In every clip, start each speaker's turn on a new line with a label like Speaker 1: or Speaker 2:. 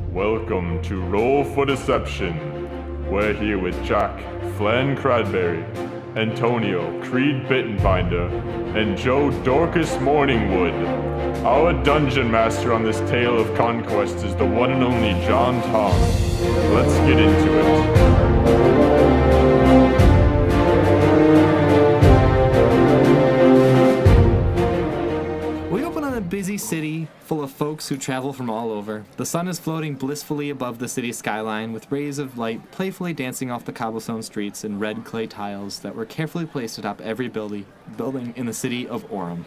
Speaker 1: Welcome to Roll for Deception. We're here with Jack Flan Cradberry, Antonio Creed Bittenbinder, and Joe Dorcas Morningwood. Our dungeon master on this tale of conquest is the one and only John Tom. Let's get into it.
Speaker 2: A busy city full of folks who travel from all over. The sun is floating blissfully above the city's skyline, with rays of light playfully dancing off the cobblestone streets and red clay tiles that were carefully placed atop every building in the city of Aurum.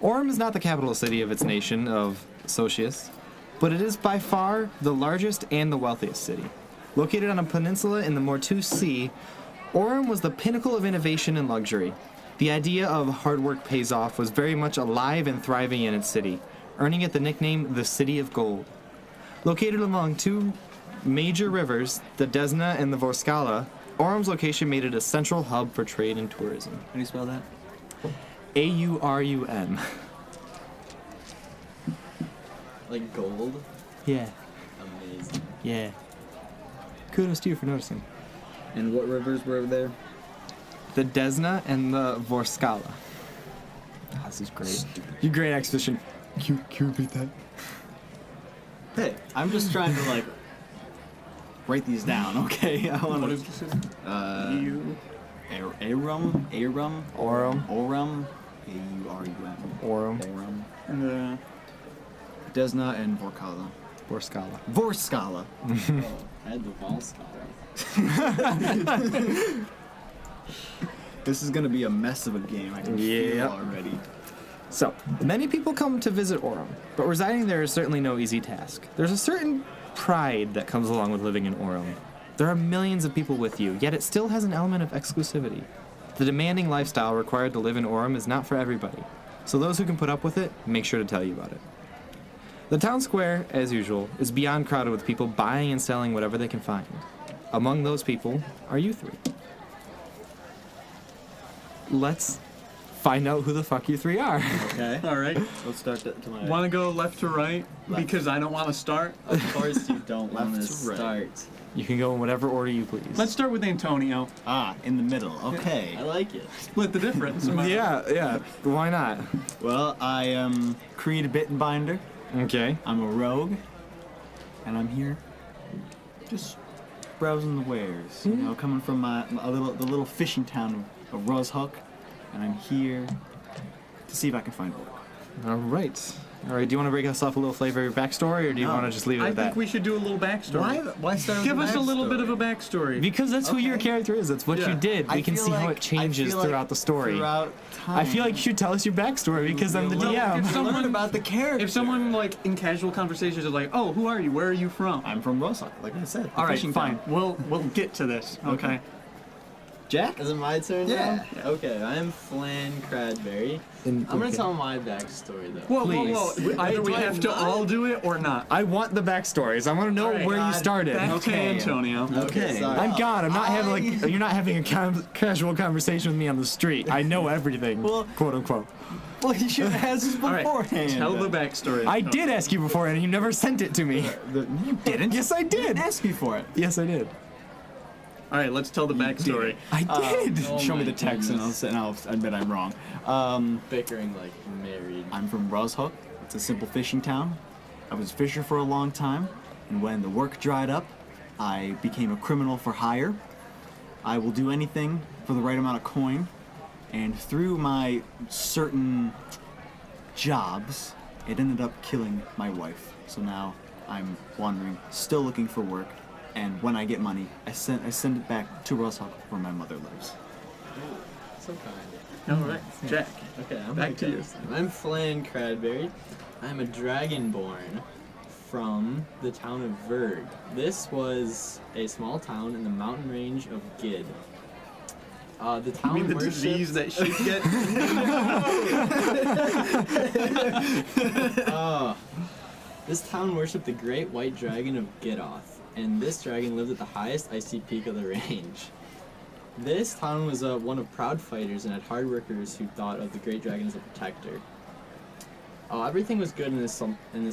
Speaker 2: Aurum is not the capital city of its nation of Socius, but it is by far the largest and the wealthiest city. Located on a peninsula in the Mortuse Sea, Aurum was the pinnacle of innovation and luxury. The idea of hard work pays off was very much alive and thriving in its city, earning it the nickname the City of Gold. Located along two major rivers, the Desna and the Vorskala, Aurum's location made it a central hub for trade and tourism.
Speaker 3: How do you spell that?
Speaker 2: Aurum.
Speaker 3: Like gold?
Speaker 2: Yeah,
Speaker 3: Amazing.
Speaker 2: yeah. Kudos to you for noticing.
Speaker 3: And what rivers were there?
Speaker 2: The Desna and the Vorskala. Oh, this is great. You great exposition. Can you repeat that?
Speaker 3: Hey, I'm just trying to write these down, okay? I want to.
Speaker 4: What is this?
Speaker 3: Aurum.
Speaker 2: Aurum.
Speaker 3: Aurum. A-U-R-U-M.
Speaker 2: Aurum.
Speaker 3: Aurum.
Speaker 4: And
Speaker 3: Desna and Vorkala.
Speaker 2: Vorskala.
Speaker 3: Vorskala.
Speaker 5: I had the Volskala.
Speaker 3: This is gonna be a mess of a game. I can feel
Speaker 2: Yep.
Speaker 3: already.
Speaker 2: So, many people come to visit Aurum, but residing there is certainly no easy task. There's a certain pride that comes along with living in Aurum. There are millions of people with you, yet it still has an element of exclusivity. The demanding lifestyle required to live in Aurum is not for everybody, so those who can put up with it, make sure to tell you about it. The town square, as usual, is beyond crowded with people buying and selling whatever they can find. Among those people are you three. Let's find out who the fuck you three are.
Speaker 3: Okay.
Speaker 4: all right.
Speaker 3: Let's start to my
Speaker 4: Want to go left to right
Speaker 3: Left.
Speaker 4: because I don't want to start.
Speaker 5: Of course you don't
Speaker 3: Left
Speaker 5: want to
Speaker 3: to right.
Speaker 5: start.
Speaker 2: You can go in whatever order you please.
Speaker 4: Let's start with Antonio.
Speaker 3: in the middle. Okay.
Speaker 5: I like it.
Speaker 4: Split the difference. Am I-
Speaker 2: Yeah. Why not?
Speaker 3: Well, I am Creed Bittenbinder.
Speaker 2: Okay.
Speaker 3: I'm a rogue, and I'm here just browsing the wares. You know, coming from the little fishing town of Roshook, and I'm here to see if I can find work.
Speaker 2: All right. Do you want to break us off a little flavor of your backstory, or do you
Speaker 3: No.
Speaker 2: want to just leave it
Speaker 4: I
Speaker 2: at
Speaker 4: think
Speaker 2: that?
Speaker 4: we should do a little backstory.
Speaker 3: Why start with
Speaker 4: Give
Speaker 3: the
Speaker 4: us a little bit of a
Speaker 3: backstory?
Speaker 4: backstory.
Speaker 2: Because that's who your
Speaker 3: Okay.
Speaker 2: character is. That's what
Speaker 4: Yeah.
Speaker 2: you did. We
Speaker 3: I
Speaker 2: can
Speaker 3: feel
Speaker 2: see how
Speaker 3: like-
Speaker 2: it changes
Speaker 3: I feel like
Speaker 2: throughout the story.
Speaker 3: Throughout time.
Speaker 2: I feel like you should tell us your backstory because I'm the
Speaker 3: Well,
Speaker 2: DM.
Speaker 4: if someone-
Speaker 3: learn about the character.
Speaker 4: If someone in casual conversations is like, "Oh, who are you? Where are you from?"
Speaker 3: I'm from Roshook, like I said. the
Speaker 4: All right,
Speaker 3: fishing
Speaker 4: fine.
Speaker 3: town.
Speaker 4: We'll get to this. Okay.
Speaker 3: Jack?
Speaker 5: Is it my turn
Speaker 3: Yeah.
Speaker 5: now? Okay, I'm Flan Cradberry. I'm gonna tell my backstory though.
Speaker 4: Whoa,
Speaker 2: Please.
Speaker 4: whoa. Either we
Speaker 5: do I
Speaker 4: have to
Speaker 5: not?
Speaker 4: all do it or not.
Speaker 2: I want the backstories. I want to know
Speaker 4: All right,
Speaker 2: where you
Speaker 3: God,
Speaker 2: started.
Speaker 4: Back to
Speaker 3: Okay.
Speaker 4: Antonio.
Speaker 3: Okay.
Speaker 5: sorry.
Speaker 2: I'm gone. I'm not having you're not having a casual conversation with me on the street. I know everything,
Speaker 3: Well-
Speaker 2: quote unquote.
Speaker 3: Well, you should have asked us
Speaker 4: All right.
Speaker 3: beforehand.
Speaker 4: Tell the backstory.
Speaker 2: I did ask you before, and you never sent it to me.
Speaker 3: You didn't?
Speaker 2: Yes, I
Speaker 3: I
Speaker 2: did.
Speaker 3: didn't ask you for it.
Speaker 2: Yes, I did.
Speaker 4: All right, let's tell the backstory.
Speaker 2: I did.
Speaker 5: Oh
Speaker 3: Show me
Speaker 5: my
Speaker 3: the text
Speaker 5: goodness.
Speaker 3: and I'll admit I'm wrong.
Speaker 5: Bickering like married.
Speaker 3: I'm from Roshook. It's a simple fishing town. I was a fisher for a long time, and when the work dried up, I became a criminal for hire. I will do anything for the right amount of coin, and through my certain jobs, it ended up killing my wife. So now I'm wandering, still looking for work, and when I get money, I send it back to Roshook where my mother lives.
Speaker 5: So kind.
Speaker 4: All right, Jack.
Speaker 5: Okay, I'm
Speaker 4: Back to you.
Speaker 5: I'm Flan Cradberry. I'm a dragonborn from the town of Verg. This was a small town in the mountain range of Gid. The
Speaker 4: I
Speaker 5: town
Speaker 4: mean the
Speaker 5: worshipped-
Speaker 4: disease that sheep get.
Speaker 5: This town worshipped the great white dragon of Giddoth, and this dragon lived at the highest icy peak of the range. This town was one of proud fighters and had hard workers who thought of the great dragon as a protector. Everything was good in this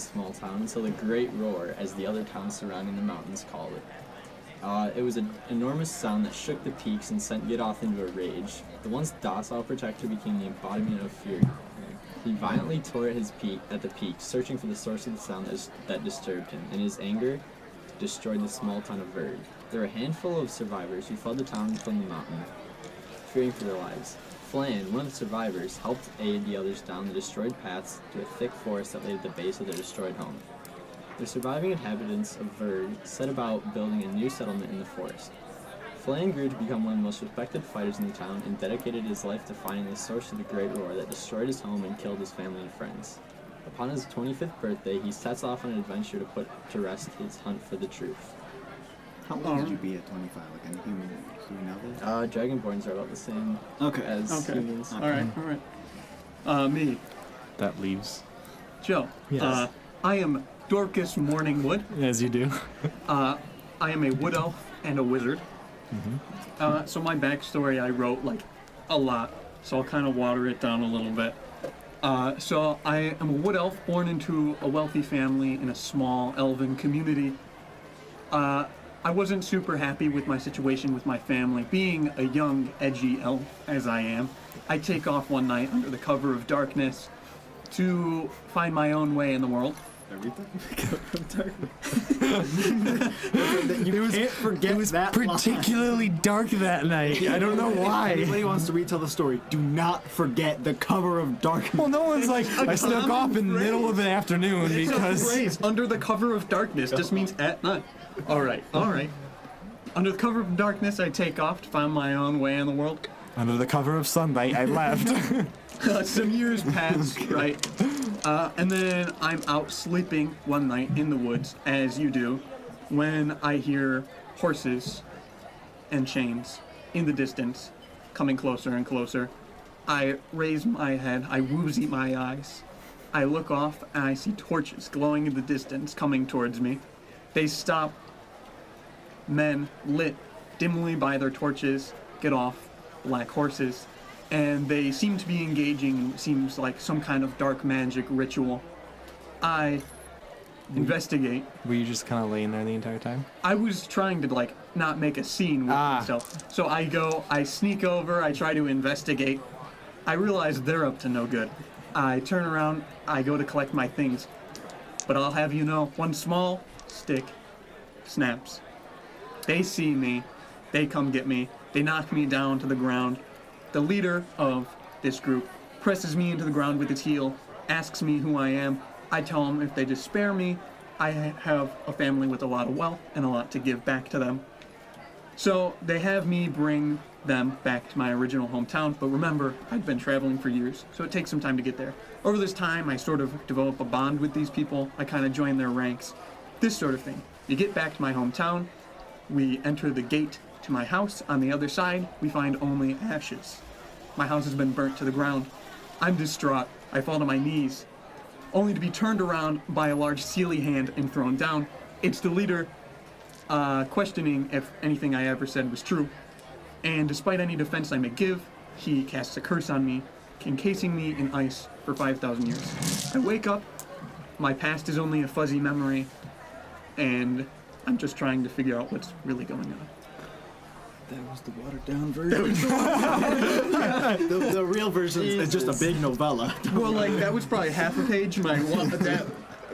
Speaker 5: small town until the Great Roar, as the other towns surrounding the mountains called it. It was an enormous sound that shook the peaks and sent Giddoth into a rage. The once docile protector became the embodiment of fury. He violently tore at the peak, searching for the source of the sound that disturbed him. In his anger, destroyed the small town of Verg. There were a handful of survivors who fled the town from the mountain, fearing for their lives. Flan, one of the survivors, helped aid the others down the destroyed paths to a thick forest that lay at the base of their destroyed home. The surviving inhabitants of Verg set about building a new settlement in the forest. Flan grew to become one of the most respected fighters in the town and dedicated his life to finding the source of the Great Roar that destroyed his home and killed his family and friends. Upon his 25th birthday, he sets off on an adventure to put to rest his hunt for the truth.
Speaker 3: How old did you be at 25? Like any human? Do you know that?
Speaker 5: Dragonborns are about the same
Speaker 3: Okay.
Speaker 5: as humans.
Speaker 4: All right. Me,
Speaker 2: That leaves.
Speaker 4: Joe.
Speaker 2: Yes.
Speaker 4: I am Dorcas Morningwood.
Speaker 2: As you do.
Speaker 4: I am a wood elf and a wizard. So my backstory I wrote like a lot, so I'll kind of water it down a little bit. So I am a wood elf born into a wealthy family in a small elven community. I wasn't super happy with my situation with my family. Being a young, edgy elf as I am, I take off one night under the cover of darkness to find my own way in the world.
Speaker 3: Everything? You can't forget
Speaker 2: It was
Speaker 3: that
Speaker 2: particularly dark that night. I don't know why.
Speaker 3: Anybody wants to retell the story, do not forget the cover of darkness.
Speaker 2: Well, no one's like, I snuck off in the middle of the afternoon
Speaker 4: It's a
Speaker 2: because...
Speaker 4: phrase. Under the cover of darkness just means at night. All right. Under the cover of darkness, I take off to find my own way in the world.
Speaker 2: Under the cover of sunlight, I left.
Speaker 4: Some years pass, right? And then I'm out sleeping one night in the woods, as you do, when I hear horses and chains in the distance, coming closer and closer. I raise my head, I woozy my eyes. I look off and I see torches glowing in the distance coming towards me. They stop. Men, lit dimly by their torches, get off, black horses, and they seem to be engaging in what seems like some kind of dark magic ritual. I investigate.
Speaker 2: Were you just kind of laying there the entire time?
Speaker 4: I was trying to like not make a scene with myself. So I sneak over, I try to investigate. I realize they're up to no good. I turn around, I go to collect my things. But I'll have you know, one small stick snaps. They see me, they come get me, they knock me down to the ground. The leader of this group presses me into the ground with his heel, asks me who I am. I tell him if they just spare me, I have a family with a lot of wealth and a lot to give back to them. So they have me bring them back to my original hometown, but remember, I'd been traveling for years, so it takes some time to get there. Over this time, I sort of develop a bond with these people, I kind of join their ranks, this sort of thing. You get back to my hometown, we enter the gate to my house. On the other side, we find only ashes. My house has been burnt to the ground. I'm distraught. I fall to my knees, only to be turned around by a large steely hand and thrown down. It's the leader, questioning if anything I ever said was true. And despite any defense I may give, he casts a curse on me, encasing me in ice for 5,000 years. I wake up, my past is only a fuzzy memory, and I'm just trying to figure out what's really going on.
Speaker 3: That was the watered down version. the real version is just a big novella.
Speaker 4: Well, like, that was probably half a page.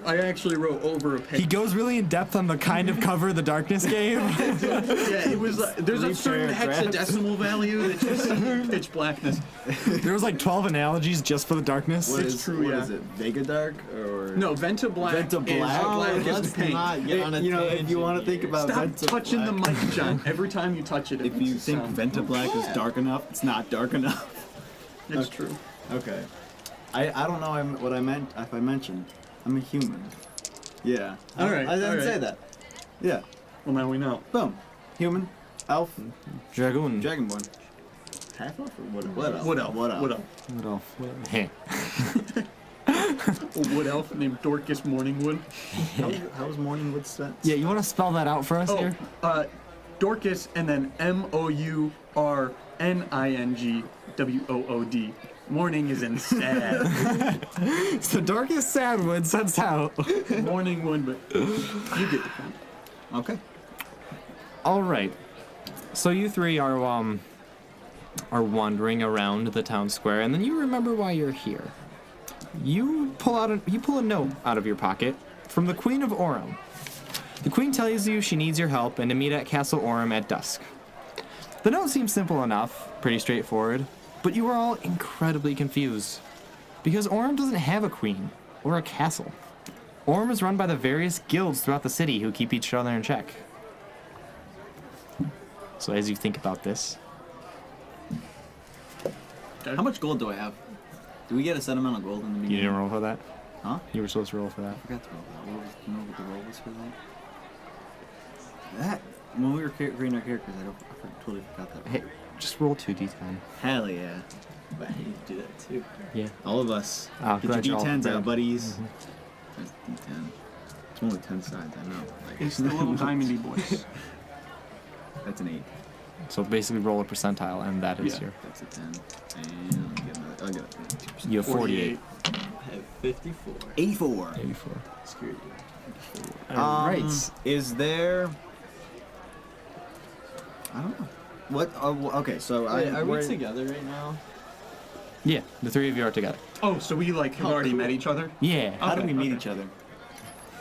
Speaker 4: I actually wrote over a page.
Speaker 2: He goes really in depth on the kind of cover the darkness gave.
Speaker 4: Yeah, it was like, there's a certain hexadecimal value that just pitch blackness.
Speaker 2: There was like 12 analogies just for the darkness.
Speaker 3: What
Speaker 4: It's
Speaker 3: is,
Speaker 4: true,
Speaker 3: what
Speaker 4: yeah.
Speaker 3: is it? Vega Dark or
Speaker 4: No, Venta Black.
Speaker 3: Venta Black?
Speaker 4: Black is
Speaker 3: let's
Speaker 4: the paint.
Speaker 3: not get on a
Speaker 5: You know, if
Speaker 3: tangent
Speaker 5: you wanna
Speaker 3: here.
Speaker 5: think about
Speaker 4: Stop
Speaker 3: Venta
Speaker 4: touching the
Speaker 3: Black.
Speaker 4: mic, John. Every time you touch it, it
Speaker 3: If you
Speaker 4: makes a
Speaker 3: think
Speaker 4: sound.
Speaker 3: Venta Black is dark enough, it's not dark enough.
Speaker 4: It's true.
Speaker 3: Okay. I don't know what I meant if I mentioned. I'm a human. Yeah.
Speaker 4: All right,
Speaker 3: I didn't
Speaker 4: all right.
Speaker 3: say that. Yeah.
Speaker 4: Well, now we know.
Speaker 3: Boom. Human. Elf.
Speaker 2: Dragoon.
Speaker 3: Dragonborn. Half elf or what? What elf?
Speaker 4: Wood elf.
Speaker 3: What elf?
Speaker 4: Wood elf.
Speaker 2: What else? Heh.
Speaker 4: A wood elf named Dorcas Morningwood.
Speaker 3: How's Morningwood spent?
Speaker 2: Yeah, you want to spell that out for us here?
Speaker 4: Dorcas and then Mourning, WOOD. Morning is in sad.
Speaker 2: So Dorcas Sadwood sets out.
Speaker 4: Morning wood, but you get the point.
Speaker 3: Okay.
Speaker 2: All right. So you three are wandering around the town square, and then you remember why you're here. You pull a note out of your pocket from the Queen of Aurum. The Queen tells you she needs your help and to meet at Castle Aurum at dusk. The note seems simple enough, pretty straightforward, but you are all incredibly confused because Aurum doesn't have a queen or a castle. Aurum is run by the various guilds throughout the city who keep each other in check. So as you think about this,
Speaker 3: How much gold do I have? Do we get a set amount of gold in the beginning?
Speaker 2: you didn't roll for that?
Speaker 3: Huh?
Speaker 2: You were supposed to roll for that.
Speaker 3: I forgot to roll that. What was, you know what the roll was for that? That when we were creating our characters, I totally forgot that.
Speaker 2: Hey, just roll 2d10.
Speaker 3: Hell yeah!
Speaker 5: But I need to do that too.
Speaker 2: Yeah.
Speaker 3: All of us.
Speaker 2: Oh,
Speaker 3: Get your
Speaker 2: glad you're all
Speaker 3: D10s out,
Speaker 2: prepared.
Speaker 3: buddies. That's D10. It's only 10 sides, I know. Like,
Speaker 4: It's the little diamondy boys.
Speaker 3: That's an 8.
Speaker 2: So basically roll a percentile, and that is
Speaker 4: Yeah.
Speaker 2: your...
Speaker 3: That's a 10. And I'll get another 2%.
Speaker 2: You have 48.
Speaker 5: I have 54.
Speaker 3: 84.
Speaker 2: 84.
Speaker 5: Screw you.
Speaker 2: Right.
Speaker 3: Is there? I don't know. What? Okay, so
Speaker 5: Wait, are we
Speaker 3: we're-
Speaker 5: together right now?
Speaker 2: Yeah, the three of you are together.
Speaker 4: Oh, so we like have already met each other?
Speaker 2: Yeah.
Speaker 3: How do
Speaker 4: Okay,
Speaker 3: we meet
Speaker 4: okay.
Speaker 3: each other?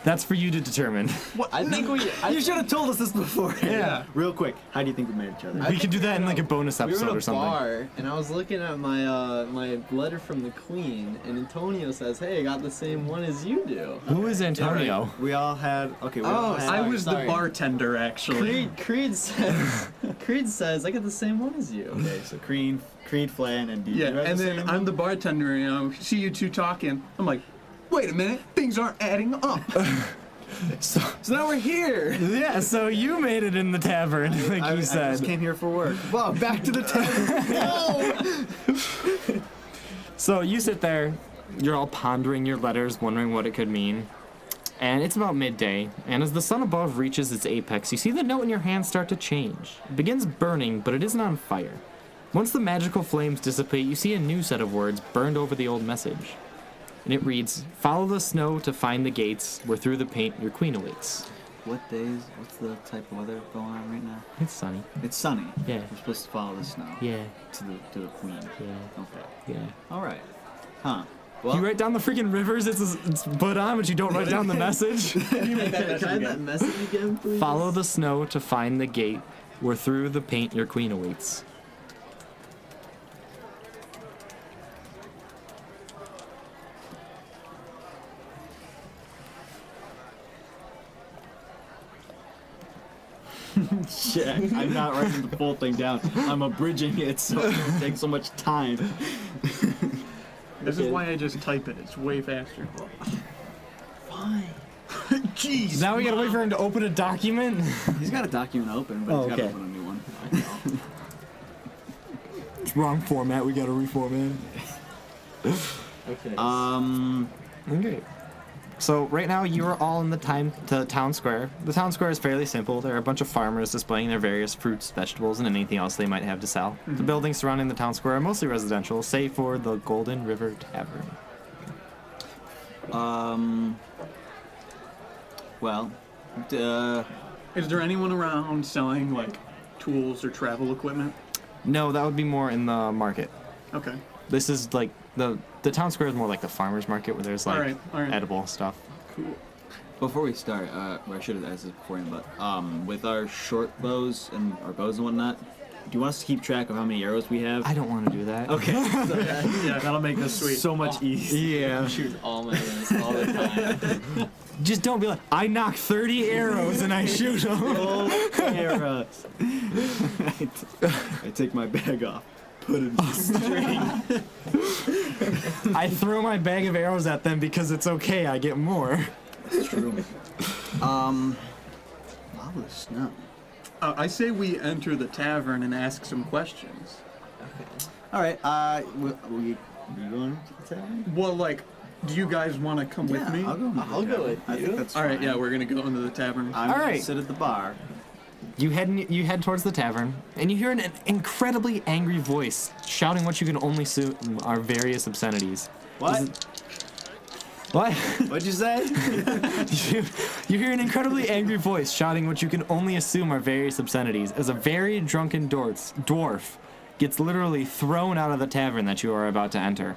Speaker 2: That's for you to determine.
Speaker 5: I think we.
Speaker 3: You should have told us this before.
Speaker 4: Yeah.
Speaker 3: Real quick, how do you think we met each other?
Speaker 2: We could do that in like a bonus
Speaker 5: We were
Speaker 2: episode
Speaker 5: at
Speaker 2: or
Speaker 5: a
Speaker 2: something.
Speaker 5: bar, and I was looking at my my letter from the Queen, and Antonio says, "Hey, I got the same one as you do."
Speaker 2: Who is Antonio?
Speaker 3: We all had. Okay. We all
Speaker 5: Oh,
Speaker 3: had,
Speaker 4: I was
Speaker 5: sorry.
Speaker 4: the bartender, actually.
Speaker 5: Creed says, Creed says, "I got the same one as you."
Speaker 3: Okay, so Creed, Flan, and D.
Speaker 4: Yeah,
Speaker 3: You have
Speaker 4: and
Speaker 3: the
Speaker 4: then
Speaker 3: same
Speaker 4: I'm
Speaker 3: one?
Speaker 4: the bartender, and see you two talking. I'm like, wait a minute, things aren't adding up.
Speaker 2: So
Speaker 3: now we're here.
Speaker 2: yeah, so you made it in the tavern, like
Speaker 3: I
Speaker 2: you
Speaker 3: just
Speaker 2: said.
Speaker 3: came here for work. Wow, back to the tavern. No.
Speaker 2: So you sit there, you're all pondering your letters, wondering what it could mean. And it's about midday, and as the sun above reaches its apex, you see the note in your hand start to change. It begins burning, but it isn't on fire. Once the magical flames dissipate, you see a new set of words burned over the old message. And it reads, "Follow the snow to find the gates, where through the paint your queen awaits."
Speaker 3: What days? What's the type of weather going on right now?
Speaker 2: It's sunny.
Speaker 3: It's sunny.
Speaker 2: Yeah.
Speaker 3: We're supposed to follow the snow.
Speaker 2: Yeah,
Speaker 3: To the queen.
Speaker 2: yeah,
Speaker 3: Okay.
Speaker 2: yeah.
Speaker 3: All right. Huh. Well,
Speaker 2: You write down the freaking rivers it's put on, but you don't write down the message.
Speaker 5: Can I have that message again, please?
Speaker 2: Follow the snow to find the gate, where through the paint your queen awaits.
Speaker 3: shit, I'm not writing the full thing down. I'm abridging it so it don't take so much time.
Speaker 4: This is why I just type it. It's way faster.
Speaker 3: Fine.
Speaker 4: Jeez.
Speaker 2: Now we gotta wait for him to open a document.
Speaker 3: He's got a document open, but
Speaker 2: Oh,
Speaker 3: he's got to
Speaker 2: okay.
Speaker 3: open a new one.
Speaker 2: It's wrong format. We gotta reformat.
Speaker 5: Okay.
Speaker 2: Okay. So right now you are all in the town square. The town square is fairly simple. There are a bunch of farmers displaying their various fruits, vegetables, and anything else they might have to sell. The buildings surrounding the town square are mostly residential, save for the Golden River Tavern.
Speaker 3: Well,
Speaker 4: Is there anyone around selling like tools or travel equipment?
Speaker 2: No, that would be more in the market.
Speaker 4: Okay.
Speaker 2: This is like the town square is more like the farmers market where there's like
Speaker 4: All right.
Speaker 2: edible stuff.
Speaker 4: Cool.
Speaker 3: before we start, well, I should have asked this beforehand, but with our short bows and our bows and whatnot, do you want us to keep track of how many arrows we have?
Speaker 2: I don't want to do that.
Speaker 3: Okay.
Speaker 4: Yeah, that'll make this sweet.
Speaker 3: So much easier.
Speaker 2: Yeah.
Speaker 5: Shoot all my guns all the time.
Speaker 2: Just don't be like, I knock 30 arrows and I shoot them.
Speaker 3: Oh, arrows. I take my bag off, put it in the string.
Speaker 2: I throw my bag of arrows at them because it's okay. I get more.
Speaker 3: That's true. Follow the snow.
Speaker 4: I say we enter the tavern and ask some questions.
Speaker 3: All right. We going to the tavern?
Speaker 4: Well, like, do you guys want to come with me?
Speaker 3: I'll go.
Speaker 5: I'll go with
Speaker 3: I think
Speaker 5: you.
Speaker 3: that's
Speaker 4: All right,
Speaker 3: fine.
Speaker 4: yeah, we're gonna go into the tavern.
Speaker 3: I'm
Speaker 2: All
Speaker 3: gonna
Speaker 2: right.
Speaker 3: sit at the bar.
Speaker 2: You head towards the tavern, and you hear an incredibly angry voice shouting what you can only assume are various obscenities.
Speaker 3: What?
Speaker 2: What?
Speaker 3: What'd you say?
Speaker 2: You hear an incredibly angry voice shouting what you can only assume are various obscenities as a very drunken dwarf gets literally thrown out of the tavern that you are about to enter.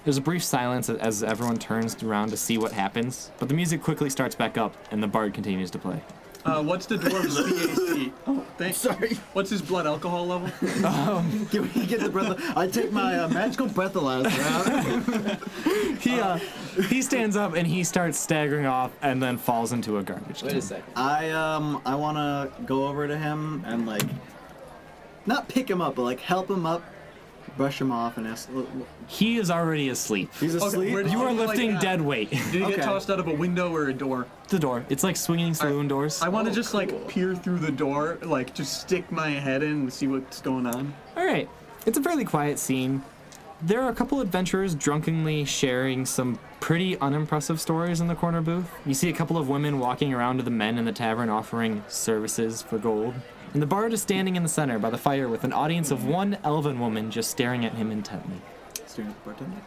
Speaker 2: There's a brief silence as everyone turns around to see what happens, but the music quickly starts back up and the bard continues to play.
Speaker 4: What's the dwarf's BAC? Oh, thanks.
Speaker 3: Sorry.
Speaker 4: What's his blood alcohol level?
Speaker 3: Can we get the breath? I take my magical breathalyzer out.
Speaker 2: He stands up and he starts staggering off and then falls into a garbage
Speaker 5: Wait
Speaker 2: can.
Speaker 5: a second.
Speaker 3: I want to go over to him and like, not pick him up, but like help him up, brush him off, and ask.
Speaker 2: He is already asleep.
Speaker 3: He's asleep.
Speaker 4: where did
Speaker 2: You are
Speaker 4: like
Speaker 2: lifting
Speaker 4: that?
Speaker 2: dead weight.
Speaker 4: Did he
Speaker 3: Okay.
Speaker 4: get tossed out of a window or a door?
Speaker 2: The door. It's like swinging saloon doors.
Speaker 4: I want to just like peer through the door, like just stick my head in and see what's going on.
Speaker 2: All right. It's a fairly quiet scene. There are a couple adventurers drunkenly sharing some pretty unimpressive stories in the corner booth. You see a couple of women walking around to the men in the tavern offering services for gold. And the bard is standing in the center by the fire with an audience of one elven woman just staring at him intently.
Speaker 3: Student bartender.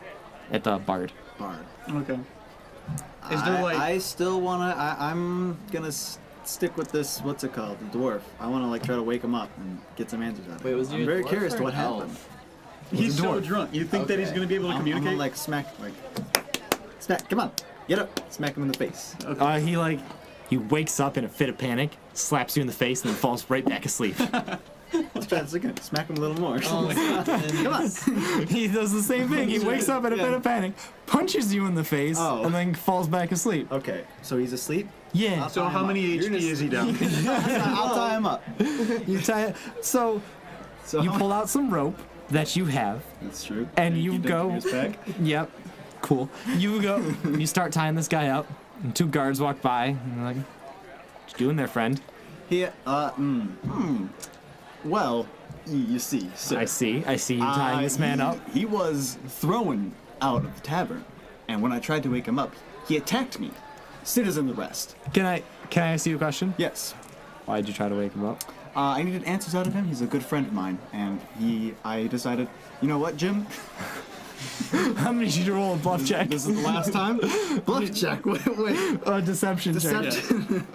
Speaker 2: At the bard.
Speaker 3: Bard.
Speaker 4: Okay. Is there like
Speaker 3: I still wanna. I'm gonna stick with this. What's it called? The dwarf. I wanna like try to wake him up and get some answers out of him.
Speaker 5: Wait, was he
Speaker 3: I'm
Speaker 5: a
Speaker 3: very
Speaker 5: dwarf
Speaker 3: curious
Speaker 5: or
Speaker 3: to what
Speaker 5: an elf?
Speaker 3: happened.
Speaker 4: he's
Speaker 3: a
Speaker 4: so
Speaker 3: dwarf.
Speaker 4: drunk? You think that he's
Speaker 5: Okay.
Speaker 4: gonna be able to
Speaker 3: I'm
Speaker 4: communicate?
Speaker 3: gonna like smack smack. Come on, get up. Smack him in the face.
Speaker 2: He wakes up in a fit of panic, slaps you in the face, and then falls right back asleep.
Speaker 3: Let's try this again. Smack him a little more.
Speaker 5: Oh,
Speaker 3: Come on.
Speaker 2: He does the same thing. He wakes up in a fit of panic, punches you in the face,
Speaker 3: Oh.
Speaker 2: and then falls back asleep.
Speaker 3: Okay, so he's asleep.
Speaker 2: Yeah.
Speaker 4: So how many HP is he down?
Speaker 3: I'll tie him up.
Speaker 2: You tie. So
Speaker 3: So
Speaker 2: you pull out some rope that you have.
Speaker 3: That's true.
Speaker 2: And you
Speaker 3: He did
Speaker 2: go-
Speaker 3: his back.
Speaker 2: Yep. Cool. You go. You start tying this guy up. And two guards walk by. And they're like, "What you doing there, friend?"
Speaker 3: He Well, you see, sir.
Speaker 2: I see you tying this man up.
Speaker 3: He was thrown out of the tavern, and when I tried to wake him up, he attacked me. Citizen arrest.
Speaker 2: Can I ask you a question?
Speaker 3: Yes.
Speaker 2: Why did you try to wake him up?
Speaker 3: I needed answers out of him. He's a good friend of mine, and I decided, you know what, Jim?
Speaker 2: I'm gonna need you to roll a bluff check.
Speaker 3: This is the last time. Bluff check. Wait.
Speaker 2: A deception check.
Speaker 3: Deception.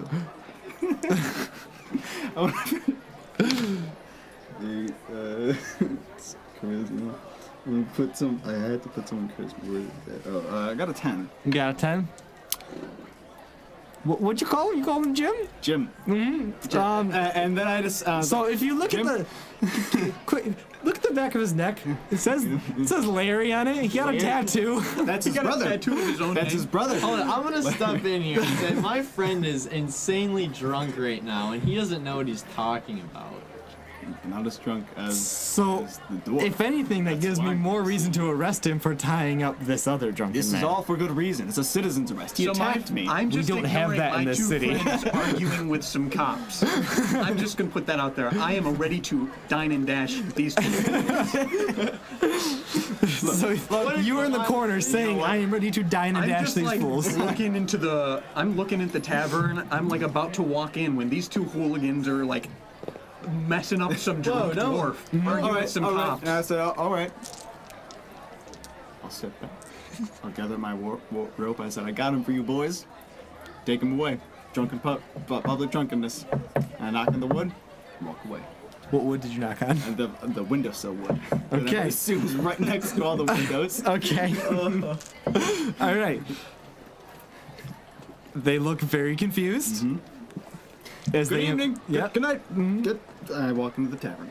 Speaker 3: It's charisma. I'm gonna put some. I had to put some charisma. Where is that? Oh, I got a 10.
Speaker 2: You got a 10? What'd you call him? You called him Jim?
Speaker 3: Jim. And then I just.
Speaker 2: So if you look
Speaker 3: Jim?
Speaker 2: at the quick, look at the back of his neck. It says Larry on it. He got a
Speaker 3: Larry?
Speaker 2: tattoo.
Speaker 3: that's his
Speaker 4: He got a
Speaker 3: brother.
Speaker 4: tattoo of his own
Speaker 3: That's
Speaker 4: name.
Speaker 3: his brother.
Speaker 5: Hold on, I'm gonna step in here and say my friend is insanely drunk right now, and he doesn't know what he's talking about.
Speaker 3: Not as drunk as,
Speaker 2: So,
Speaker 3: as the dwarf.
Speaker 2: if anything, that gives me
Speaker 3: why.
Speaker 2: more reason to arrest him for tying up this other drunken
Speaker 3: This
Speaker 2: man.
Speaker 3: is all for good reason. It's a citizen's arrest. He attacked me.
Speaker 4: I'm just
Speaker 2: don't have
Speaker 4: ignoring
Speaker 2: that in
Speaker 4: my
Speaker 2: this
Speaker 4: two
Speaker 2: city.
Speaker 4: friends arguing with some cops. I'm just gonna put that out there. I am ready to dine and dash with these two.
Speaker 2: So you were in the corner saying, "I am ready to dine and
Speaker 4: I'm
Speaker 2: dash
Speaker 4: just
Speaker 2: these
Speaker 4: like
Speaker 2: fools."
Speaker 4: looking into the. I'm looking at the tavern. I'm like about to walk in when these two hooligans are like messing up some drunk
Speaker 5: no.
Speaker 4: dwarf, arguing with some cops.
Speaker 3: And I said, all right. I'll sit back. I'll gather my rope. I said, I got him for you boys. Take him away. Drunken public drunkenness. And I knock on the wood, walk away.
Speaker 2: What wood did you knock on?
Speaker 3: And the windowsill wood.
Speaker 2: Okay.
Speaker 3: And it was right next to all the windows.
Speaker 2: Okay. All right. They look very confused. As
Speaker 3: Good
Speaker 2: they,
Speaker 3: evening.
Speaker 2: Yep.
Speaker 3: Good night. Good. I walk into the tavern.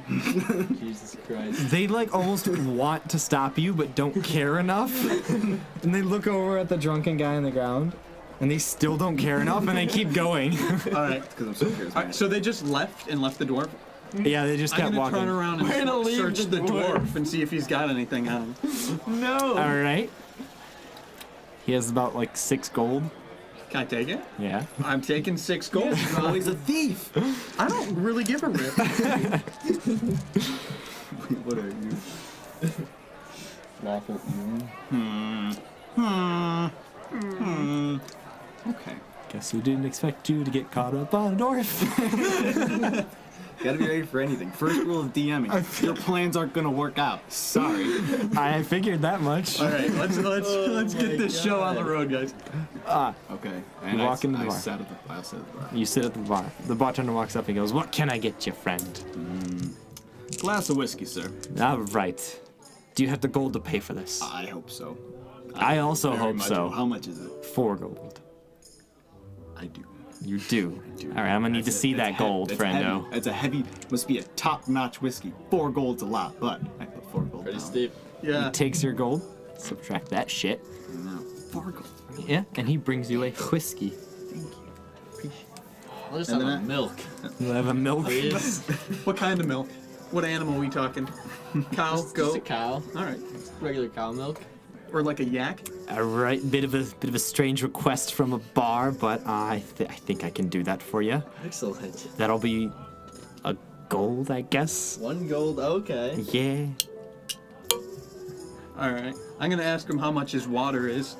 Speaker 5: Jesus Christ.
Speaker 2: They like almost want to stop you, but don't care enough. And they look over at the drunken guy on the ground, and they still don't care enough, and they keep going.
Speaker 4: All right.
Speaker 3: Because I'm so charismatic.
Speaker 4: All right. So they just left the dwarf.
Speaker 2: Yeah, they just
Speaker 4: I'm
Speaker 2: kept
Speaker 4: gonna
Speaker 2: walking.
Speaker 4: turn around
Speaker 5: We're gonna
Speaker 4: and
Speaker 5: leave
Speaker 4: search
Speaker 5: the
Speaker 4: the dwarf and see if he's got anything on him.
Speaker 5: No.
Speaker 2: All right. He has about like 6 gold.
Speaker 4: Can I take it?
Speaker 2: Yeah.
Speaker 4: I'm taking 6 gold.
Speaker 3: Oh, he's a thief.
Speaker 4: I don't really give a rip.
Speaker 3: What are you?
Speaker 5: Lawful evil.
Speaker 3: Okay.
Speaker 2: Guess we didn't expect you to get caught up on a dwarf.
Speaker 3: Gotta be ready for anything. First rule of DMing: your plans aren't gonna work out. Sorry.
Speaker 2: I figured that much.
Speaker 4: All right, let's get this show on the road, guys.
Speaker 3: Okay.
Speaker 2: You walk in the bar.
Speaker 3: I sat at the bar.
Speaker 2: You sit at the bar. The bartender walks up and goes, "What can I get you, friend?"
Speaker 3: Glass of whiskey, sir.
Speaker 2: All right. Do you have the gold to pay for this?
Speaker 3: I hope so.
Speaker 2: I also
Speaker 3: Very
Speaker 2: hope
Speaker 3: much.
Speaker 2: so.
Speaker 3: How much is it?
Speaker 2: 4 gold.
Speaker 3: I do.
Speaker 2: You do. All right, I'm gonna need to see that gold, friendo.
Speaker 3: It's a heavy. Must be a top-notch whiskey. 4 gold's a lot, but I put 4 gold
Speaker 5: Pretty
Speaker 3: down.
Speaker 5: steep.
Speaker 4: Yeah.
Speaker 2: He takes your gold, subtract that shit.
Speaker 3: No, 4 gold.
Speaker 2: Yeah, and he brings you a whiskey.
Speaker 5: I'll just
Speaker 3: And
Speaker 5: have
Speaker 3: then
Speaker 5: a milk,
Speaker 2: You'll have a milk.
Speaker 5: please.
Speaker 4: What kind of milk? What animal are we talking? Cow,
Speaker 5: Just a
Speaker 4: goat?
Speaker 5: cow.
Speaker 4: All right.
Speaker 5: Regular cow milk.
Speaker 4: Or like a yak?
Speaker 2: All right, bit of a strange request from a bar, but I think I can do that for you.
Speaker 5: Excellent.
Speaker 2: That'll be a gold, I guess.
Speaker 5: 1 gold, okay.
Speaker 2: Yeah.
Speaker 4: All right. I'm gonna ask him how much his water is.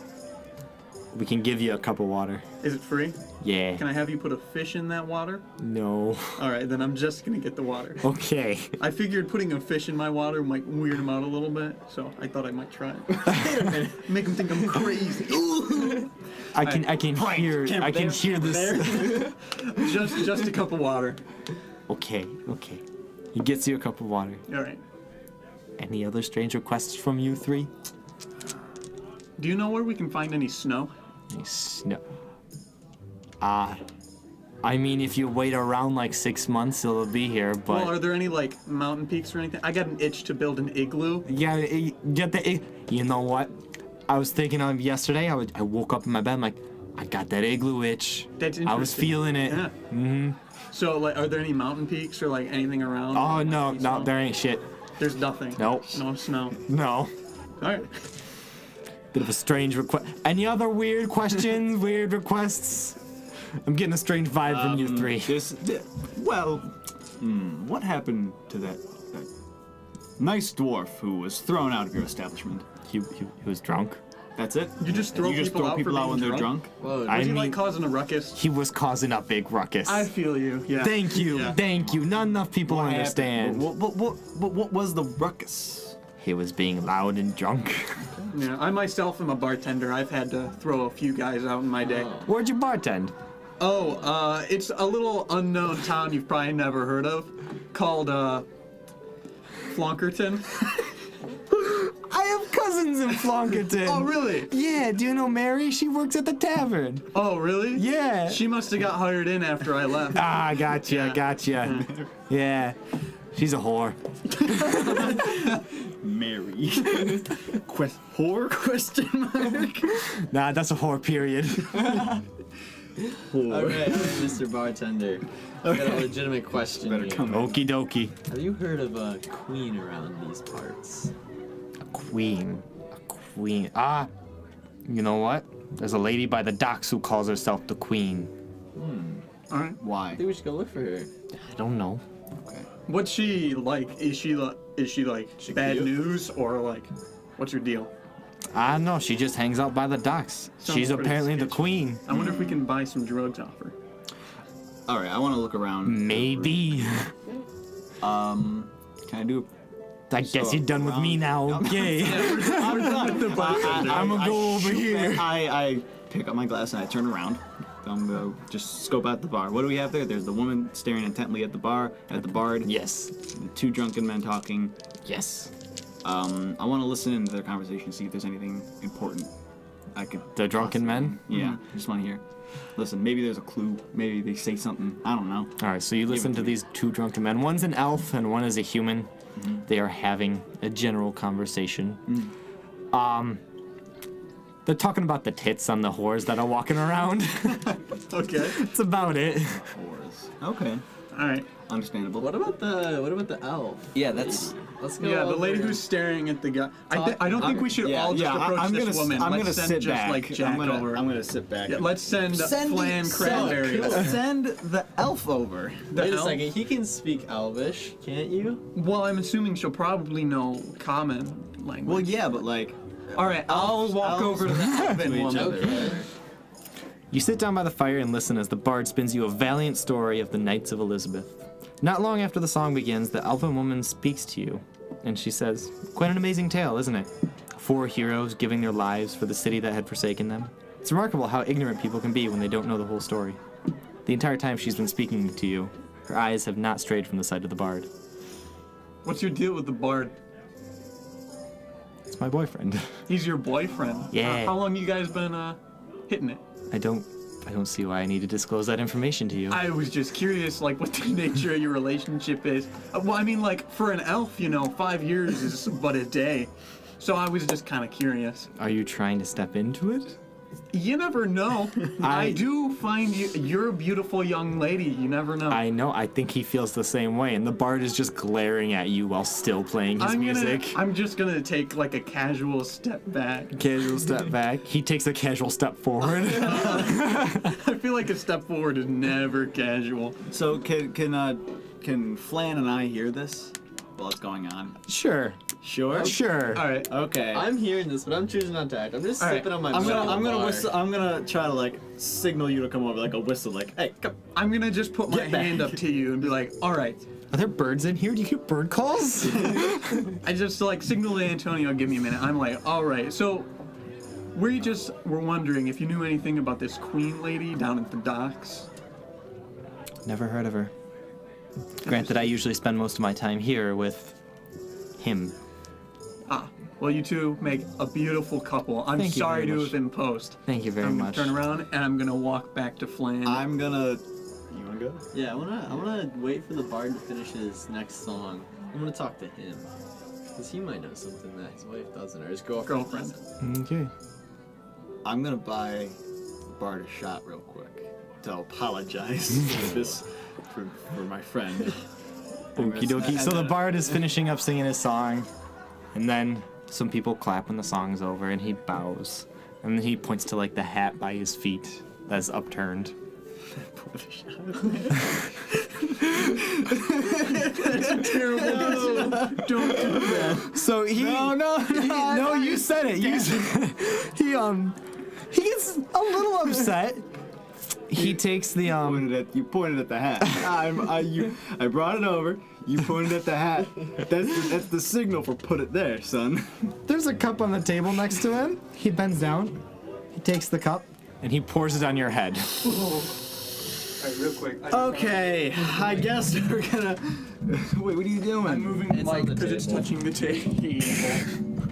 Speaker 2: We can give you a cup of water.
Speaker 4: Is it free?
Speaker 2: Yeah.
Speaker 4: Can I have you put a fish in that water?
Speaker 2: No.
Speaker 4: All right, then I'm just gonna get the water.
Speaker 2: Okay.
Speaker 4: I figured putting a fish in my water might weird him out a little bit, so I thought I might try it. Make him think I'm crazy.
Speaker 2: I can hear this.
Speaker 4: just a cup of water.
Speaker 2: Okay. He gets you a cup of water.
Speaker 4: All right.
Speaker 2: Any other strange requests from you 3?
Speaker 4: Do you know where we can find any snow?
Speaker 2: No. I mean, if you wait around like 6 months, it'll be here. But
Speaker 4: Well, are there any like mountain peaks or anything? I got an itch to build an igloo.
Speaker 2: yeah, get the. You know what? I was thinking of yesterday. I woke up in my bed. I'm like, I got that igloo itch.
Speaker 4: That's
Speaker 2: I was
Speaker 4: interesting.
Speaker 2: feeling it.
Speaker 4: Yeah.
Speaker 2: Mm-hmm.
Speaker 4: So, like, are there any mountain peaks or like anything around?
Speaker 2: Oh no,
Speaker 4: Any
Speaker 2: no,
Speaker 4: snow?
Speaker 2: there ain't shit.
Speaker 4: There's nothing.
Speaker 2: Nope.
Speaker 4: No snow.
Speaker 2: No.
Speaker 4: All right.
Speaker 2: Bit of a strange request. Any other weird questions? Weird requests? I'm getting a strange vibe from you 3.
Speaker 3: What happened to that nice dwarf who was thrown out of your establishment?
Speaker 2: He was drunk.
Speaker 3: That's it?
Speaker 4: You just throw people out for
Speaker 3: when
Speaker 4: being
Speaker 3: they're
Speaker 4: drunk?
Speaker 3: drunk?
Speaker 5: Whoa,
Speaker 2: I
Speaker 4: Was he
Speaker 2: mean,
Speaker 4: like causing a ruckus?
Speaker 2: he was causing a big ruckus.
Speaker 4: I feel you. Yeah.
Speaker 2: Thank you,
Speaker 4: Yeah.
Speaker 2: thank you. Not enough people understand.
Speaker 3: What was the ruckus?
Speaker 2: He was being loud and drunk.
Speaker 4: Yeah. I myself am a bartender. I've had to throw a few guys out in my day.
Speaker 2: Where'd you bartend?
Speaker 4: Oh, it's a little unknown town you've probably never heard of, called Flonkerton.
Speaker 2: I have cousins in Flonkerton.
Speaker 4: Oh, really?
Speaker 2: Yeah, do you know Mary? She works at the tavern.
Speaker 4: Oh, really?
Speaker 2: Yeah.
Speaker 4: She must have got hired in after I left.
Speaker 2: Ah, gotcha,
Speaker 4: Yeah.
Speaker 2: gotcha. Yeah. She's a whore.
Speaker 3: Mary. Whore? Question mark?
Speaker 2: Nah, that's a whore, period.
Speaker 3: Whore.
Speaker 5: Alright, Mr. Bartender. I got a legitimate question
Speaker 3: Better
Speaker 5: here.
Speaker 3: come
Speaker 2: Okie dokie.
Speaker 5: Have you heard of a queen around these parts?
Speaker 2: A queen. Ah, you know what? There's a lady by the docks who calls herself the queen.
Speaker 4: All right.
Speaker 5: I
Speaker 3: Why?
Speaker 5: think we should go look for her.
Speaker 2: I don't know.
Speaker 3: Okay.
Speaker 4: What's she like? Is she like
Speaker 5: She
Speaker 4: bad
Speaker 5: cute?
Speaker 4: news or like, what's her deal?
Speaker 2: I don't know. She just hangs out by the docks.
Speaker 4: Sounds
Speaker 2: She's
Speaker 4: pretty
Speaker 2: apparently the
Speaker 4: sketchy.
Speaker 2: queen.
Speaker 4: I wonder if we can buy some drugs off her.
Speaker 3: All right, I want to look around.
Speaker 2: Maybe.
Speaker 3: Can I do?
Speaker 2: I guess
Speaker 3: So,
Speaker 2: you're done with me now. Okay.
Speaker 3: I'm done.
Speaker 2: I'm gonna go over here.
Speaker 3: I pick up my glass and I turn around. I'm gonna just scope out the bar. What do we have there? There's the woman staring intently at the bar, at the bard.
Speaker 2: Yes.
Speaker 3: The 2 drunken men talking.
Speaker 2: Yes.
Speaker 3: I want to listen into their conversation, see if there's anything important I could.
Speaker 2: The drunken men?
Speaker 3: Yeah, just want to hear. Listen, maybe there's a clue. Maybe they say something. I don't know.
Speaker 2: All right, so you listen to these 2 drunken men. One's an elf and one is a human. They are having a general conversation. They're talking about the tits on the whores that are walking around.
Speaker 4: Okay.
Speaker 2: That's about it.
Speaker 3: Whores. Okay.
Speaker 4: All right.
Speaker 3: Understandable.
Speaker 5: What about the elf?
Speaker 3: Yeah, that's-
Speaker 5: lady? Let's go.
Speaker 4: Yeah, the
Speaker 5: over
Speaker 4: lady
Speaker 5: and-
Speaker 4: who's staring at the guy. I don't think we should all just approach this woman.
Speaker 3: I'm
Speaker 4: Let's
Speaker 3: gonna
Speaker 4: send
Speaker 3: sit
Speaker 4: just
Speaker 3: back.
Speaker 4: like Jack over.
Speaker 3: I'm gonna sit back.
Speaker 4: Yeah, let's send Flan Cranberry.
Speaker 3: Send the elf over.
Speaker 4: The
Speaker 5: Wait a
Speaker 4: elf?
Speaker 5: second, he can speak Elvish, can't you?
Speaker 4: Well, I'm assuming she'll probably know common language.
Speaker 3: Well, yeah, but like.
Speaker 4: All right, I'll walk
Speaker 3: elves
Speaker 4: over to the elven
Speaker 3: to each
Speaker 4: woman.
Speaker 3: other.
Speaker 5: Okay.
Speaker 2: You sit down by the fire and listen as the bard spins you a valiant story of the Knights of Elizabeth. Not long after the song begins, the elven woman speaks to you, and she says, "Quite an amazing tale, isn't it? 4 heroes giving their lives for the city that had forsaken them. It's remarkable how ignorant people can be when they don't know the whole story." The entire time she's been speaking to you, her eyes have not strayed from the sight of the bard.
Speaker 4: What's your deal with the bard?
Speaker 2: It's my boyfriend.
Speaker 4: He's your boyfriend.
Speaker 2: Yeah.
Speaker 4: How long you guys been hitting it?
Speaker 2: I don't see why I need to disclose that information to you.
Speaker 4: I was just curious, like, what the nature of your relationship is. Well, I mean, like, for an elf, 5 years is but a day. So I was just kind of curious.
Speaker 2: Are you trying to step into it?
Speaker 4: You never know. I do find you're a beautiful young lady. You never know.
Speaker 2: I know. I think he feels the same way, and the bard is just glaring at you while still playing his music.
Speaker 4: I'm just gonna take like a casual step back.
Speaker 2: Casual step back. He takes a casual step forward.
Speaker 4: I feel like a step forward is never casual.
Speaker 3: So can Flan and I hear this while it's going on?
Speaker 2: Sure.
Speaker 3: Sure.
Speaker 2: Sure.
Speaker 4: All right.
Speaker 3: Okay.
Speaker 5: I'm hearing this, but I'm choosing not to act. I'm just
Speaker 4: All right.
Speaker 5: sipping on my
Speaker 3: I'm
Speaker 5: milk
Speaker 3: gonna
Speaker 5: at the bar.
Speaker 3: whistle. I'm gonna try to like signal you to come over, like a whistle, like, hey, come.
Speaker 4: I'm gonna just put my
Speaker 3: Get back.
Speaker 4: hand up to you and be like, all right.
Speaker 2: Are there birds in here? Do you hear bird calls?
Speaker 4: I just like signal to Antonio, give me a minute. I'm like, all right. So we just were wondering if you knew anything about this queen lady down at the docks.
Speaker 2: Never heard of her. Granted, I usually spend most of my time here with him.
Speaker 4: Well, you two make a beautiful couple. I'm
Speaker 2: Thank you
Speaker 4: sorry
Speaker 2: very
Speaker 4: to
Speaker 2: much.
Speaker 4: have imposed.
Speaker 2: Thank you very
Speaker 4: I'm
Speaker 2: much.
Speaker 4: gonna turn around and I'm gonna walk back to Flan.
Speaker 3: I'm gonna. You wanna go?
Speaker 5: Yeah, I wanna wait for the bard to finish his next song. I'm gonna talk to him. Because he might know something that his wife doesn't, or his girlfriend. doesn't.
Speaker 2: Okay.
Speaker 3: I'm gonna buy the bard a shot real quick to apologize for this for my friend.
Speaker 2: Okie dokie. So the bard is finishing up singing his song, and then some people clap when the song's over, and he bows. And then he points to like the hat by his feet that's upturned.
Speaker 4: Terrible. Don't do that.
Speaker 2: So he no, you said it. You said, he gets a little upset. He takes the
Speaker 3: You pointed at the hat. I brought it over. You pointed at the hat. That's the signal for put it there, son.
Speaker 2: There's a cup on the table next to him. He bends down. He takes the cup and he pours it on your head.
Speaker 4: All right, real quick.
Speaker 3: Okay, I guess we're gonna. Wait, what are you doing?
Speaker 4: I'm moving the
Speaker 5: It's on
Speaker 4: mic
Speaker 5: the
Speaker 4: because it's
Speaker 5: table.
Speaker 4: touching the table.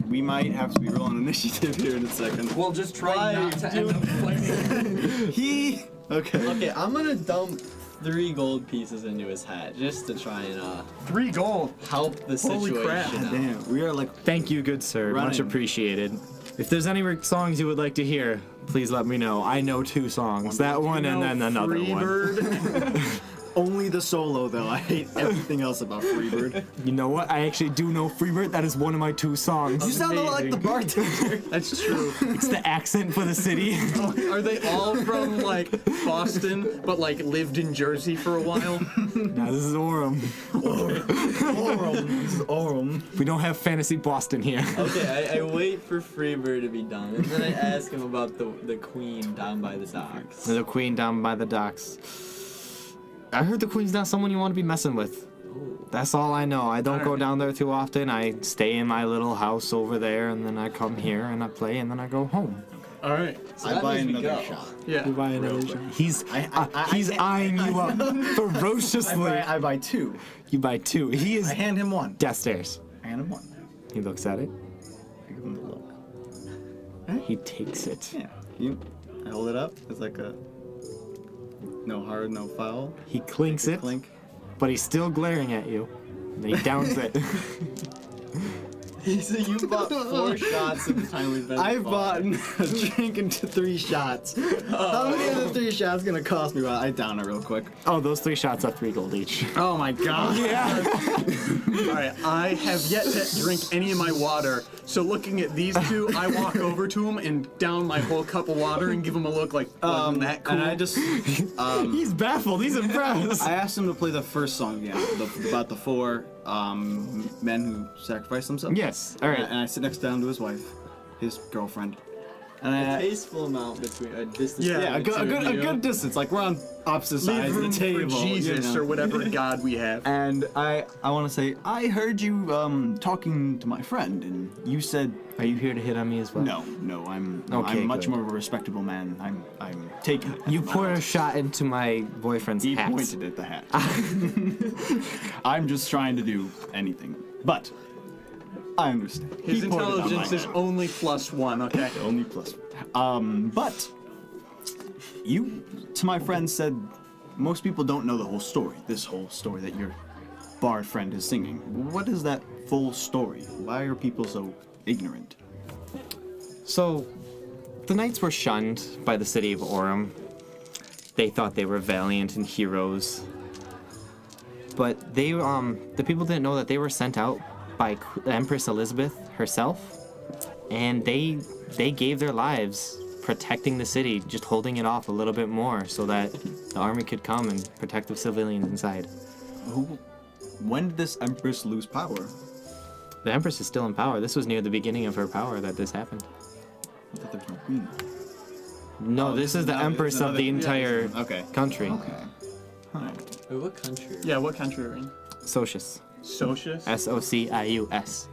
Speaker 3: We might have to be rolling initiative here in a second.
Speaker 4: We'll just try not to end up fighting.
Speaker 3: Okay.
Speaker 5: Okay, I'm gonna dump 3 gold pieces into his hat just to try and
Speaker 4: 3 gold.
Speaker 5: help the
Speaker 4: Holy
Speaker 5: situation
Speaker 4: crap.
Speaker 5: out.
Speaker 3: Damn, we are like.
Speaker 2: Thank you, good sir. Much
Speaker 3: Running.
Speaker 2: appreciated. If there's any songs you would like to hear, please let me know. I know 2 songs. That one and then another one.
Speaker 4: Freebird.
Speaker 3: Only the solo though. I hate everything else about Freebird.
Speaker 2: You know what? I actually do know Freebird. That is one of my 2 songs.
Speaker 3: You sound a lot like the bartender.
Speaker 4: That's true.
Speaker 2: It's the accent for the city.
Speaker 4: Are they all from like Boston, but like lived in Jersey for a while?
Speaker 2: Now this is Aurum.
Speaker 3: Aurum. This is Aurum.
Speaker 2: We don't have fantasy Boston here.
Speaker 5: Okay, I wait for Freebird to be done, and then I ask him about the queen down by the docks.
Speaker 2: The queen down by the docks. I heard the queen's not someone you want to be messing with. That's all I know. I don't go down there too often. I stay in my little house over there, and then I come here and I play, and then I go home.
Speaker 4: All right.
Speaker 5: So
Speaker 3: I
Speaker 5: that
Speaker 3: buy
Speaker 5: means we
Speaker 3: another
Speaker 5: go.
Speaker 3: shot.
Speaker 4: Yeah.
Speaker 2: He's he's eyeing you up ferociously.
Speaker 3: I buy 2.
Speaker 2: You buy 2. He is
Speaker 3: I hand him 1.
Speaker 2: downstairs.
Speaker 3: I hand him 1.
Speaker 2: He looks at it.
Speaker 3: I give him the look.
Speaker 2: He takes it.
Speaker 3: Yeah. I hold it up. It's like a. No hard, no foul.
Speaker 2: He clinks it,
Speaker 3: Clink.
Speaker 2: but he's still glaring at you. And he downs it.
Speaker 5: So you bought 4 shots of the time we've been.
Speaker 3: I've bought a drink into 3 shots. How many of the 3 shots gonna cost me? Well, I down it real quick.
Speaker 2: Oh, those 3 shots are 3 gold each.
Speaker 3: Oh my god.
Speaker 2: Yeah.
Speaker 4: All right. I have yet to drink any of my water. So looking at these 2, I walk over to them and down my whole cup of water and give them a look like, wasn't that cool?
Speaker 3: And I just
Speaker 2: He's baffled. He's impressed.
Speaker 3: I asked him to play the first song again, about the 4 men who sacrificed themselves.
Speaker 2: Yes. All right.
Speaker 3: And I sit next down to his wife, his girlfriend, And
Speaker 5: A tasteful amount between a distance.
Speaker 4: Yeah,
Speaker 5: between
Speaker 3: a
Speaker 5: the two of you.
Speaker 3: good distance. Like we're on opposite
Speaker 4: Leave
Speaker 3: sides of
Speaker 4: room
Speaker 3: the table.
Speaker 4: for Jesus
Speaker 3: you know.
Speaker 4: or whatever God we have.
Speaker 3: And I want to say, I heard you talking to my friend, and you said,
Speaker 2: Are you here to hit on me as well?
Speaker 3: no, I'm
Speaker 2: Okay,
Speaker 3: much
Speaker 2: good.
Speaker 3: more of a respectable man. I'm taking it.
Speaker 2: You poured a shot into my boyfriend's
Speaker 3: He
Speaker 2: hat.
Speaker 3: pointed at the hat. I'm just trying to do anything, but I understand.
Speaker 4: His
Speaker 3: He pointed on my
Speaker 4: intelligence is
Speaker 3: hat.
Speaker 4: only +1, okay?
Speaker 3: Only plus. But you, to my friend, said most people don't know the whole story. This whole story that your bard friend is singing. What is that full story? Why are people so ignorant?
Speaker 2: So, the knights were shunned by the city of Aurum. They thought they were valiant and heroes. But they, the people didn't know that they were sent out by Empress Elizabeth herself, and they gave their lives protecting the city, just holding it off a little bit more so that the army could come and protect the civilians inside.
Speaker 3: When did this empress lose power?
Speaker 2: The Empress is still in power. This was near the beginning of her power that this happened.
Speaker 3: I thought there was no queen.
Speaker 2: No, this is the
Speaker 3: now-
Speaker 2: Empress
Speaker 3: now
Speaker 2: of
Speaker 3: that-
Speaker 2: the entire
Speaker 3: Okay.
Speaker 2: country.
Speaker 3: Okay. Alright.
Speaker 5: Wait, what country?
Speaker 4: Yeah, what country are we in?
Speaker 2: Socius.
Speaker 4: Socius?
Speaker 2: Socius.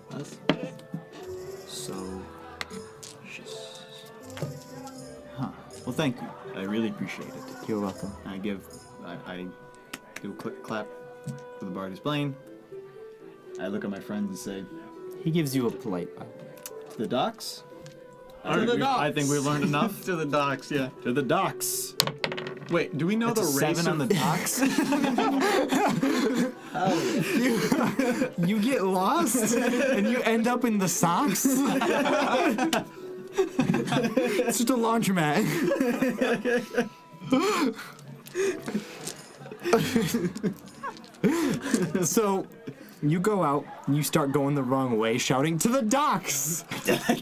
Speaker 5: That's-
Speaker 3: So. Huh. Well, thank you. I really appreciate it.
Speaker 2: You're welcome.
Speaker 3: I do a quick clap for the bard who's playing. I look at my friends and say,
Speaker 2: He gives you a polite bow.
Speaker 3: "To the docks."
Speaker 4: To the docks.
Speaker 3: I think we learned enough.
Speaker 4: To the docks, yeah.
Speaker 3: To the docks.
Speaker 4: Wait, do we know
Speaker 3: That's a
Speaker 4: the race
Speaker 3: 7 on
Speaker 4: of...
Speaker 3: the docks.
Speaker 2: You get lost and you end up in the socks? It's just a laundromat. So, you go out and you start going the wrong way, shouting, "To the docks!"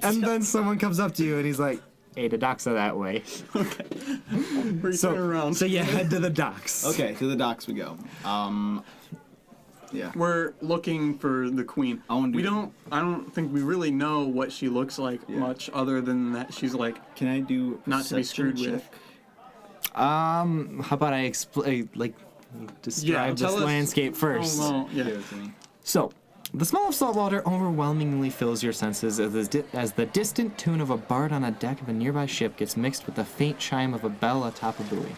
Speaker 2: And then someone comes up to you and he's like, "Hey, the docks are that way."
Speaker 4: We turn around.
Speaker 2: So you head to the docks.
Speaker 3: Okay, to the docks we go. Yeah.
Speaker 4: We're looking for the queen.
Speaker 3: I wanna do-
Speaker 4: I don't think we really know what she looks like
Speaker 3: Yeah.
Speaker 4: much other than that she's like
Speaker 3: Can I do a
Speaker 4: not to be
Speaker 3: perception
Speaker 4: screwed with.
Speaker 3: check?
Speaker 2: How about I explain, describe
Speaker 4: tell
Speaker 2: this
Speaker 4: us-
Speaker 2: landscape first?
Speaker 4: Oh, no, yeah.
Speaker 3: Give it to me.
Speaker 2: So, the smell of salt water overwhelmingly fills your senses as the distant tune of a bard on a deck of a nearby ship gets mixed with the faint chime of a bell atop a buoy.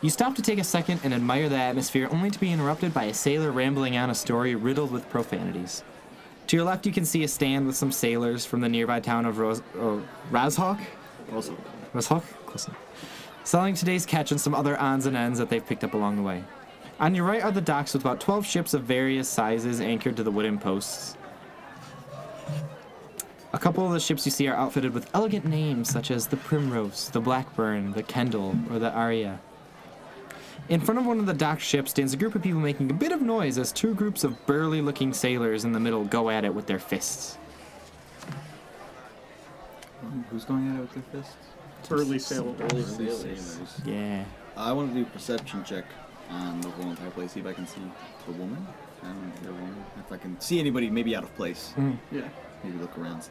Speaker 2: You stop to take a second and admire the atmosphere, only to be interrupted by a sailor rambling on a story riddled with profanities. To your left, you can see a stand with some sailors from the nearby town of Razhawk?
Speaker 3: Also,
Speaker 2: Razhawk? Close enough. Selling today's catch and some other odds and ends that they've picked up along the way. On your right are the docks with about 12 ships of various sizes anchored to the wooden posts. A couple of the ships you see are outfitted with elegant names such as the Primrose, the Blackburn, the Kendall, or the Aria. In front of one of the docked ships stands a group of people making a bit of noise as two groups of burly-looking sailors in the middle go at it with their fists.
Speaker 3: who's going at it with their fists?
Speaker 4: Early sailor.
Speaker 5: Early sailors.
Speaker 2: Yeah.
Speaker 3: I want to do a perception check on the whole entire place, see if I can see the woman. I don't hear a woman. If I can see anybody maybe out of place,
Speaker 4: Yeah.
Speaker 3: maybe look around.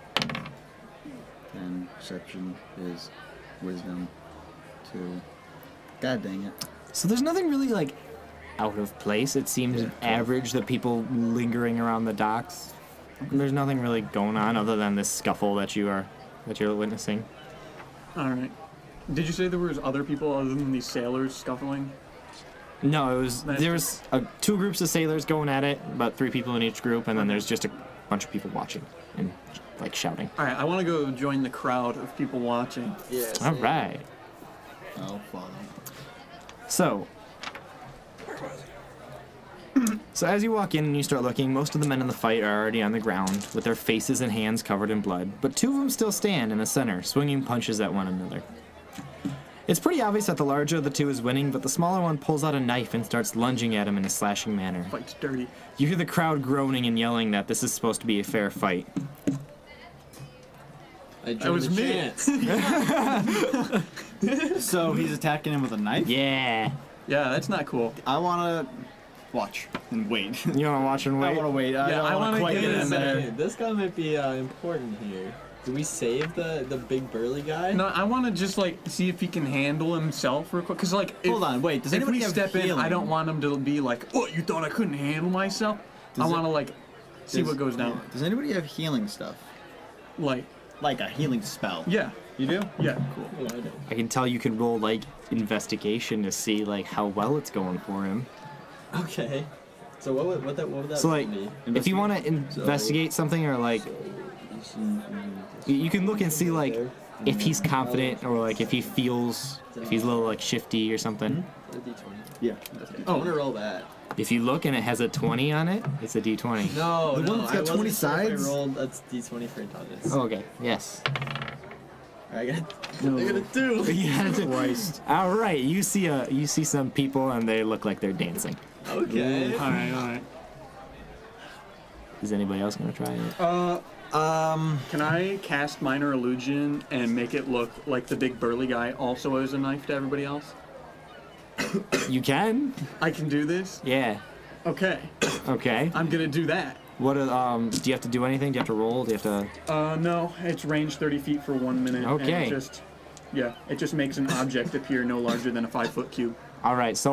Speaker 3: And perception is wisdom 2. God dang it.
Speaker 2: So there's nothing really, out of place. It seems
Speaker 3: Yeah.
Speaker 2: average, the people lingering around the docks. There's nothing really going on other than this scuffle that you're witnessing.
Speaker 4: All right. Did you say there was other people other than these sailors scuffling?
Speaker 2: No,
Speaker 4: Nice.
Speaker 2: there's two groups of sailors going at it, about 3 people in each group, and then there's just a bunch of people watching and shouting.
Speaker 4: All right, I want to go join the crowd of people watching.
Speaker 5: Yeah.
Speaker 2: All
Speaker 5: same.
Speaker 2: right.
Speaker 3: I'll follow.
Speaker 2: So as you walk in and you start looking, most of the men in the fight are already on the ground, with their faces and hands covered in blood, but 2 of them still stand in the center, swinging punches at one another. It's pretty obvious that the larger of the 2 is winning, but the smaller one pulls out a knife and starts lunging at him in a slashing manner.
Speaker 4: Fight's dirty.
Speaker 2: You hear the crowd groaning and yelling that this is supposed to be a fair fight.
Speaker 5: I
Speaker 4: That was
Speaker 5: joined the
Speaker 4: me.
Speaker 5: chance.
Speaker 3: So he's attacking him with a knife?
Speaker 2: Yeah.
Speaker 4: Yeah, that's not cool.
Speaker 3: I want to watch and wait.
Speaker 2: You want to watch and
Speaker 3: I
Speaker 2: wait?
Speaker 3: want to wait. I
Speaker 4: Yeah,
Speaker 3: don't
Speaker 4: I
Speaker 3: want
Speaker 4: wanna
Speaker 3: to quite
Speaker 4: get
Speaker 3: get
Speaker 4: in
Speaker 3: in
Speaker 4: there.
Speaker 3: there.
Speaker 5: Hey, this guy might be important here. Do we save the big burly guy?
Speaker 4: No, I want to just like see if he can handle himself real quick. Cause like, if,
Speaker 3: Hold on, wait. Does
Speaker 4: if
Speaker 3: anybody
Speaker 4: we
Speaker 3: have
Speaker 4: step in, I
Speaker 3: healing?
Speaker 4: don't want him to be like, "Oh, you thought I couldn't handle myself." I want to like see what goes down.
Speaker 3: Does anybody have healing stuff?
Speaker 4: Like,
Speaker 3: Like a healing spell?
Speaker 4: yeah,
Speaker 3: You do?
Speaker 4: yeah.
Speaker 3: Cool.
Speaker 5: Yeah, I do.
Speaker 2: I can tell you can roll like investigation to see like how well it's going for him.
Speaker 5: Okay. So what would that
Speaker 2: So like,
Speaker 5: be?
Speaker 2: if you want to investigate something or like, you can look and see like if he's confident or like if he feels if he's a little like shifty or something.
Speaker 5: A D20.
Speaker 3: Yeah.
Speaker 5: I want to roll that.
Speaker 2: If you look and it has a 20 on it, it's a D20.
Speaker 5: No,
Speaker 3: The
Speaker 5: no.
Speaker 3: one that's got
Speaker 5: I wasn't
Speaker 3: 20
Speaker 5: sure if I
Speaker 3: sides?
Speaker 5: rolled that's D20 for intelligence.
Speaker 2: Oh, okay. Yes.
Speaker 5: I got a 2.
Speaker 2: Yeah.
Speaker 3: Christ.
Speaker 2: All right. You see some people and they look like they're dancing.
Speaker 5: Okay.
Speaker 4: All right.
Speaker 2: Is anybody else gonna try it?
Speaker 4: Can I cast minor illusion and make it look like the big burly guy also has a knife to everybody else?
Speaker 2: You can.
Speaker 4: I can do this.
Speaker 2: Yeah.
Speaker 4: Okay,
Speaker 2: Okay.
Speaker 4: I'm gonna do that.
Speaker 2: What? Do you have to do anything? Do you have to roll? Do you have to?
Speaker 4: No, it's range 30 feet for 1 minute.
Speaker 2: Okay.
Speaker 4: And it just makes an object appear no larger than a 5-foot cube.
Speaker 2: All right. So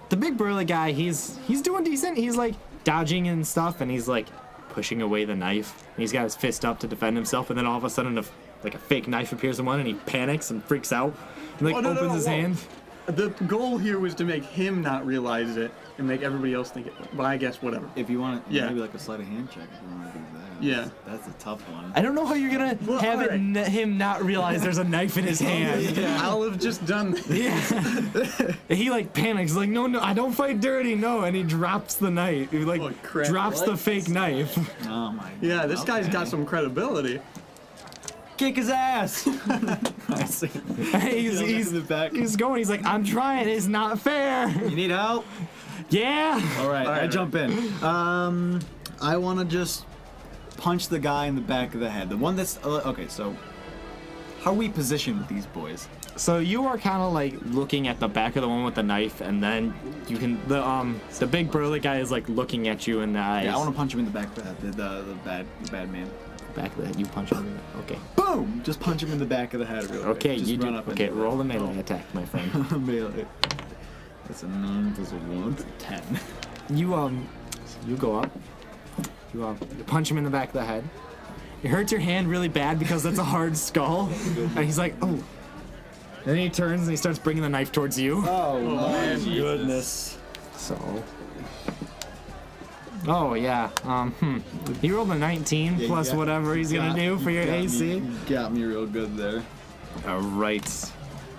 Speaker 2: the big burly guy, he's doing decent. He's like dodging and stuff, and he's like pushing away the knife. And he's got his fist up to defend himself, and then all of a sudden, a fake knife appears in one, and he panics and freaks out, and like
Speaker 4: Oh, no,
Speaker 2: opens his
Speaker 4: whoa.
Speaker 2: hand.
Speaker 4: The goal here was to make him not realize it and make everybody else think it. But I guess whatever.
Speaker 3: If you want
Speaker 4: Yeah.
Speaker 3: maybe like a sleight of hand check if you want to do that.
Speaker 4: Yeah.
Speaker 3: That's a tough one.
Speaker 2: I don't know how you're gonna
Speaker 4: Well,
Speaker 2: have
Speaker 4: all right.
Speaker 2: him not realize there's a knife in his hand.
Speaker 4: I'll have just done that.
Speaker 2: Yeah. He like panics, like no, I don't fight dirty, no, and he drops the knife. He like
Speaker 4: Oh, crap.
Speaker 2: drops the fake knife.
Speaker 3: Oh my god.
Speaker 4: Yeah, this guy's got some credibility.
Speaker 3: Kick his ass! I see.
Speaker 2: he's
Speaker 3: in the back.
Speaker 2: he's going. He's like, I'm trying. It's not fair.
Speaker 3: You need help?
Speaker 2: Yeah.
Speaker 3: Alright, I
Speaker 4: Alright.
Speaker 3: jump in. I want to just punch the guy in the back of the head. The one that's. Okay, so. How are we positioned with these boys?
Speaker 2: So you are kind of like looking at the back of the one with the knife, and then you can the big burly guy is like looking at you in the eyes.
Speaker 3: Yeah, I want to punch him in the back of the head. The bad man.
Speaker 2: back of the head. You punch him. Okay.
Speaker 3: Boom! Just punch him in the back of the head real quick.
Speaker 2: Okay.
Speaker 3: Just
Speaker 2: You
Speaker 3: run
Speaker 2: do.
Speaker 3: up
Speaker 2: Okay.
Speaker 3: into
Speaker 2: Roll
Speaker 3: it.
Speaker 2: a melee attack, my friend.
Speaker 3: Melee. That's a 9 plus a 1. That's a 10.
Speaker 2: You go up. You punch him in the back of the head. It hurts your hand really bad because that's a hard skull. And he's like, oh. Then he turns and he starts bringing the knife towards you.
Speaker 3: Oh, my
Speaker 5: Jesus.
Speaker 3: goodness.
Speaker 2: So. Oh yeah. He rolled a 19
Speaker 3: Yeah,
Speaker 2: plus
Speaker 3: you got-
Speaker 2: whatever he's
Speaker 3: you
Speaker 2: gonna
Speaker 3: got-
Speaker 2: do for
Speaker 3: you
Speaker 2: your
Speaker 3: got me-
Speaker 2: AC.
Speaker 3: You got me real good there.
Speaker 2: All right.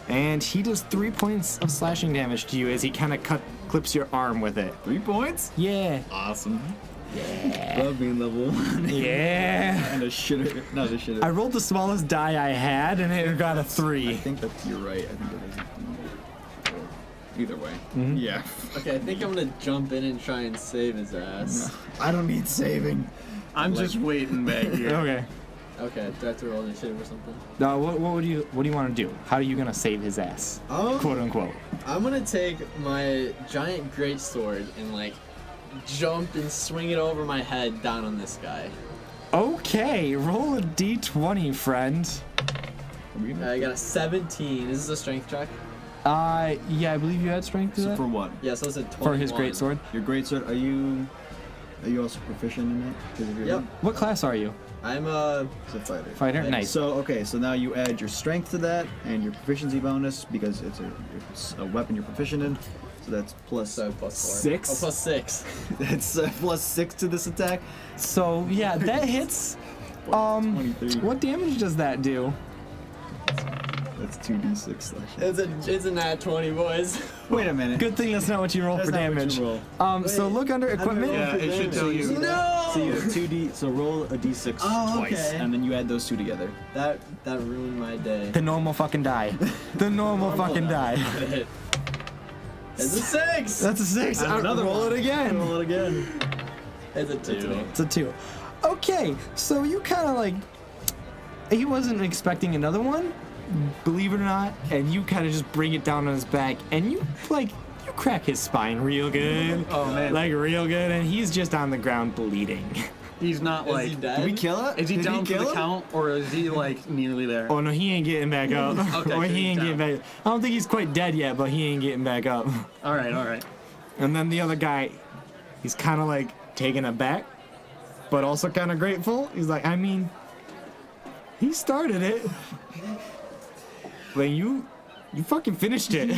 Speaker 2: And he does 3 points of slashing damage to you as he kind of clips your arm with it.
Speaker 3: 3 points?
Speaker 2: Yeah.
Speaker 3: Awesome. Yeah. Love being level 1.
Speaker 2: Yeah.
Speaker 3: And a shitter. Not a shitter.
Speaker 2: I rolled the smallest die I had and it got a
Speaker 3: I
Speaker 2: 3.
Speaker 3: think that you're right. I think that is. Either way. Yeah.
Speaker 5: Okay, I think I'm gonna jump in and try and save his ass.
Speaker 3: I don't need saving.
Speaker 4: I'm just waiting back here.
Speaker 2: Okay.
Speaker 5: Okay, do I have to roll initiative or something?
Speaker 2: Now, what do you want to do? How are you gonna save his ass? Quote unquote.
Speaker 5: I'm gonna take my giant greatsword and like jump and swing it over my head down on this guy.
Speaker 2: Okay, roll a d20, friend.
Speaker 5: I got a 17. Is this a strength check?
Speaker 2: Yeah, I believe you had strength to
Speaker 3: So
Speaker 2: that.
Speaker 3: for what?
Speaker 5: Yeah, so it's a 21.
Speaker 2: For his great sword.
Speaker 3: Your great sword. Are you also proficient in it? 'Cause of your
Speaker 5: Yep.
Speaker 2: What class are you?
Speaker 5: I'm a
Speaker 3: He's a fighter.
Speaker 2: Fighter. Nice.
Speaker 3: So so now you add your strength to that and your proficiency bonus because it's a weapon you're proficient in. So that's plus.
Speaker 5: so plus 4.
Speaker 2: 6?
Speaker 5: Oh, plus 6.
Speaker 3: That's plus 6 to this attack.
Speaker 2: So yeah, that hits.
Speaker 3: 23.
Speaker 2: What damage does that do?
Speaker 3: That's 2d6 slashing.
Speaker 5: It's a nat 20, boys.
Speaker 3: Wait a minute.
Speaker 2: Good thing that's not what you roll
Speaker 3: That's
Speaker 2: for
Speaker 3: not what
Speaker 2: damage.
Speaker 3: you roll.
Speaker 2: So look under equipment.
Speaker 4: Yeah, it should tell you.
Speaker 5: No.
Speaker 3: So you have 2d. So roll a d6
Speaker 5: Oh,
Speaker 3: twice,
Speaker 5: okay.
Speaker 3: and then you add those two together.
Speaker 5: That ruined my day.
Speaker 2: The normal fucking die. The normal fucking die.
Speaker 5: It's a 6.
Speaker 2: That's a 6.
Speaker 3: Add another
Speaker 2: roll
Speaker 3: one.
Speaker 2: it again.
Speaker 3: Roll it again.
Speaker 5: It's a 2.
Speaker 2: It's a 2. Okay, so you kind of like. He wasn't expecting another one, believe it or not, and you kind of just bring it down on his back, and you crack his spine real good.
Speaker 4: Oh, man.
Speaker 2: Like real good, and he's just on the ground bleeding.
Speaker 4: He's not
Speaker 5: Is
Speaker 4: like.
Speaker 5: he dead?
Speaker 3: Did we kill it?
Speaker 4: Is he
Speaker 3: Did
Speaker 4: down for
Speaker 3: kill
Speaker 4: the
Speaker 3: him?
Speaker 4: count, or is he like nearly there?
Speaker 2: Oh no, he ain't getting back up.
Speaker 4: Okay,
Speaker 2: Or
Speaker 4: so
Speaker 2: he
Speaker 4: he's
Speaker 2: ain't getting
Speaker 4: down.
Speaker 2: back. I don't think he's quite dead yet, but he ain't getting back up.
Speaker 4: All right.
Speaker 2: And then the other guy, he's kind of like taken aback, but also kind of grateful. He's like, I mean, he started it, but you fucking finished it.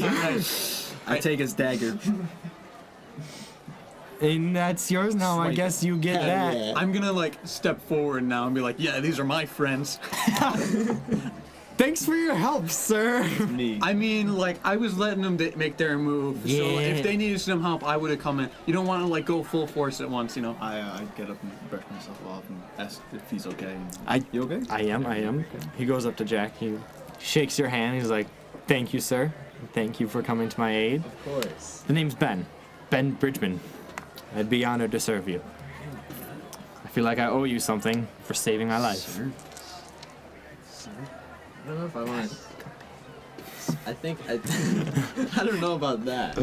Speaker 4: All right.
Speaker 3: I take his dagger.
Speaker 2: And that's yours now. I
Speaker 3: Swipe.
Speaker 2: guess you get that.
Speaker 5: Yeah.
Speaker 4: I'm gonna like step forward now and be like, yeah, these are my friends.
Speaker 2: Thanks for your help, sir.
Speaker 3: Me.
Speaker 4: I mean, like, I was letting them make their move. So
Speaker 2: Yeah.
Speaker 4: if they needed some help, I would have come in. You don't want to like go full force at once, you know.
Speaker 3: I get up and brush myself off and ask if he's okay. You okay?
Speaker 2: I am. He goes up to Jack. He shakes your hand. He's like, thank you, sir. Thank you for coming to my aid.
Speaker 5: Of course.
Speaker 2: The name's Ben. Ben Bridgman. I'd be honored to serve you. I feel like I owe you something for saving my life.
Speaker 3: Sir.
Speaker 5: I don't know if I want to. I think I. I don't know about that.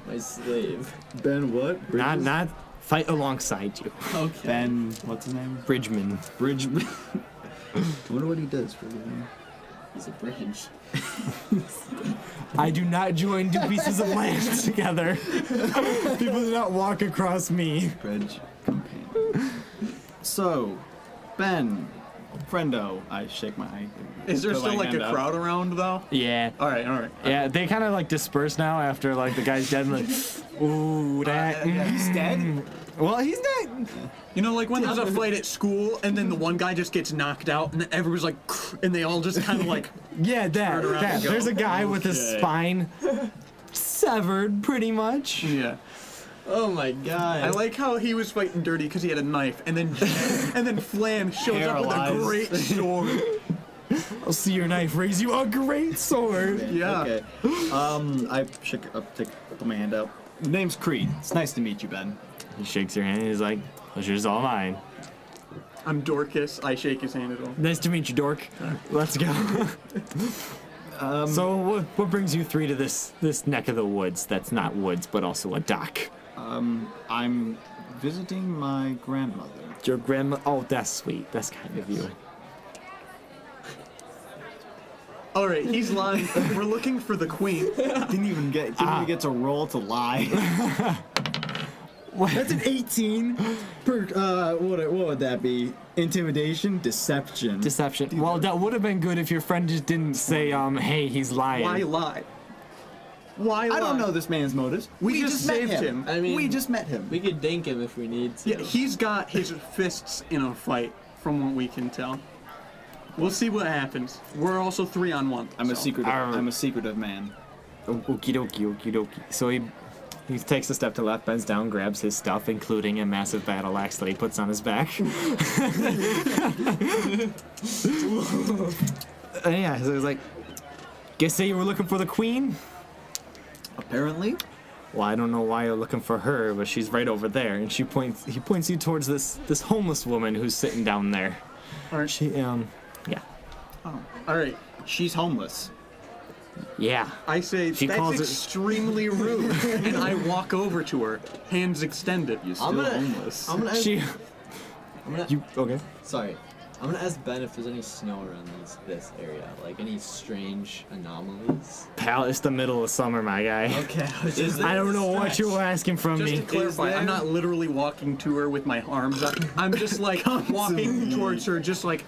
Speaker 5: My slave.
Speaker 3: Ben what?
Speaker 2: Not fight alongside you.
Speaker 5: Okay.
Speaker 3: Ben, what's his name?
Speaker 2: Bridgman.
Speaker 3: Bridgman. I wonder what he does for a living.
Speaker 5: He's a bridge.
Speaker 2: I do not join two pieces of land together. People do not walk across me.
Speaker 3: Bridge companion. So, Ben, friendo, I shake my eye.
Speaker 4: Is there
Speaker 3: put my
Speaker 4: still like
Speaker 3: hand
Speaker 4: a
Speaker 3: up.
Speaker 4: crowd around though?
Speaker 2: Yeah.
Speaker 4: All right.
Speaker 2: Yeah, they kind of like disperse now after like the guy's dead. And like, ooh, that.
Speaker 3: He's dead?
Speaker 2: Well, he's not.
Speaker 4: You know, like when there's a fight at school and then the one guy just gets knocked out and then everyone's like, and they all just kind of like.
Speaker 2: Yeah,
Speaker 4: Turn around
Speaker 2: that.
Speaker 4: and go.
Speaker 2: There's a guy with his
Speaker 3: Okay.
Speaker 2: spine severed, pretty much.
Speaker 4: Yeah.
Speaker 5: Oh my god.
Speaker 4: I like how he was fighting dirty because he had a knife, and then Flan shows up with a
Speaker 3: Paralyzed.
Speaker 4: great sword.
Speaker 2: I'll see your knife raise you a great sword.
Speaker 4: Yeah.
Speaker 3: Okay. I put my hand out. Name's Creed. It's nice to meet you, Ben.
Speaker 2: He shakes your hand. And he's like, "Pleasure's all mine."
Speaker 4: I'm Dorcas. I shake his hand at all.
Speaker 2: Nice to meet you, dork. Let's go. So, what brings you three to this neck of the woods? That's not woods, but also a dock.
Speaker 3: I'm visiting my grandmother.
Speaker 2: Your grandma. Oh, that's sweet. That's kind of you.
Speaker 4: All right, he's lying. We're looking for the queen.
Speaker 3: Didn't even get to roll to lie. That's an 18 per what would that be? Intimidation, deception.
Speaker 2: Deception. Well, that would have been good if your friend just didn't say, "Hey, he's lying."
Speaker 4: Why lie? Why lie?
Speaker 3: I don't know this man's motives.
Speaker 4: We just
Speaker 3: met
Speaker 4: saved him.
Speaker 5: I mean,
Speaker 3: we just met him.
Speaker 5: We could dink him if we need to.
Speaker 4: Yeah, he's got his fists in a fight, from what we can tell. We'll see what happens. We're also 3-on-1.
Speaker 3: I'm a
Speaker 4: so.
Speaker 3: secretive.
Speaker 2: Arr.
Speaker 3: I'm a secretive man.
Speaker 2: Okie dokie. So he takes a step to left, bends down, grabs his stuff, including a massive battle axe that he puts on his back. Yeah, so he's like, "Guess say you were looking for the queen?"
Speaker 3: Apparently.
Speaker 2: Well, I don't know why you're looking for her, but she's right over there. And he points you towards this homeless woman who's sitting down there.
Speaker 4: Alright.
Speaker 2: She, yeah.
Speaker 4: All right.
Speaker 3: She's homeless.
Speaker 2: Yeah.
Speaker 4: I say
Speaker 2: She
Speaker 4: that's
Speaker 2: calls it-
Speaker 4: extremely rude, and I walk over to her, hands extended.
Speaker 3: You're still
Speaker 5: I'm gonna.
Speaker 3: homeless.
Speaker 5: I'm gonna. Ask,
Speaker 2: She,
Speaker 5: I'm gonna.
Speaker 2: you, okay.
Speaker 5: Sorry. I'm gonna ask Ben if there's any snow around this area, like any strange anomalies.
Speaker 2: Pal, it's the middle of summer, my guy.
Speaker 5: Okay.
Speaker 2: I don't know what you're asking from
Speaker 4: Just
Speaker 2: me.
Speaker 4: to clarify,
Speaker 5: there-
Speaker 4: I'm not literally walking to her with my arms up. I'm just like walking towards her, just like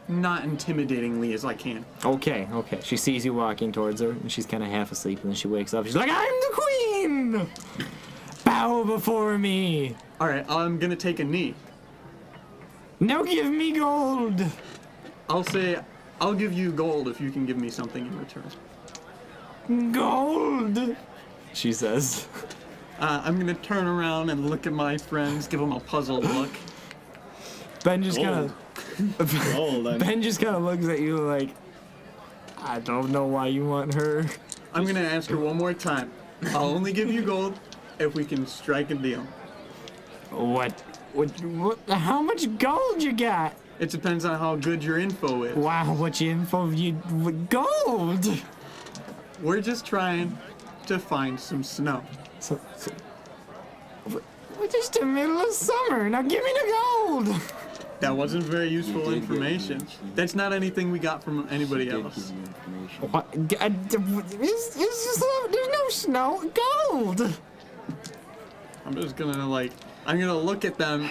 Speaker 4: not intimidatingly as I can.
Speaker 2: Okay. She sees you walking towards her, and she's kind of half asleep, and then she wakes up. She's like, "I'm the queen! Bow before me!
Speaker 4: All right, I'm gonna take a knee.
Speaker 2: Now give me gold!"
Speaker 4: I'll say, I'll give you gold if you can give me something in return.
Speaker 2: Gold! She says.
Speaker 4: I'm gonna turn around and look at my friends, give them a puzzled look.
Speaker 2: Ben just kind of...
Speaker 3: Gold.
Speaker 2: Ben just kind of looks at you like, "I don't know why you want her."
Speaker 4: I'm gonna ask her one more time. I'll only give you gold if we can strike a deal.
Speaker 2: What? How much gold you got?
Speaker 4: It depends on how good your info is.
Speaker 2: Wow, what your info gold?
Speaker 4: We're just trying to find some snow.
Speaker 2: So We're just in the middle of summer. Now give me the gold.
Speaker 4: That wasn't very useful
Speaker 3: did get
Speaker 4: information.
Speaker 3: me.
Speaker 4: That's not anything we got from anybody
Speaker 3: Did
Speaker 4: else.
Speaker 3: give you information.
Speaker 2: What? It's just, there's no snow. Gold.
Speaker 4: I'm just gonna I'm gonna look at them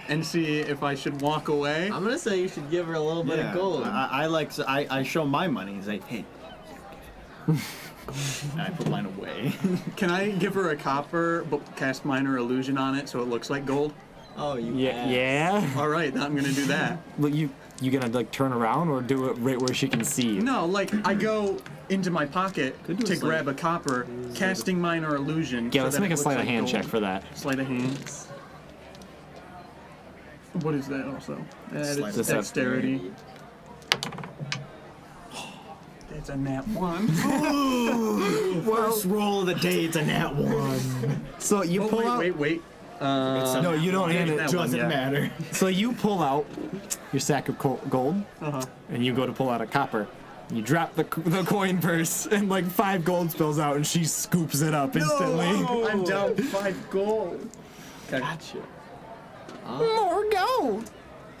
Speaker 4: and see if I should walk away.
Speaker 5: I'm gonna say you should give her a little bit of gold.
Speaker 3: I show my money. He's like, hey. And I put mine away.
Speaker 4: Can I give her a copper but cast minor illusion on it so it looks like gold?
Speaker 5: Oh, you
Speaker 2: Yeah.
Speaker 5: ass.
Speaker 2: Yeah.
Speaker 4: All right, I'm gonna do that.
Speaker 2: Well, you gonna like turn around or do it right where she can see you?
Speaker 4: No, I go into my pocket
Speaker 3: Could do a
Speaker 4: to
Speaker 3: sleight-
Speaker 4: grab a copper, casting minor illusion.
Speaker 2: Yeah,
Speaker 4: so
Speaker 2: let's
Speaker 4: that
Speaker 2: make
Speaker 4: it
Speaker 2: a
Speaker 4: looks
Speaker 2: sleight of
Speaker 4: like
Speaker 2: hand
Speaker 4: gold.
Speaker 2: check for that.
Speaker 4: Sleight of hand. What is that also? That
Speaker 3: Sleight
Speaker 4: is
Speaker 3: of
Speaker 4: dexterity. It's a nat 1.
Speaker 3: First roll of the day, it's a nat 1.
Speaker 2: So you
Speaker 4: Oh,
Speaker 2: pull out.
Speaker 4: wait.
Speaker 2: No, you don't hand it.
Speaker 4: that one,
Speaker 3: Doesn't
Speaker 4: yeah.
Speaker 3: matter.
Speaker 2: So you pull out your sack of gold,
Speaker 4: Uh-huh.
Speaker 2: and you go to pull out a copper. You drop the coin purse, and like 5 gold spills out, and she scoops it up instantly.
Speaker 4: I'm down 5 gold. Okay.
Speaker 5: Gotcha.
Speaker 2: More gold.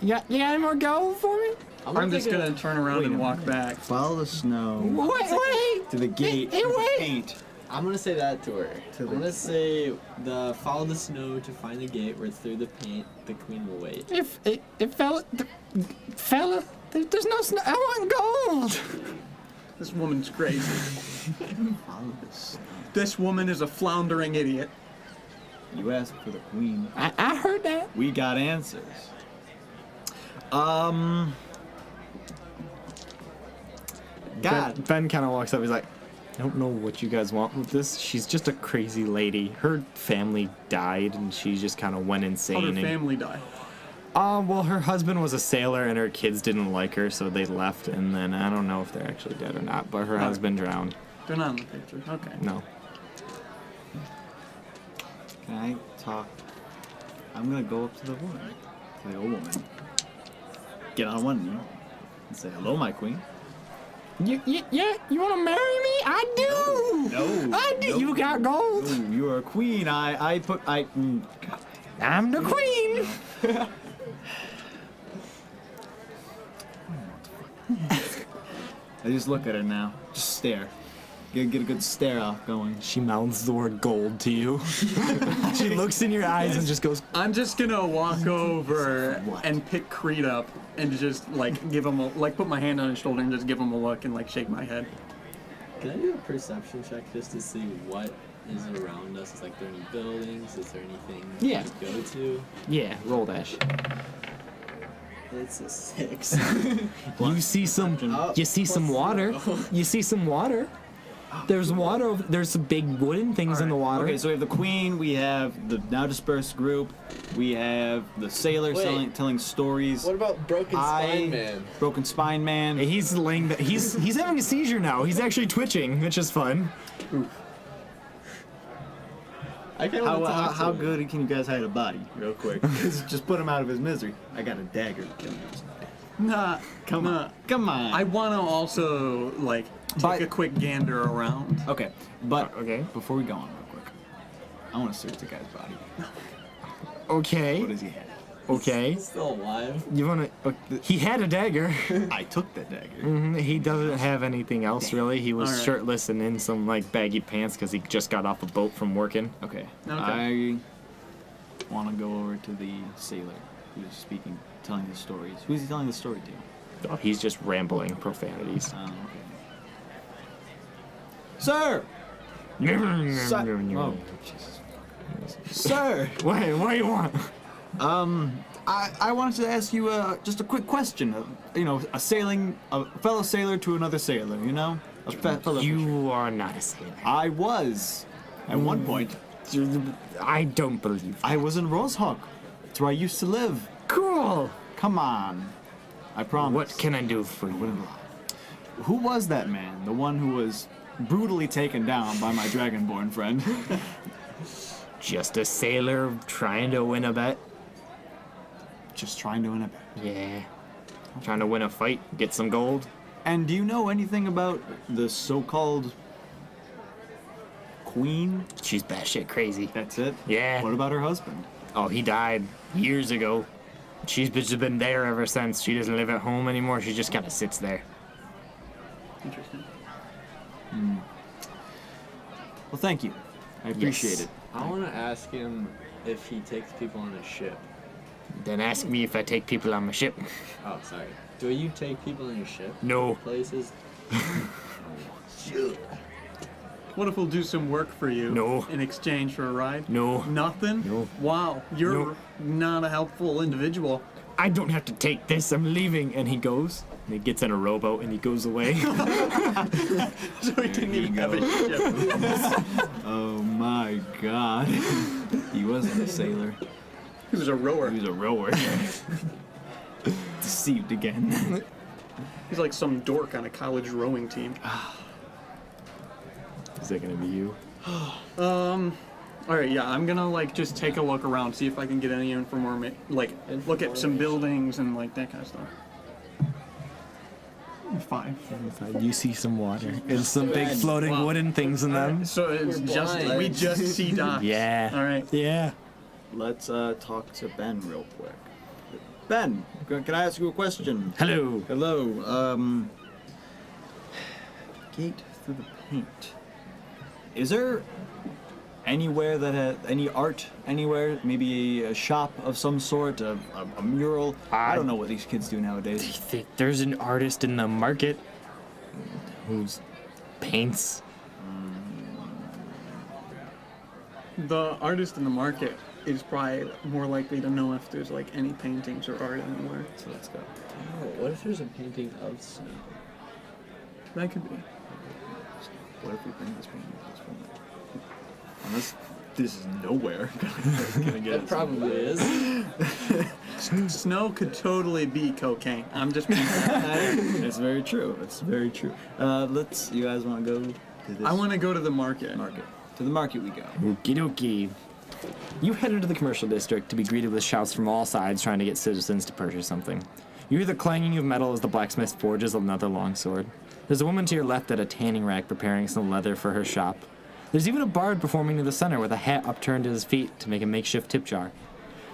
Speaker 2: You got any more gold for me?
Speaker 4: I'm just gonna turn around and walk back.
Speaker 3: Follow the snow
Speaker 2: Wait.
Speaker 3: to the gate.
Speaker 2: Hey,
Speaker 3: with the
Speaker 2: wait.
Speaker 3: paint.
Speaker 5: I'm gonna say that to her.
Speaker 3: To
Speaker 5: I'm
Speaker 3: the-
Speaker 5: gonna say follow the snow to find the gate where through the paint the queen will wait.
Speaker 2: If fella, there's no snow. I want gold.
Speaker 4: This woman's crazy.
Speaker 3: Follow the snow.
Speaker 4: This woman is a floundering idiot.
Speaker 3: You asked for the queen.
Speaker 2: I heard that.
Speaker 3: We got answers. God.
Speaker 2: Ben kind of walks up. He's like, I don't know what you guys want with this. She's just a crazy lady. Her family died, and she just kind of went
Speaker 4: How
Speaker 2: insane.
Speaker 4: did her family die?
Speaker 2: Well, her husband was a sailor, and her kids didn't like her, so they left. And then I don't know if they're actually dead or not, but her husband drowned.
Speaker 4: They're not in the picture. Okay.
Speaker 2: No.
Speaker 3: Can I talk? I'm gonna go up to the woman, to the old woman. Get on one knee and say, "Hello, my queen."
Speaker 2: Yeah, you want to marry me? I do.
Speaker 3: No.
Speaker 2: I do.
Speaker 3: no,
Speaker 2: You got gold.
Speaker 3: no, you are a queen.
Speaker 2: I'm the queen.
Speaker 3: I just look at her now. Just stare. Get a good stare off going.
Speaker 2: She mouths the word gold to you. She looks in your eyes and just goes,
Speaker 4: I'm just gonna walk over
Speaker 3: What?
Speaker 4: and pick Creed up and just give him put my hand on his shoulder and just give him a look and shake my head.
Speaker 5: Can I do a perception check just to see what is around us? Is there any buildings? Is there anything
Speaker 2: Yeah.
Speaker 5: to go to?
Speaker 2: yeah, roll dash.
Speaker 5: It's a 6.
Speaker 2: You see some.
Speaker 5: Oh,
Speaker 2: You see some
Speaker 5: plus
Speaker 2: water.
Speaker 5: 0.
Speaker 2: You see some water. There's water. There's some big wooden things in the water.
Speaker 3: Okay, so we have the queen. We have the now dispersed group. We have the sailor
Speaker 6: Wait.
Speaker 3: telling stories.
Speaker 6: What about Broken Spine Man?
Speaker 3: Broken Spine Man.
Speaker 2: He's laying. He's having a seizure now. He's actually twitching, which is fun.
Speaker 5: I kind of want to talk to
Speaker 3: How
Speaker 5: him.
Speaker 3: good can you guys hide a body, real quick? Just put him out of his misery. I got a dagger to kill him.
Speaker 4: Nah,
Speaker 3: Come on, come on.
Speaker 4: I want to also take
Speaker 3: But-
Speaker 4: a quick gander around.
Speaker 3: Okay, but
Speaker 2: Okay.
Speaker 3: before we go on, real quick, I want to search the guy's body.
Speaker 2: Okay.
Speaker 3: What does he have?
Speaker 2: Okay.
Speaker 5: He's still alive.
Speaker 2: You wanna? He had a dagger.
Speaker 3: I took that dagger.
Speaker 2: He doesn't have anything else really. He was
Speaker 4: Alright.
Speaker 2: shirtless and in some baggy pants because he just got off a boat from working.
Speaker 3: Okay.
Speaker 4: Okay.
Speaker 3: I want to go over to the sailor who's speaking, telling the stories. Who's he telling the story to?
Speaker 2: Oh, he's just rambling profanities.
Speaker 3: Oh, okay. Sir! Oh, Jesus. Sir!
Speaker 2: What do you want?
Speaker 3: I wanted to ask you just a quick question. A fellow sailor to another sailor, you know? A fellow fisher.
Speaker 2: You are not a sailor.
Speaker 3: I was. At one point,
Speaker 2: I don't believe.
Speaker 3: I was in Rosehawk. That's where I used to live.
Speaker 2: Cool.
Speaker 3: Come on. I promise.
Speaker 2: What can I do for you?
Speaker 3: Who was that man? The one who was brutally taken down by my dragonborn friend?
Speaker 2: Just a sailor trying to win a bet.
Speaker 3: Just trying to win a bet.
Speaker 2: Yeah. Trying to win a fight, get some gold.
Speaker 3: And do you know anything about the so-called queen?
Speaker 2: She's batshit crazy.
Speaker 3: That's it?
Speaker 2: Yeah.
Speaker 3: What about her husband?
Speaker 2: Oh, he died years ago. She's just been there ever since. She doesn't live at home anymore. She just kind of sits there.
Speaker 4: Interesting.
Speaker 3: Well, thank you. I appreciate it.
Speaker 6: I want to ask him if he takes people on his ship.
Speaker 2: Then ask me if I take people on my ship.
Speaker 6: Oh, sorry. Do you take people on your ship?
Speaker 2: No.
Speaker 6: Places?
Speaker 4: What if we'll do some work for you?
Speaker 2: No.
Speaker 4: In exchange for a ride?
Speaker 2: No.
Speaker 4: Nothing?
Speaker 2: No.
Speaker 4: Wow, you're
Speaker 2: No.
Speaker 4: not a helpful individual.
Speaker 2: I don't have to take this. I'm leaving. And he goes. And he gets in a rowboat and he goes away.
Speaker 4: So he didn't even have a ship.
Speaker 3: Oh my god. He wasn't a sailor.
Speaker 4: He was a rower.
Speaker 3: He was a rower. Deceived again.
Speaker 4: He's like some dork on a college rowing team.
Speaker 2: Is that gonna be you?
Speaker 4: All right, yeah, I'm gonna like just take a look around, see if I can get any information, like look at some buildings and like that kind of stuff. 5.
Speaker 2: You see some water and some big floating
Speaker 4: Wow.
Speaker 2: wooden things in them.
Speaker 4: So it's
Speaker 6: We're
Speaker 4: just
Speaker 6: blind.
Speaker 4: we just see docks.
Speaker 2: Yeah.
Speaker 4: All right.
Speaker 2: Yeah.
Speaker 3: Let's talk to Ben real quick. Ben, can I ask you a question?
Speaker 2: Hello.
Speaker 3: Hello. Gate through the paint. Is there anywhere that has any art anywhere? Maybe a shop of some sort, a mural? I don't know what these kids do nowadays.
Speaker 2: There's an artist in the market who's paints.
Speaker 4: The artist in the market is probably more likely to know if there's like any paintings or art anywhere.
Speaker 3: So let's go.
Speaker 6: Oh, what if there's a painting of snow?
Speaker 4: That could be.
Speaker 3: What if we bring this painting to this woman? Unless this is nowhere gonna get
Speaker 6: It
Speaker 3: us.
Speaker 6: probably is.
Speaker 4: Snow could totally be cocaine. I'm just being
Speaker 3: It's very true. It's very true. You guys want to go to this
Speaker 4: I want to go to the market.
Speaker 3: market? To the market we go.
Speaker 2: Okie dokie. You head into the commercial district to be greeted with shouts from all sides trying to get citizens to purchase something. You hear the clanging of metal as the blacksmith forges another longsword. There's a woman to your left at a tanning rack preparing some leather for her shop. There's even a bard performing to the center with a hat upturned to his feet to make a makeshift tip jar.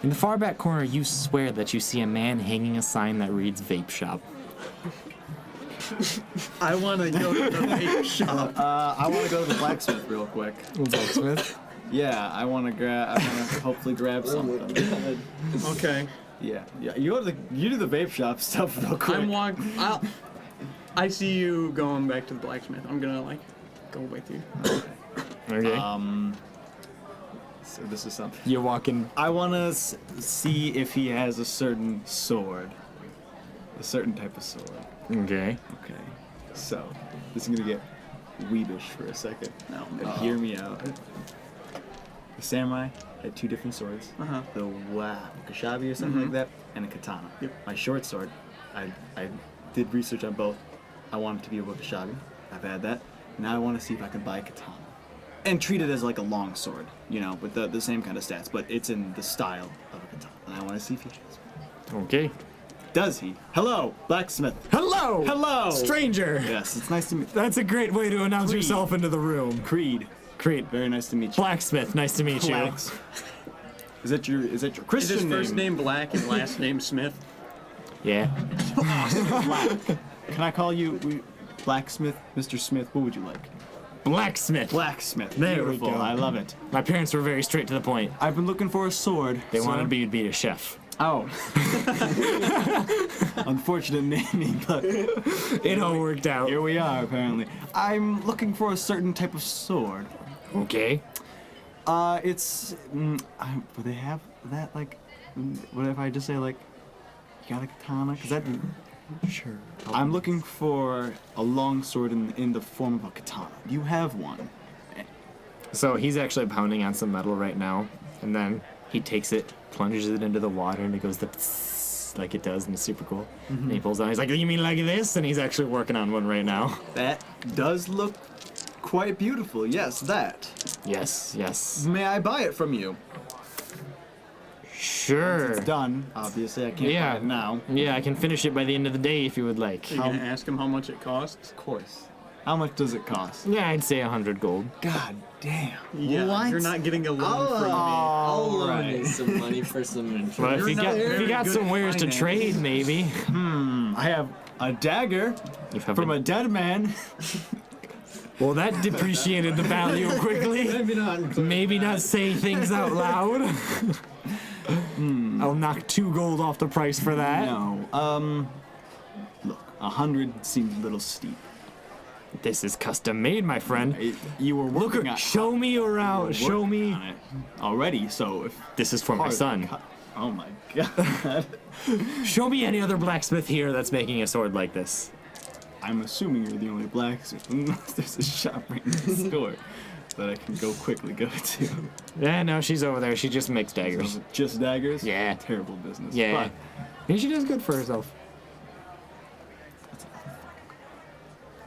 Speaker 2: In the far back corner, you swear that you see a man hanging a sign that reads vape shop.
Speaker 4: I want to go to the vape shop.
Speaker 3: I want to go to the blacksmith real quick.
Speaker 2: Blacksmith?
Speaker 3: Yeah, I want to hopefully grab something.
Speaker 4: Okay.
Speaker 3: Yeah. You do the vape shop stuff real quick.
Speaker 4: I see you going back to the blacksmith. I'm gonna like go with you.
Speaker 2: Okay.
Speaker 3: So this is something.
Speaker 2: You're walking.
Speaker 3: I want to see if he has a certain sword, a certain type of sword.
Speaker 2: Okay.
Speaker 3: Okay. So this is gonna get weebish for a second.
Speaker 4: No.
Speaker 3: And hear me out. The samurai had 2 different swords.
Speaker 4: Uh-huh.
Speaker 3: The kashabi or something like that, and a katana.
Speaker 4: Yep.
Speaker 3: My short sword, I did research on both. I want it to be a kashabi. I've had that. Now I want to see if I can buy a katana. And treat it as like a long sword, with the same kind of stats, but it's in the style of a katana. And I want to see if he has.
Speaker 2: Okay.
Speaker 3: Does he? Hello, blacksmith.
Speaker 2: Hello!
Speaker 3: Hello!
Speaker 2: Stranger!
Speaker 3: Yes, it's nice to meet
Speaker 2: That's a great way to announce
Speaker 3: Creed.
Speaker 2: yourself into the room.
Speaker 3: Creed.
Speaker 2: Creed.
Speaker 3: Very nice to meet you.
Speaker 2: Blacksmith, nice to meet you.
Speaker 3: Blacks. Is that your
Speaker 4: Is
Speaker 3: Christian
Speaker 4: his first name Black and last name Smith?
Speaker 2: Yeah.
Speaker 3: Black. Can I call you blacksmith, Mr. Smith? What would you like?
Speaker 2: Blacksmith.
Speaker 3: Blacksmith.
Speaker 2: There we
Speaker 3: Beautiful.
Speaker 2: go.
Speaker 3: I love it.
Speaker 2: My parents were very straight to the point.
Speaker 3: I've been looking for a sword.
Speaker 2: They
Speaker 3: sir.
Speaker 2: wanted me to be a chef.
Speaker 3: Oh. Unfortunate naming, but
Speaker 2: It all worked out.
Speaker 3: here we are, apparently. I'm looking for a certain type of sword.
Speaker 2: Okay.
Speaker 3: It's. Would they have that, like. What if I just say, like. You got a katana? Because that.
Speaker 2: Sure.
Speaker 3: I'm looking for a long sword in the form of a katana. Do you have one?
Speaker 2: So he's actually pounding on some metal right now, and then he takes it, plunges it into the water, and it goes the psss, like it does, and it's super cool. And he pulls out. He's like, "You mean like this?" And he's actually working on one right now.
Speaker 3: That does look quite beautiful. Yes, that.
Speaker 2: Yes. Yes.
Speaker 3: May I buy it from you?
Speaker 2: Sure.
Speaker 3: It's done. Obviously, I can't
Speaker 2: Yeah.
Speaker 3: buy it now.
Speaker 2: Yeah, I can finish it by the end of the day if you would like.
Speaker 4: Are you gonna ask him how much it costs?
Speaker 3: Of course. How much does it cost?
Speaker 2: Yeah, I'd say 100 gold.
Speaker 3: God damn.
Speaker 4: Yeah,
Speaker 3: What?
Speaker 4: you're not getting a loan from me.
Speaker 5: I'll loan
Speaker 3: right.
Speaker 5: you some money for some
Speaker 2: Well,
Speaker 5: insurance.
Speaker 2: if you
Speaker 4: not
Speaker 2: got, if
Speaker 4: very
Speaker 2: you got
Speaker 4: good
Speaker 2: some
Speaker 4: at
Speaker 2: wares to
Speaker 4: finance.
Speaker 2: trade, maybe.
Speaker 3: I have a dagger
Speaker 2: You have
Speaker 3: from a dead man.
Speaker 2: Well, that depreciated the value quickly.
Speaker 5: Maybe not.
Speaker 2: Maybe not say things out loud. I'll knock 2 gold off the price for that.
Speaker 3: No. Look, 100 seems a little steep.
Speaker 2: This is custom made, my friend.
Speaker 3: You were
Speaker 2: Look,
Speaker 3: working on
Speaker 2: show me around. Show
Speaker 3: working
Speaker 2: me.
Speaker 3: on it already, so if
Speaker 2: This is for my
Speaker 3: part of the
Speaker 2: son.
Speaker 3: cut- Oh my god.
Speaker 2: Show me any other blacksmith here that's making a sword like this.
Speaker 3: I'm assuming you're the only blacksmith. Unless there's a shop right next door that I can quickly go to.
Speaker 2: Yeah, no, she's over there. She just makes daggers.
Speaker 3: Just daggers?
Speaker 2: Yeah.
Speaker 3: Terrible business.
Speaker 2: Yeah. And she does good for herself.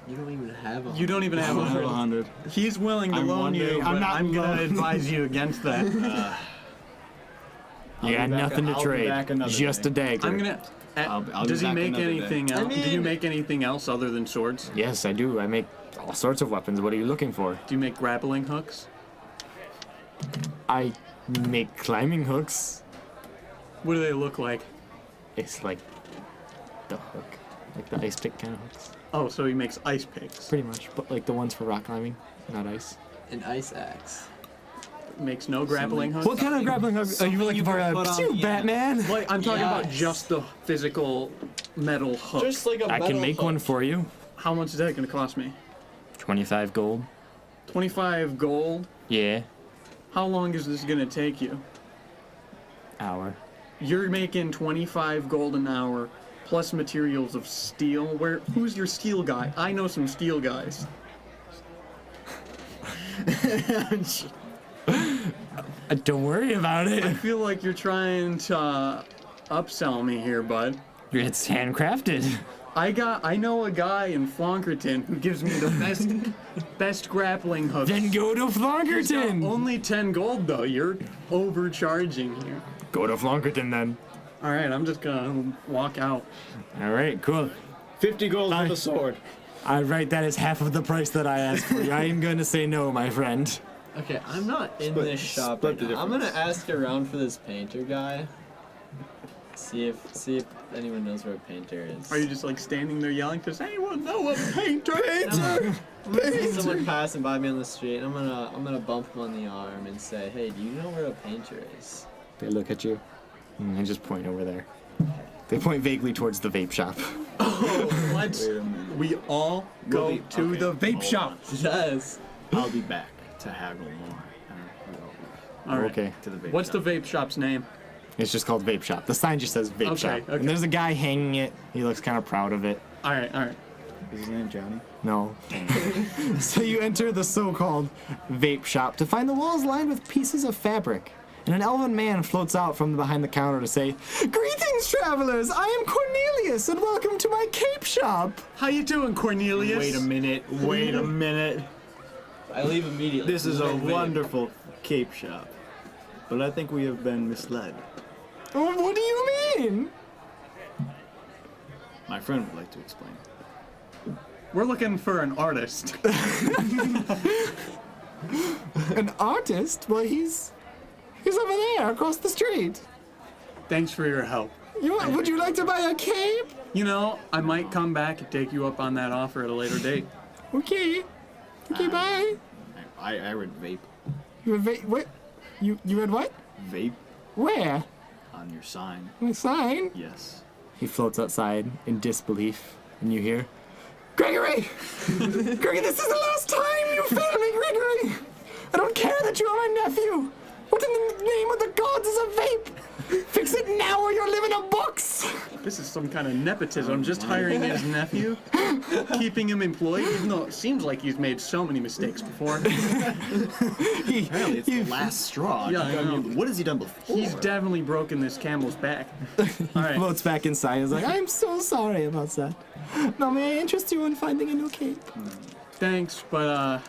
Speaker 5: You don't even have a.
Speaker 4: You don't even have
Speaker 3: But I have
Speaker 4: 100.
Speaker 3: 100.
Speaker 4: He's willing to
Speaker 3: I'm
Speaker 4: loan you,
Speaker 3: wondering-
Speaker 4: but
Speaker 3: I'm not
Speaker 4: I'm gonna
Speaker 3: loaning.
Speaker 4: advise you against that.
Speaker 2: You got
Speaker 3: be back-
Speaker 2: nothing to
Speaker 3: I'll be
Speaker 2: trade.
Speaker 3: back another
Speaker 2: Just
Speaker 3: day.
Speaker 2: a dagger.
Speaker 4: I'm gonna.
Speaker 3: I'll be
Speaker 4: does he
Speaker 3: back
Speaker 4: make
Speaker 3: another day.
Speaker 4: anything else? Do you make anything else other than swords?
Speaker 2: Yes, I do. I make all sorts of weapons. What are you looking for?
Speaker 4: Do you make grappling hooks?
Speaker 2: I make climbing hooks.
Speaker 4: What do they look like?
Speaker 2: It's like the hook. Like the ice pick kind of hooks.
Speaker 4: Oh, so he makes ice picks.
Speaker 2: Pretty much. But like the ones for rock climbing, not ice.
Speaker 5: An ice axe.
Speaker 4: Makes no grappling hooks.
Speaker 2: What kind of grappling hook are you looking for?
Speaker 3: put on
Speaker 2: Phew,
Speaker 3: the
Speaker 2: Batman!
Speaker 4: Like I'm talking about
Speaker 5: Yes.
Speaker 4: just the physical metal hook.
Speaker 5: Just like a
Speaker 2: I can make one for you.
Speaker 4: How much is that going to cost me?
Speaker 2: 25 gold.
Speaker 4: 25 gold.
Speaker 2: Yeah.
Speaker 4: How long is this going to take you?
Speaker 2: Hour.
Speaker 4: You're making 25 gold an hour plus materials of steel. Who's your steel guy? I know some steel guys.
Speaker 2: Don't worry about
Speaker 4: I
Speaker 2: it.
Speaker 4: feel like you're trying to upsell me here, bud.
Speaker 2: It's handcrafted.
Speaker 4: I know a guy in Flonkerton who gives me the best grappling hooks.
Speaker 2: Then go to
Speaker 4: He's got
Speaker 2: Flonkerton.
Speaker 4: only 10 gold though. You're overcharging here.
Speaker 2: Go to Flonkerton then.
Speaker 4: All right, I'm just gonna walk out.
Speaker 2: All right, cool.
Speaker 3: 50 gold for the sword.
Speaker 2: All right, that is half of the price that I asked for you. I am going to say no, my friend.
Speaker 5: Okay, I'm not in
Speaker 3: Split-
Speaker 5: this shop
Speaker 3: split
Speaker 5: right
Speaker 3: the
Speaker 5: now. I'm gonna
Speaker 3: difference.
Speaker 5: ask around for this painter guy. See if anyone knows where a painter is.
Speaker 4: Are you just like standing there yelling? Does anyone know a painter?
Speaker 5: I'm gonna see someone passing by me on the street, and I'm gonna bump him on the arm and say, "Hey, do you know where a painter is?"
Speaker 2: They look at you and just point over there. They point vaguely towards the vape shop.
Speaker 4: Let's we all go
Speaker 3: We'll be-
Speaker 4: to
Speaker 3: okay,
Speaker 4: the vape
Speaker 3: hold
Speaker 4: shop.
Speaker 5: Yes.
Speaker 3: I'll be back to haggle more.
Speaker 4: All right.
Speaker 2: Okay.
Speaker 3: To the vape
Speaker 4: What's
Speaker 3: shop.
Speaker 4: the vape shop's name?
Speaker 2: It's just called vape shop. The sign just says vape
Speaker 4: Okay,
Speaker 2: shop.
Speaker 4: okay.
Speaker 2: And there's a guy hanging it. He looks kind of proud of it.
Speaker 4: All right, all right.
Speaker 3: Is his name Johnny?
Speaker 2: No. So you enter the so-called vape shop to find the walls lined with pieces of fabric. And an elven man floats out from behind the counter to say, "Greetings, travelers! I am Cornelius, and welcome to my cape shop."
Speaker 4: How you doing, Cornelius?
Speaker 3: Wait a minute. Wait a minute.
Speaker 5: I leave immediately.
Speaker 3: This is a
Speaker 5: Vape.
Speaker 3: wonderful cape shop. But I think we have been misled.
Speaker 2: Oh, what do you mean?
Speaker 3: My friend would like to explain.
Speaker 4: We're looking for an artist.
Speaker 2: An artist? Well, he's over there across the street.
Speaker 4: Thanks for your help.
Speaker 2: Would you like to buy a cape?
Speaker 4: You know, I might come back and take you up on that offer at a later date.
Speaker 2: Okay. Okay, bye.
Speaker 3: I read vape.
Speaker 2: You read what? You read what?
Speaker 3: Vape
Speaker 2: Where?
Speaker 3: on your sign.
Speaker 2: The sign.
Speaker 3: Yes.
Speaker 2: He floats outside in disbelief, and you hear, "Gregory! Gregory, this is the last time you fail me, Gregory! I don't care that you are my nephew! What in the name of the gods is a vape? Fix it now or you'll live in a box!"
Speaker 4: This is some kind of nepotism. Just hiring his nephew, keeping him employed, even though it seems like he's made so many mistakes before.
Speaker 2: He,
Speaker 3: Apparently, it's the last straw.
Speaker 4: Yeah, I know.
Speaker 3: What has he done before?
Speaker 4: He's definitely broken this camel's back. All right.
Speaker 2: floats back inside and is like, "I'm so sorry about that. Now may I interest you in finding a new cape?"
Speaker 4: Thanks, but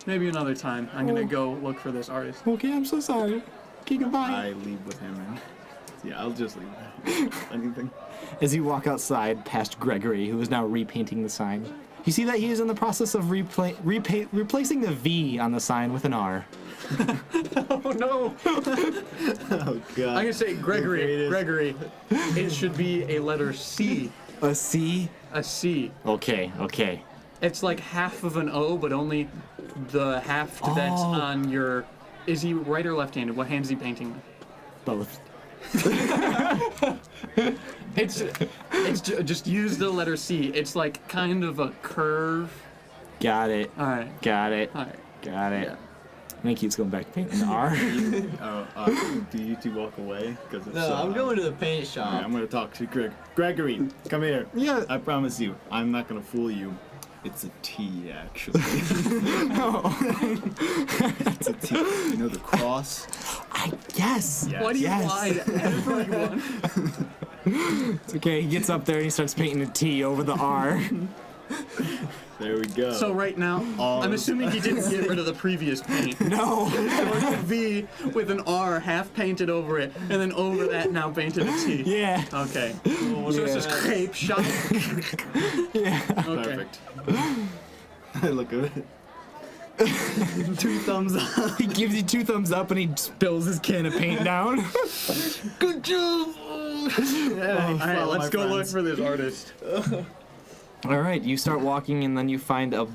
Speaker 4: maybe another time. I'm gonna go look for this artist.
Speaker 2: Okay, I'm so sorry. Okay, goodbye.
Speaker 3: I leave with him and yeah, I'll just leave. Anything.
Speaker 2: As you walk outside past Gregory, who is now repainting the sign, You see that he is in the process of replacing the V on the sign with an R.
Speaker 4: Oh no!
Speaker 3: Oh god.
Speaker 4: I'm gonna say Gregory.
Speaker 3: greatest.
Speaker 4: Gregory. It should be a letter C.
Speaker 2: A C?
Speaker 4: A C.
Speaker 2: Okay, okay.
Speaker 4: It's like half of an O, but only the half that's
Speaker 2: Oh.
Speaker 4: on your. Is he right or left-handed? What hand is he painting with?
Speaker 2: Both.
Speaker 4: Just use the letter C. It's like kind of a curve.
Speaker 2: Got it.
Speaker 4: All right.
Speaker 2: Got it.
Speaker 4: All right.
Speaker 2: Got it.
Speaker 4: Yeah.
Speaker 2: And he keeps going back to painting an R.
Speaker 3: Do you two walk away? Because
Speaker 5: No, I'm going to the paint
Speaker 3: All right,
Speaker 5: shop.
Speaker 3: I'm gonna talk to Gregory, come here.
Speaker 2: Yeah.
Speaker 3: I promise you, I'm not gonna fool you. It's a T, actually. It's a T. You know the cross?
Speaker 2: Yes.
Speaker 3: Yes.
Speaker 4: Why do you
Speaker 2: Yes.
Speaker 4: lie to everyone?
Speaker 2: It's okay. He gets up there and he starts painting a T over the R.
Speaker 3: There we go.
Speaker 4: So right now, I'm assuming he didn't get rid of the previous paint.
Speaker 2: No.
Speaker 4: So it's a V with an R half painted over it, and then over that now painted a T.
Speaker 2: Yeah.
Speaker 4: Okay. So it's just crepe shop.
Speaker 2: Yeah.
Speaker 4: Okay.
Speaker 3: Perfect. I look at it. 2 thumbs up.
Speaker 2: He gives you 2 thumbs up and he spills his can of paint down.
Speaker 3: Good job.
Speaker 4: All right, let's go look for this artist.
Speaker 2: All right, you start walking and then you find a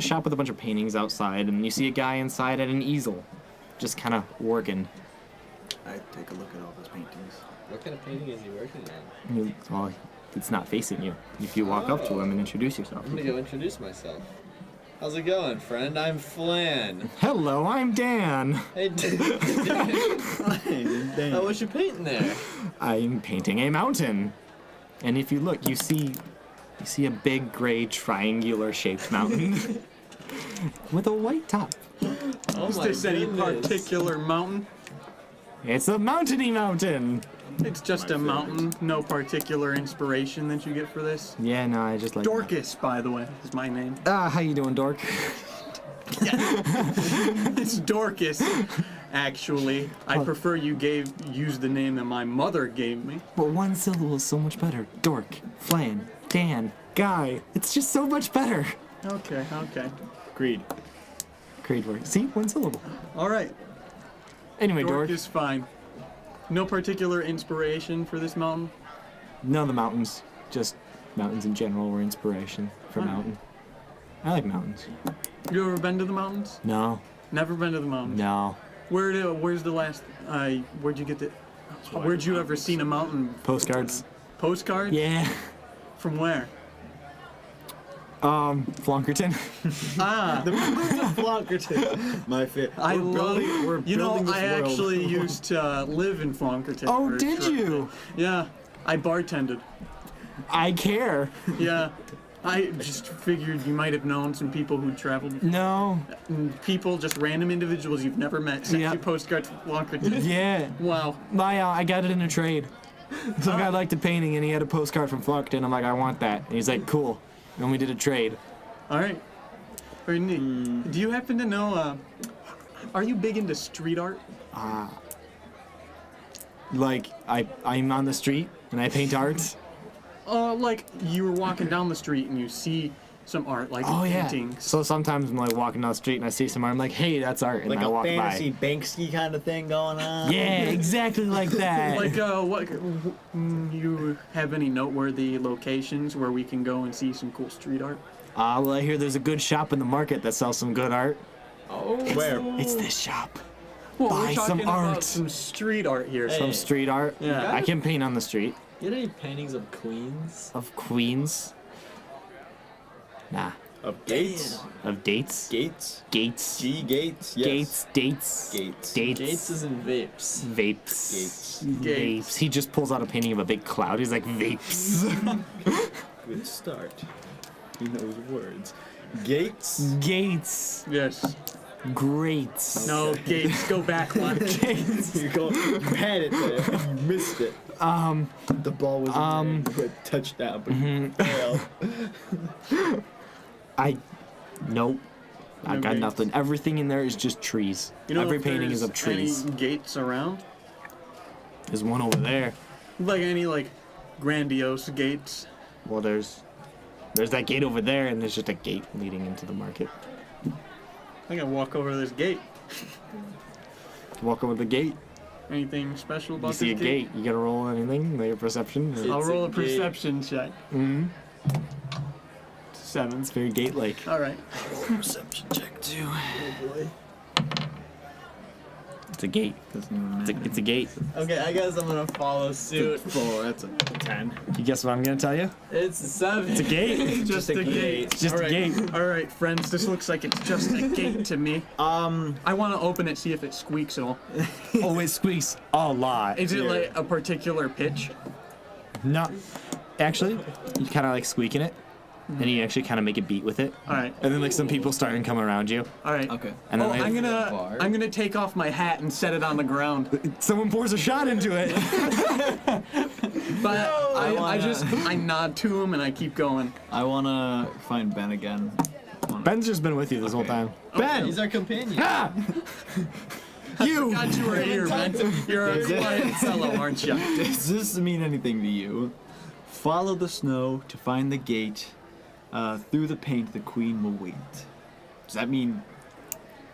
Speaker 2: shop with a bunch of paintings outside and you see a guy inside at an easel, just kind of working.
Speaker 3: I take a look at all those paintings.
Speaker 5: What kind of painting is he working on?
Speaker 2: Well, it's not facing you. If you walk up to him and introduce yourself.
Speaker 5: I'm gonna go introduce myself. How's it going, friend? I'm Flan.
Speaker 2: Hello, I'm Dan.
Speaker 5: Hey,
Speaker 3: Damn.
Speaker 5: what you painting there?
Speaker 2: I'm painting a mountain. And if you look, you see a big gray triangular shaped mountain with a white top.
Speaker 5: Oh
Speaker 4: Is
Speaker 5: my
Speaker 4: this any
Speaker 5: goodness.
Speaker 4: particular mountain?
Speaker 2: It's a mountainy mountain.
Speaker 4: It's just a mountain. No particular inspiration that you get for this.
Speaker 2: Yeah, no, I just like
Speaker 4: Dorcas, by the way, is my name.
Speaker 2: How you doing, Dork?
Speaker 4: It's Dorcas. Actually, I prefer you use the name that my mother gave me.
Speaker 2: But one syllable is so much better. Dork, Flan, Dan, Guy. It's just so much better.
Speaker 4: Okay.
Speaker 3: Creed.
Speaker 2: Great work. See, one syllable.
Speaker 4: All right.
Speaker 2: Anyway,
Speaker 4: Dork
Speaker 2: Dork.
Speaker 4: is fine. No particular inspiration for this mountain.
Speaker 2: None of the mountains. Just mountains in general were inspiration for
Speaker 4: Alright.
Speaker 2: mountain. I like mountains.
Speaker 4: You ever been to the mountains?
Speaker 2: No,
Speaker 4: Never been to the mountains.
Speaker 2: no.
Speaker 4: Where's the last? Where'd you get the? Where'd you ever seen a mountain?
Speaker 2: Postcards.
Speaker 4: Postcard?
Speaker 2: Yeah.
Speaker 4: From where?
Speaker 2: Flonkerton.
Speaker 4: Ah,
Speaker 3: Flonkerton. My fit.
Speaker 4: I love.
Speaker 3: We're
Speaker 4: You know,
Speaker 3: building this
Speaker 4: I
Speaker 3: world.
Speaker 4: actually used to live in Flonkerton.
Speaker 2: Oh,
Speaker 4: for a
Speaker 2: did
Speaker 4: short
Speaker 2: you?
Speaker 4: bit. Yeah, I bartended.
Speaker 2: I care.
Speaker 4: Yeah, I just figured you might have known some people who traveled.
Speaker 2: No.
Speaker 4: People, just random individuals you've never met, sent
Speaker 2: Yeah.
Speaker 4: you postcards from Flonkerton.
Speaker 2: Yeah.
Speaker 4: Wow.
Speaker 2: I got it in a trade. Some guy liked the painting and he had a postcard from Flonkerton. I'm like, I want that. And he's like, cool. And we did a trade.
Speaker 4: All right. Very neat. Do you happen to know? Are you big into street art?
Speaker 2: Like, I'm on the street and I paint art.
Speaker 4: Like you were walking down the street and you see some art, like
Speaker 2: Oh, yeah.
Speaker 4: paintings.
Speaker 2: So sometimes I'm like walking down the street and I see some art. I'm like, hey, that's art. And
Speaker 3: Like
Speaker 2: I
Speaker 3: a
Speaker 2: walk
Speaker 3: fancy
Speaker 2: by.
Speaker 3: Banksy kind of thing going on.
Speaker 2: Yeah, exactly like that.
Speaker 4: Like, what? You have any noteworthy locations where we can go and see some cool street art?
Speaker 2: Well, I hear there's a good shop in the market that sells some good art.
Speaker 5: Oh,
Speaker 3: Where?
Speaker 2: It's this shop.
Speaker 4: Well,
Speaker 2: Buy
Speaker 4: we're
Speaker 2: some
Speaker 4: talking about
Speaker 2: art.
Speaker 4: some street art here.
Speaker 5: Hey.
Speaker 2: Some street art.
Speaker 4: Yeah.
Speaker 2: I can paint on the street.
Speaker 5: you had any paintings of queens?
Speaker 2: Of Queens. Nah.
Speaker 3: Of Gates.
Speaker 2: Of dates.
Speaker 3: Gates.
Speaker 2: Gates.
Speaker 3: G Gates. Yes.
Speaker 2: Gates. Dates.
Speaker 3: Gates.
Speaker 2: Dates.
Speaker 5: Gates is in vapes.
Speaker 2: Vapes.
Speaker 3: Gates.
Speaker 2: Vapes. He just pulls out a painting of a big cloud. He's like, vapes.
Speaker 3: Good start. He knows words. Gates.
Speaker 2: Gates.
Speaker 4: Yes.
Speaker 2: Greats.
Speaker 4: No, Gates, go back one.
Speaker 3: You had it there. You missed it. The ball was in there. You had touchdown, but you failed.
Speaker 2: Nope. I
Speaker 4: No
Speaker 2: got
Speaker 4: gates.
Speaker 2: nothing. Everything in there is just trees.
Speaker 4: You know
Speaker 2: Every
Speaker 4: if
Speaker 2: painting is
Speaker 4: there's
Speaker 2: of trees.
Speaker 4: Any gates around?
Speaker 2: There's one over there.
Speaker 4: Like any grandiose gates?
Speaker 2: Well, there's There's that gate over there, and there's just a gate leading into the market.
Speaker 4: I think I walk over to this gate.
Speaker 2: Walk over the gate.
Speaker 4: Anything special about
Speaker 2: You
Speaker 4: this
Speaker 2: see a gate. You gotta roll anything? Like a perception?
Speaker 5: It's
Speaker 4: I'll
Speaker 5: a
Speaker 4: roll a
Speaker 5: gate.
Speaker 4: perception check.
Speaker 2: Mm-hmm.
Speaker 4: 7.
Speaker 2: It's very gate-like.
Speaker 4: All right.
Speaker 3: Perception check too.
Speaker 2: It's a gate. It's a gate.
Speaker 5: Okay, I guess I'm gonna follow suit.
Speaker 3: 4. That's a 10.
Speaker 2: You guess what I'm gonna tell you?
Speaker 5: It's a 7.
Speaker 2: It's a gate.
Speaker 4: Just a gate.
Speaker 2: It's just
Speaker 4: All
Speaker 2: a
Speaker 4: right.
Speaker 2: gate.
Speaker 4: All right, friends. This looks like it's just a gate to me. I want to open it, see if it squeaks at all.
Speaker 2: Oh, it squeaks a lot.
Speaker 4: Is it like a particular pitch?
Speaker 2: No. Actually, you kind of like squeaking it, and you actually kind of make a beat with it.
Speaker 4: All right.
Speaker 2: And then like some people start and come around you.
Speaker 4: All right.
Speaker 3: Okay.
Speaker 2: And then
Speaker 4: Oh,
Speaker 2: like,
Speaker 4: I'm gonna take off my hat and set it on the ground.
Speaker 2: someone pours a shot into it.
Speaker 4: But I
Speaker 3: wanna-
Speaker 4: I nod to him and I keep going.
Speaker 3: I wanna find Ben again.
Speaker 2: Ben's just been with you this whole time.
Speaker 3: Ben!
Speaker 5: He's our companion.
Speaker 2: Ah! You!
Speaker 4: God, you were here, man. You're a quiet fellow, aren't you?
Speaker 3: Does this mean anything to you? Follow the snow to find the gate. Through the paint, the queen will wait. Does that mean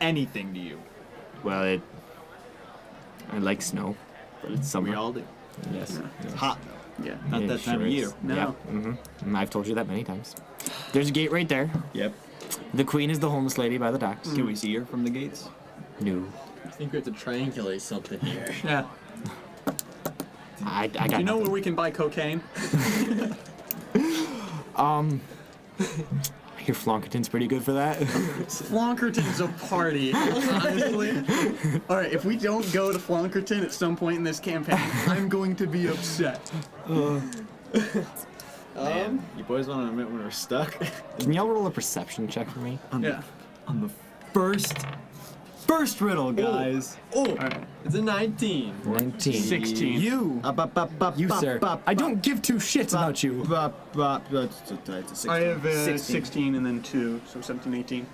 Speaker 3: anything to you?
Speaker 2: Well, I like snow, but it's summer.
Speaker 3: We all do.
Speaker 2: Yes.
Speaker 3: It's hot.
Speaker 4: Yeah.
Speaker 3: Not
Speaker 2: It
Speaker 3: that time
Speaker 2: sure
Speaker 3: of
Speaker 2: is.
Speaker 3: year.
Speaker 4: No.
Speaker 2: Yep. Mm-hmm. I've told you that many times. There's a gate right there.
Speaker 3: Yep.
Speaker 2: The queen is the homeless lady by the docks.
Speaker 3: Can we see her from the gates?
Speaker 2: No.
Speaker 5: I think we have to triangulate something here.
Speaker 4: Yeah.
Speaker 2: I got
Speaker 4: Do you know
Speaker 2: nothing.
Speaker 4: where we can buy cocaine?
Speaker 2: I hear Flonkerton's pretty good for that.
Speaker 4: Flonkerton's a party, honestly. All right, if we don't go to Flonkerton at some point in this campaign, I'm going to be upset.
Speaker 3: Man, you boys want to admit when we're stuck?
Speaker 2: Can y'all roll a perception check for me?
Speaker 4: Yeah.
Speaker 3: On the first riddle, guys.
Speaker 5: Oh,
Speaker 4: right.
Speaker 5: it's a 19.
Speaker 2: 19.
Speaker 4: 16.
Speaker 2: You! You, sir. I don't give two shits about you.
Speaker 3: It's a 16.
Speaker 4: I have 16 and then 2, so 17, 18.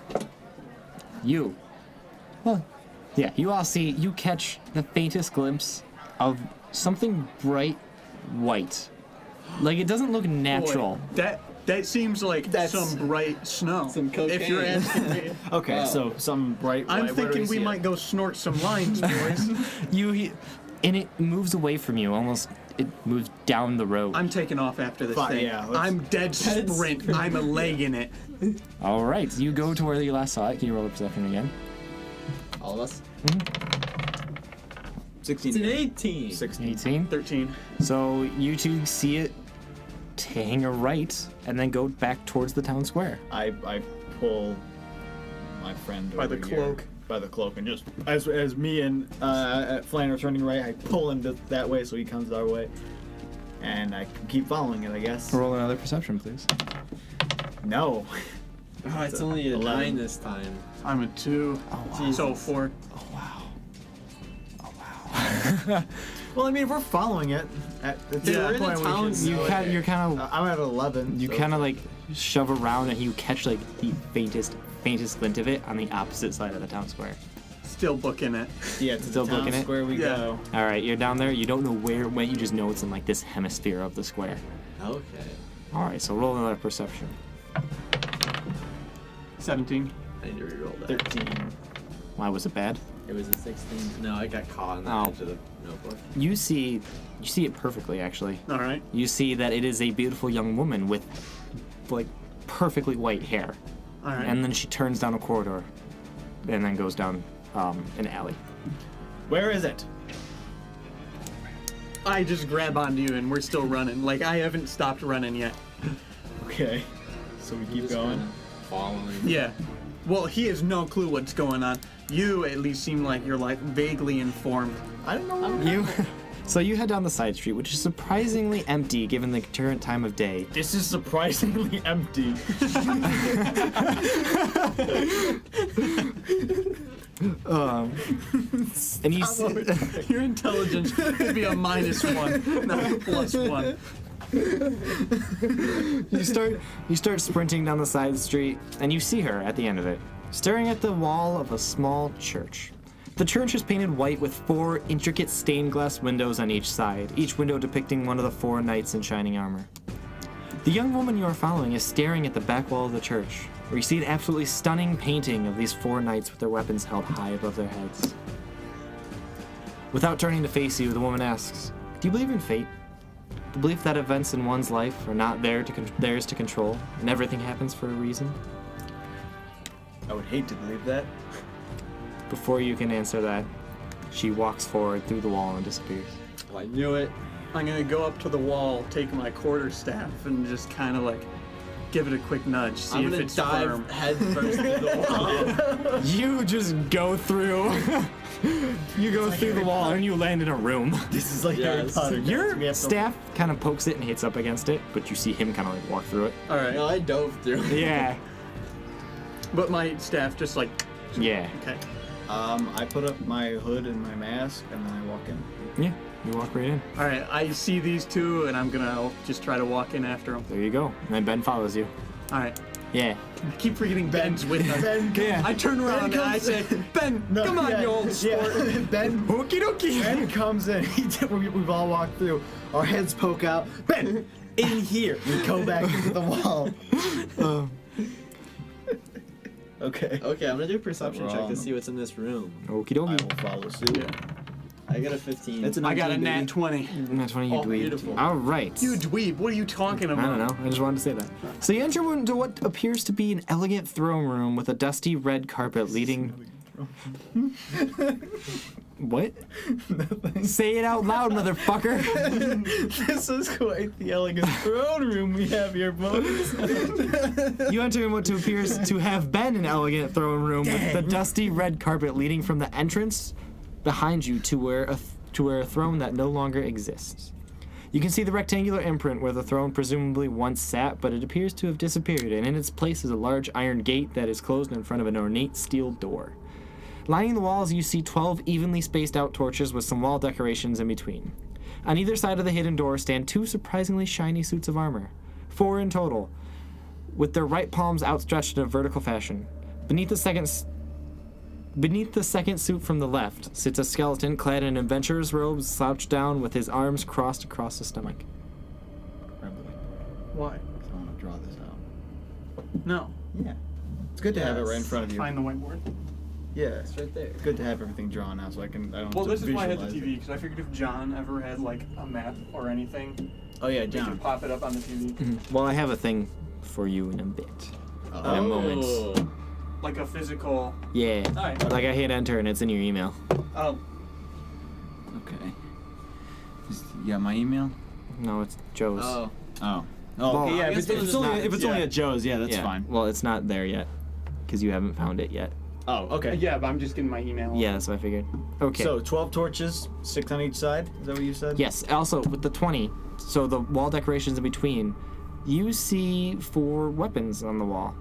Speaker 2: You. Well, yeah, you all see, you catch the faintest glimpse of something bright white. Like, it doesn't look natural.
Speaker 4: Boy, that seems like
Speaker 3: That's-
Speaker 4: some bright snow.
Speaker 5: Some
Speaker 4: If you're
Speaker 5: cocaine.
Speaker 4: asking me.
Speaker 3: Okay,
Speaker 5: Wow.
Speaker 3: so some bright
Speaker 4: I'm
Speaker 3: white. Where do
Speaker 4: thinking we
Speaker 3: see it?
Speaker 4: might go snort some lines, boys.
Speaker 2: And it moves away from you, almost, it moves down the road.
Speaker 4: I'm taking off after this
Speaker 3: Fine,
Speaker 4: thing.
Speaker 3: yeah, let's-
Speaker 4: I'm dead sprint. I'm a leg in it.
Speaker 2: All right, you go to where you last saw it. Can you roll a perception again?
Speaker 5: All of us?
Speaker 3: 16.
Speaker 5: It's an 18.
Speaker 3: 16.
Speaker 2: 18.
Speaker 4: 13.
Speaker 2: So you two see it hang a right and then go back towards the town square.
Speaker 3: I pull my friend
Speaker 4: By
Speaker 3: over
Speaker 4: the
Speaker 3: here
Speaker 4: cloak.
Speaker 3: by the cloak, and just as me and Flan are turning right, I pull him that way so he comes our way, and I keep following it, I guess.
Speaker 2: Roll another perception, please.
Speaker 3: No.
Speaker 5: Oh, it's only a
Speaker 3: 11.
Speaker 5: 9 this time.
Speaker 4: I'm a 2.
Speaker 2: Oh,
Speaker 4: So 4.
Speaker 3: Well, I mean, if we're following it, at
Speaker 4: Yeah,
Speaker 3: that
Speaker 5: we're in
Speaker 3: point
Speaker 5: the
Speaker 3: we
Speaker 5: town,
Speaker 3: should-
Speaker 2: You
Speaker 5: Okay.
Speaker 2: you're kind of
Speaker 3: I'm at 11.
Speaker 2: you
Speaker 3: so-
Speaker 2: kind of like shove around and you catch like the faintest glint of it on the opposite side of the town square.
Speaker 4: Still booking it.
Speaker 3: Yeah, to
Speaker 2: Still
Speaker 3: the town
Speaker 2: booking it?
Speaker 3: square we
Speaker 4: Yeah.
Speaker 3: go.
Speaker 2: All right, you're down there. You don't know where it went. You just know it's in like this hemisphere of the square.
Speaker 5: Okay.
Speaker 2: All right, so roll another perception.
Speaker 4: 17.
Speaker 5: I need to reroll that.
Speaker 3: 13.
Speaker 2: Why was it bad?
Speaker 5: It was a 16. No, I got caught on the
Speaker 2: Oh.
Speaker 5: edge of the notebook.
Speaker 2: You see it perfectly actually.
Speaker 4: All right.
Speaker 2: You see that it is a beautiful young woman with like perfectly white hair.
Speaker 4: All right.
Speaker 2: And then she turns down a corridor and then goes down an alley.
Speaker 3: Where is it?
Speaker 4: I just grab onto you and we're still running. Like, I haven't stopped running yet.
Speaker 3: Okay. So we keep
Speaker 5: Just
Speaker 3: going.
Speaker 5: kinda Following.
Speaker 4: Yeah. Well, he has no clue what's going on. You at least seem like you're like vaguely informed.
Speaker 3: I don't know. Where
Speaker 2: You So you head down the side street, which is surprisingly empty given the current time of day.
Speaker 3: This is surprisingly empty.
Speaker 2: And you see,
Speaker 4: Your intelligence could be a -1, not a +1.
Speaker 2: you start sprinting down the side street, and you see her at the end of it, staring at the wall of a small church. The church is painted white with 4 intricate stained glass windows on each side, each window depicting one of the 4 knights in shining armor. The young woman you are following is staring at the back wall of the church, where you see an absolutely stunning painting of these 4 knights with their weapons held high above their heads. Without turning to face you, the woman asks, "Do you believe in fate? The belief that events in one's life are not theirs to control, and everything happens for a reason?"
Speaker 3: I would hate to believe that.
Speaker 2: Before you can answer that, she walks forward through the wall and disappears.
Speaker 5: Oh, I knew it.
Speaker 4: I'm gonna go up to the wall, take my quarterstaff, and just kind of like give it a quick nudge, see
Speaker 5: I'm
Speaker 4: if
Speaker 5: gonna
Speaker 4: it's
Speaker 5: dive
Speaker 4: firm.
Speaker 5: head first into the wall.
Speaker 2: You just go through. You go through the wall and you land in a room.
Speaker 3: This is like Harry
Speaker 5: Yes.
Speaker 3: Potter. guys. We
Speaker 2: Your
Speaker 3: have to-
Speaker 2: staff kind of pokes it and hits up against it, but you see him kind of like walk through it.
Speaker 4: All right,
Speaker 5: No, I dove through.
Speaker 2: Yeah.
Speaker 4: but my staff just like
Speaker 2: Yeah.
Speaker 4: okay.
Speaker 3: I put up my hood and my mask, and then I walk in.
Speaker 2: Yeah. You walk right in.
Speaker 4: All right, I see these two, and I'm gonna just try to walk in after them.
Speaker 2: There you go. And then Ben follows you.
Speaker 4: All right,
Speaker 2: Yeah.
Speaker 4: I keep forgetting Ben's with us.
Speaker 3: Ben,
Speaker 2: Yeah.
Speaker 4: I turn around and I
Speaker 3: comes
Speaker 4: say, Ben,
Speaker 3: No,
Speaker 4: come on,
Speaker 3: yeah,
Speaker 4: you old sport.
Speaker 3: yeah. Ben,
Speaker 2: Okie dokie.
Speaker 3: Ben comes in. We've all walked through. Our heads poke out. Ben, in here. We go back into the wall. Okay.
Speaker 5: Okay, I'm gonna do a perception check
Speaker 3: Wrong.
Speaker 5: to see what's in this room.
Speaker 2: Okie
Speaker 3: I
Speaker 2: dokie.
Speaker 3: will follow suit.
Speaker 5: I got a 15.
Speaker 3: It's an
Speaker 4: I got a
Speaker 3: 19,
Speaker 4: nat
Speaker 3: baby.
Speaker 4: 20.
Speaker 2: Not 20, you
Speaker 5: Oh,
Speaker 2: dweeb.
Speaker 5: beautiful.
Speaker 2: All right.
Speaker 4: You dweeb, what are you talking about?
Speaker 2: I don't know. I just wanted to say that. So you enter into what appears to be an elegant throne room with a dusty red carpet leading. What? Say it out loud, motherfucker.
Speaker 3: This is quite the elegant throne room we have here, boys.
Speaker 2: You enter in what appears to have been an elegant throne room with the dusty red carpet leading from the entrance behind you to where a throne that no longer exists. You can see the rectangular imprint where the throne presumably once sat, but it appears to have disappeared, and in its place is a large iron gate that is closed in front of an ornate steel door. Lining the walls, you see 12 evenly spaced out torches with some wall decorations in between. On either side of the hidden door stand 2 surprisingly shiny suits of armor, 4 in total, with their right palms outstretched in a vertical fashion. Beneath the second suit from the left sits a skeleton clad in adventurer's robes, slouched down with his arms crossed across the stomach.
Speaker 4: Why?
Speaker 3: I want to draw this out.
Speaker 4: No.
Speaker 3: Yeah. It's good to have it right in front of you.
Speaker 4: Find the whiteboard.
Speaker 3: Yeah.
Speaker 5: It's right there.
Speaker 3: It's good to have everything drawn out so I don't
Speaker 4: Well,
Speaker 3: have
Speaker 4: this
Speaker 3: to
Speaker 4: is why I had the
Speaker 3: visualize
Speaker 4: TV,
Speaker 3: it.
Speaker 4: because I figured if John ever had like a map or anything,
Speaker 3: Oh yeah,
Speaker 4: we
Speaker 3: John.
Speaker 4: could pop it up on the TV.
Speaker 2: Well, I have a thing for you in a bit. In a moment.
Speaker 5: Oh.
Speaker 4: Like a physical.
Speaker 2: Yeah.
Speaker 4: Alright.
Speaker 2: Like I hit enter and it's in your email.
Speaker 4: Oh,
Speaker 3: Okay. You got my email?
Speaker 2: No, it's Joe's.
Speaker 5: Oh.
Speaker 3: Oh.
Speaker 2: Well,
Speaker 3: okay, yeah.
Speaker 5: I
Speaker 3: If
Speaker 5: guess
Speaker 3: it's,
Speaker 5: it's
Speaker 3: only,
Speaker 5: not-
Speaker 3: if it's only
Speaker 5: yeah.
Speaker 3: at Joe's, yeah, that's
Speaker 2: Yeah.
Speaker 3: fine.
Speaker 2: Well, it's not there yet because you haven't found it yet.
Speaker 3: Oh, okay.
Speaker 4: yeah, but I'm just getting my email.
Speaker 2: Yeah, that's what I figured. Okay.
Speaker 3: So 12 torches, 6 on each side. Is that what you said?
Speaker 2: Yes, also with the 20, so the wall decorations in between, you see 4 weapons on the wall.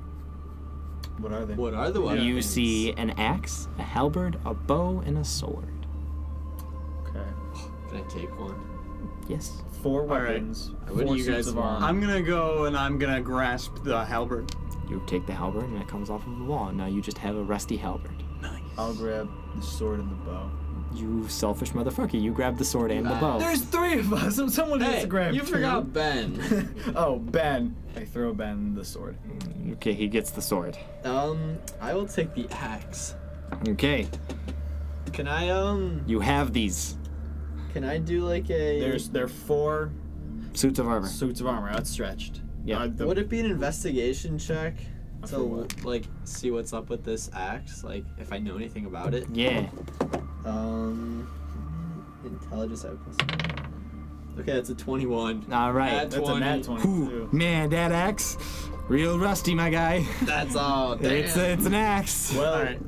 Speaker 3: What are they?
Speaker 5: What are the weapons?
Speaker 2: You see an axe, a halberd, a bow, and a sword.
Speaker 3: Okay.
Speaker 5: Can I take one?
Speaker 2: Yes.
Speaker 3: 4
Speaker 4: right.
Speaker 3: weapons.
Speaker 5: What do
Speaker 3: 4
Speaker 5: you
Speaker 3: suits
Speaker 5: guys
Speaker 3: of
Speaker 5: want?
Speaker 3: armor.
Speaker 4: I'm gonna go and I'm gonna grasp the halberd.
Speaker 2: You take the halberd and it comes off of the wall. Now you just have a rusty halberd.
Speaker 3: I'll grab the sword and the bow.
Speaker 2: You selfish motherfucker. You grab the sword and the bow.
Speaker 3: There's 3 of us. Someone needs
Speaker 5: Hey,
Speaker 3: to grab
Speaker 5: you
Speaker 3: 2.
Speaker 5: forgot Ben.
Speaker 3: Oh, Ben. I throw Ben the sword.
Speaker 2: Okay, he gets the sword.
Speaker 5: I will take the axe.
Speaker 2: Okay,
Speaker 5: Can I
Speaker 2: you have these
Speaker 5: can I do like a
Speaker 3: There are 4
Speaker 2: suits of armor.
Speaker 3: suits of armor outstretched.
Speaker 2: Yeah.
Speaker 5: would it be an investigation check
Speaker 3: For
Speaker 5: to
Speaker 3: what?
Speaker 5: like see what's up with this axe? Like if I know anything about it?
Speaker 2: Yeah.
Speaker 5: Intelligence I have plus. Okay, that's a 21.
Speaker 2: All right.
Speaker 3: That's a nat 20.
Speaker 2: Whew,
Speaker 3: too.
Speaker 2: man, that axe, real rusty, my guy.
Speaker 5: That's all.
Speaker 2: It's an axe.
Speaker 3: Well,
Speaker 4: Alright.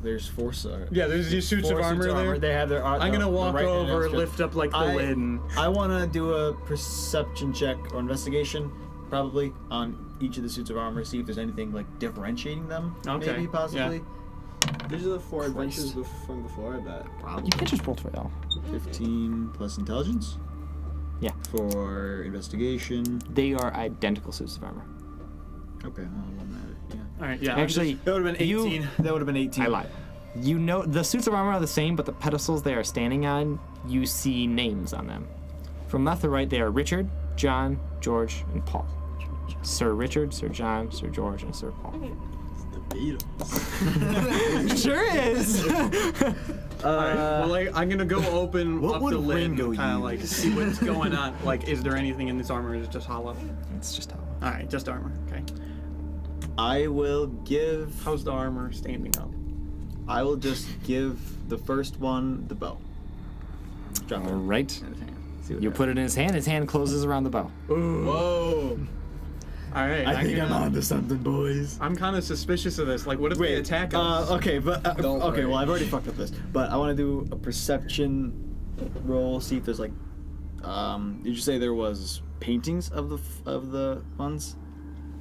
Speaker 3: there's 4 suits.
Speaker 4: Yeah, there's these suits of armor there.
Speaker 3: They have their.
Speaker 4: I'm gonna walk
Speaker 3: right hand
Speaker 4: over,
Speaker 3: outstretched.
Speaker 4: lift up like the lid, and
Speaker 3: I want to do a perception check or investigation, probably on each of the suits of armor, see if there's anything like differentiating them.
Speaker 4: Okay,
Speaker 3: Maybe possibly.
Speaker 5: These are the 4
Speaker 3: Christ.
Speaker 5: adventures from before, I bet.
Speaker 2: You can't just roll for it all.
Speaker 3: 15 plus intelligence.
Speaker 2: Yeah.
Speaker 3: For investigation.
Speaker 2: They are identical suits of armor.
Speaker 3: Okay. Yeah.
Speaker 4: all right, yeah.
Speaker 2: Actually,
Speaker 3: That would have been 18.
Speaker 2: You-
Speaker 3: That would have been 18.
Speaker 2: I lied. You know, the suits of armor are the same, but the pedestals they are standing on, you see names on them. From left to right, they are Richard, John, George, and Paul. Sir Richard, Sir John, Sir George, and Sir Paul.
Speaker 5: The Beatles.
Speaker 2: Sure is.
Speaker 4: Alright, well, like, I'm gonna go open
Speaker 3: What
Speaker 4: up
Speaker 3: would
Speaker 4: the lid
Speaker 3: Ringo
Speaker 4: and kind of like
Speaker 3: use?
Speaker 4: see what's going on. Like, is there anything in this armor? Or is it just hollow?
Speaker 2: It's just how.
Speaker 4: Alright, just armor. Okay.
Speaker 3: I will give.
Speaker 4: How's the armor standing up?
Speaker 3: I will just give the first one the bow. Drop it
Speaker 2: All right.
Speaker 3: in his hand. See what
Speaker 2: You
Speaker 3: happens.
Speaker 2: put it in his hand. His hand closes around the bow.
Speaker 5: Whoa.
Speaker 4: Alright,
Speaker 3: I think I'm onto something, boys.
Speaker 4: I'm kind of suspicious of this. Like, what if they attack us?
Speaker 3: Okay, but
Speaker 5: Don't
Speaker 3: okay.
Speaker 5: worry.
Speaker 3: Well, I've already fucked up this, but I want to do a perception roll. See if there's like, did you say there was paintings of the ones?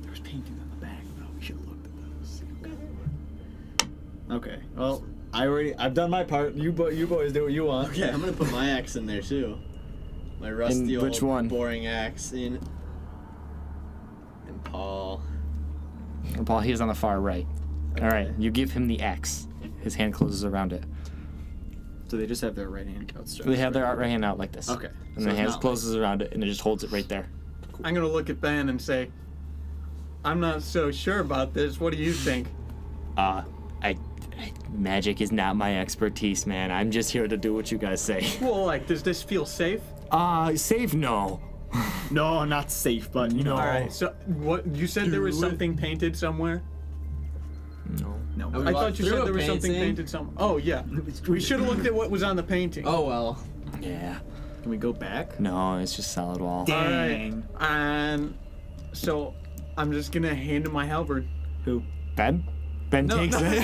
Speaker 3: There was paintings on the back. Oh, we should have looked at those. Okay. Well, I've done my part. You boys do what you want.
Speaker 5: Okay, I'm gonna put my axe in there too. My rusty
Speaker 2: In which
Speaker 5: old
Speaker 2: one?
Speaker 5: boring axe in. And Paul.
Speaker 2: And Paul, he is on the far right. All right.
Speaker 5: Okay.
Speaker 2: You give him the X. His hand closes around it.
Speaker 3: So they just have their right hand outstretched.
Speaker 2: They have their right hand out like this.
Speaker 3: Okay.
Speaker 2: And
Speaker 3: So
Speaker 2: the
Speaker 3: it's
Speaker 2: hand
Speaker 3: not
Speaker 2: closes around it, and it just holds it right there.
Speaker 4: I'm gonna look at Ben and say, I'm not so sure about this. What do you think?
Speaker 2: Magic is not my expertise, man. I'm just here to do what you guys say.
Speaker 4: Well, like, does this feel safe?
Speaker 2: Safe? No.
Speaker 3: No, not safe, but you know.
Speaker 4: All right. So, what you said there was something painted somewhere?
Speaker 2: No.
Speaker 3: No.
Speaker 5: We
Speaker 4: I
Speaker 5: walked
Speaker 4: thought you
Speaker 5: through
Speaker 4: said
Speaker 5: a
Speaker 4: there was something
Speaker 5: painting.
Speaker 4: painted somewhere. Oh yeah. We should have looked at what was on the painting.
Speaker 5: Oh well.
Speaker 2: Yeah.
Speaker 3: Can we go back?
Speaker 2: No, it's just solid wall.
Speaker 4: All
Speaker 3: Dang.
Speaker 4: right. And so, I'm just gonna hand him my halberd.
Speaker 3: Who?
Speaker 2: Ben? Ben takes it.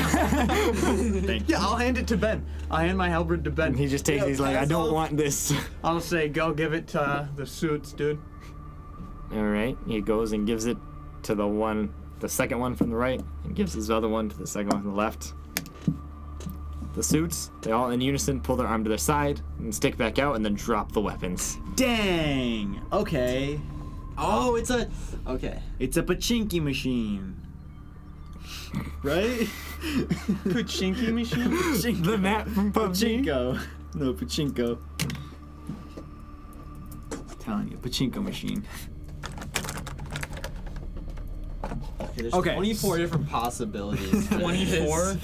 Speaker 3: Thank
Speaker 4: Yeah, I'll hand it to Ben. I'll hand my halberd to Ben.
Speaker 2: And he just takes it. He's like, I don't want this.
Speaker 4: I'll say, go give it to the suits, dude.
Speaker 2: All right. He goes and gives it to the second one from the right, and gives his other one to the second one from the left. The suits, they all in unison pull their arm to their side and stick back out and then drop the weapons.
Speaker 3: Dang. Okay.
Speaker 5: Oh, it's a. Okay.
Speaker 3: It's a pachinki machine. Right?
Speaker 4: Pachinki machine?
Speaker 2: The map from PUBG.
Speaker 3: Pachinko. No, pachinko. Telling you, pachinko machine.
Speaker 5: Okay, there's
Speaker 3: Okay.
Speaker 5: 24 different possibilities.
Speaker 4: 24?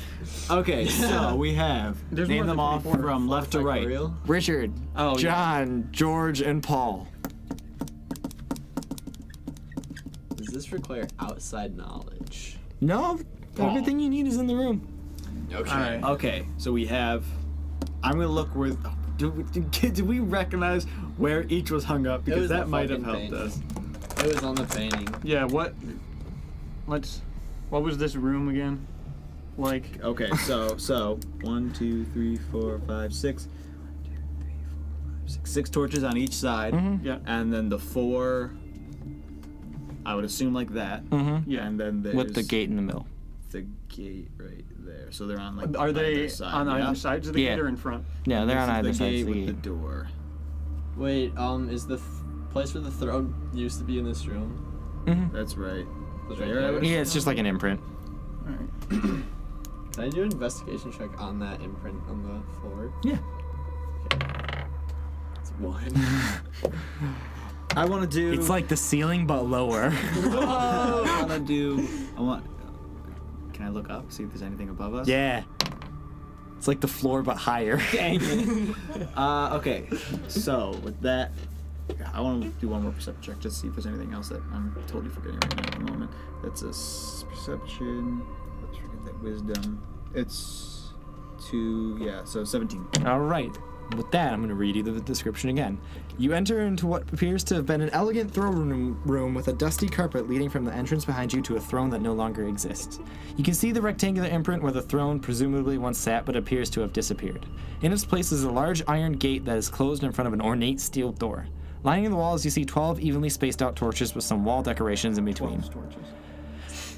Speaker 3: Okay, so we have
Speaker 4: There's
Speaker 3: name
Speaker 4: more
Speaker 3: them
Speaker 4: than
Speaker 3: off
Speaker 4: 24.
Speaker 3: from left to right.
Speaker 5: Real?
Speaker 2: Richard,
Speaker 4: Oh, yeah.
Speaker 2: John, George, and Paul.
Speaker 5: Does this require outside knowledge?
Speaker 2: No, everything you need is in the room.
Speaker 5: Okay.
Speaker 4: All right.
Speaker 3: Okay, so we have. I'm gonna look where. Did we recognize where each was hung up? Because
Speaker 5: was
Speaker 3: that
Speaker 5: the
Speaker 3: might have
Speaker 5: fucking
Speaker 3: helped us.
Speaker 5: It was on the painting.
Speaker 4: Yeah, what was this room again? Like,
Speaker 3: Okay, so 1, 2, 3, 4, 5, 6. 6 torches on each side,
Speaker 4: yeah.
Speaker 3: and then the 4. I would assume like that.
Speaker 4: Yeah.
Speaker 3: And then there's
Speaker 2: With the gate in the middle.
Speaker 3: the gate right there. So they're on like.
Speaker 4: Are they
Speaker 3: either side,
Speaker 4: on
Speaker 3: yeah?
Speaker 4: either sides of the
Speaker 2: Yeah.
Speaker 4: gate or in front?
Speaker 2: Yeah, they're on either
Speaker 3: This is the
Speaker 2: side
Speaker 3: gate
Speaker 2: of the
Speaker 3: with
Speaker 2: gate.
Speaker 3: the door.
Speaker 5: Wait, is the place where the throne used to be in this room?
Speaker 3: That's right.
Speaker 5: Was right
Speaker 3: There, I
Speaker 5: there?
Speaker 3: would-
Speaker 2: Yeah, it's just like an imprint.
Speaker 5: Can I do an investigation check on that imprint on the floor?
Speaker 2: Yeah.
Speaker 5: It's 1.
Speaker 3: I want to do.
Speaker 2: It's like the ceiling, but lower.
Speaker 3: I want to do. Can I look up, see if there's anything above us?
Speaker 2: Yeah. It's like the floor, but higher.
Speaker 3: Dang it. Okay, so with that, I want to do one more perception check just to see if there's anything else that I'm totally forgetting right now at the moment. That's a perception. Let's forget that wisdom. It's 2, yeah, so 17.
Speaker 2: All right. With that, I'm going to read you the description again. You enter into what appears to have been an elegant throne room with a dusty carpet leading from the entrance behind you to a throne that no longer exists. You can see the rectangular imprint where the throne presumably once sat but appears to have disappeared. In its place is a large iron gate that is closed in front of an ornate steel door. Lining the walls, you see 12 evenly spaced out torches with some wall decorations in between.
Speaker 4: 12 torches.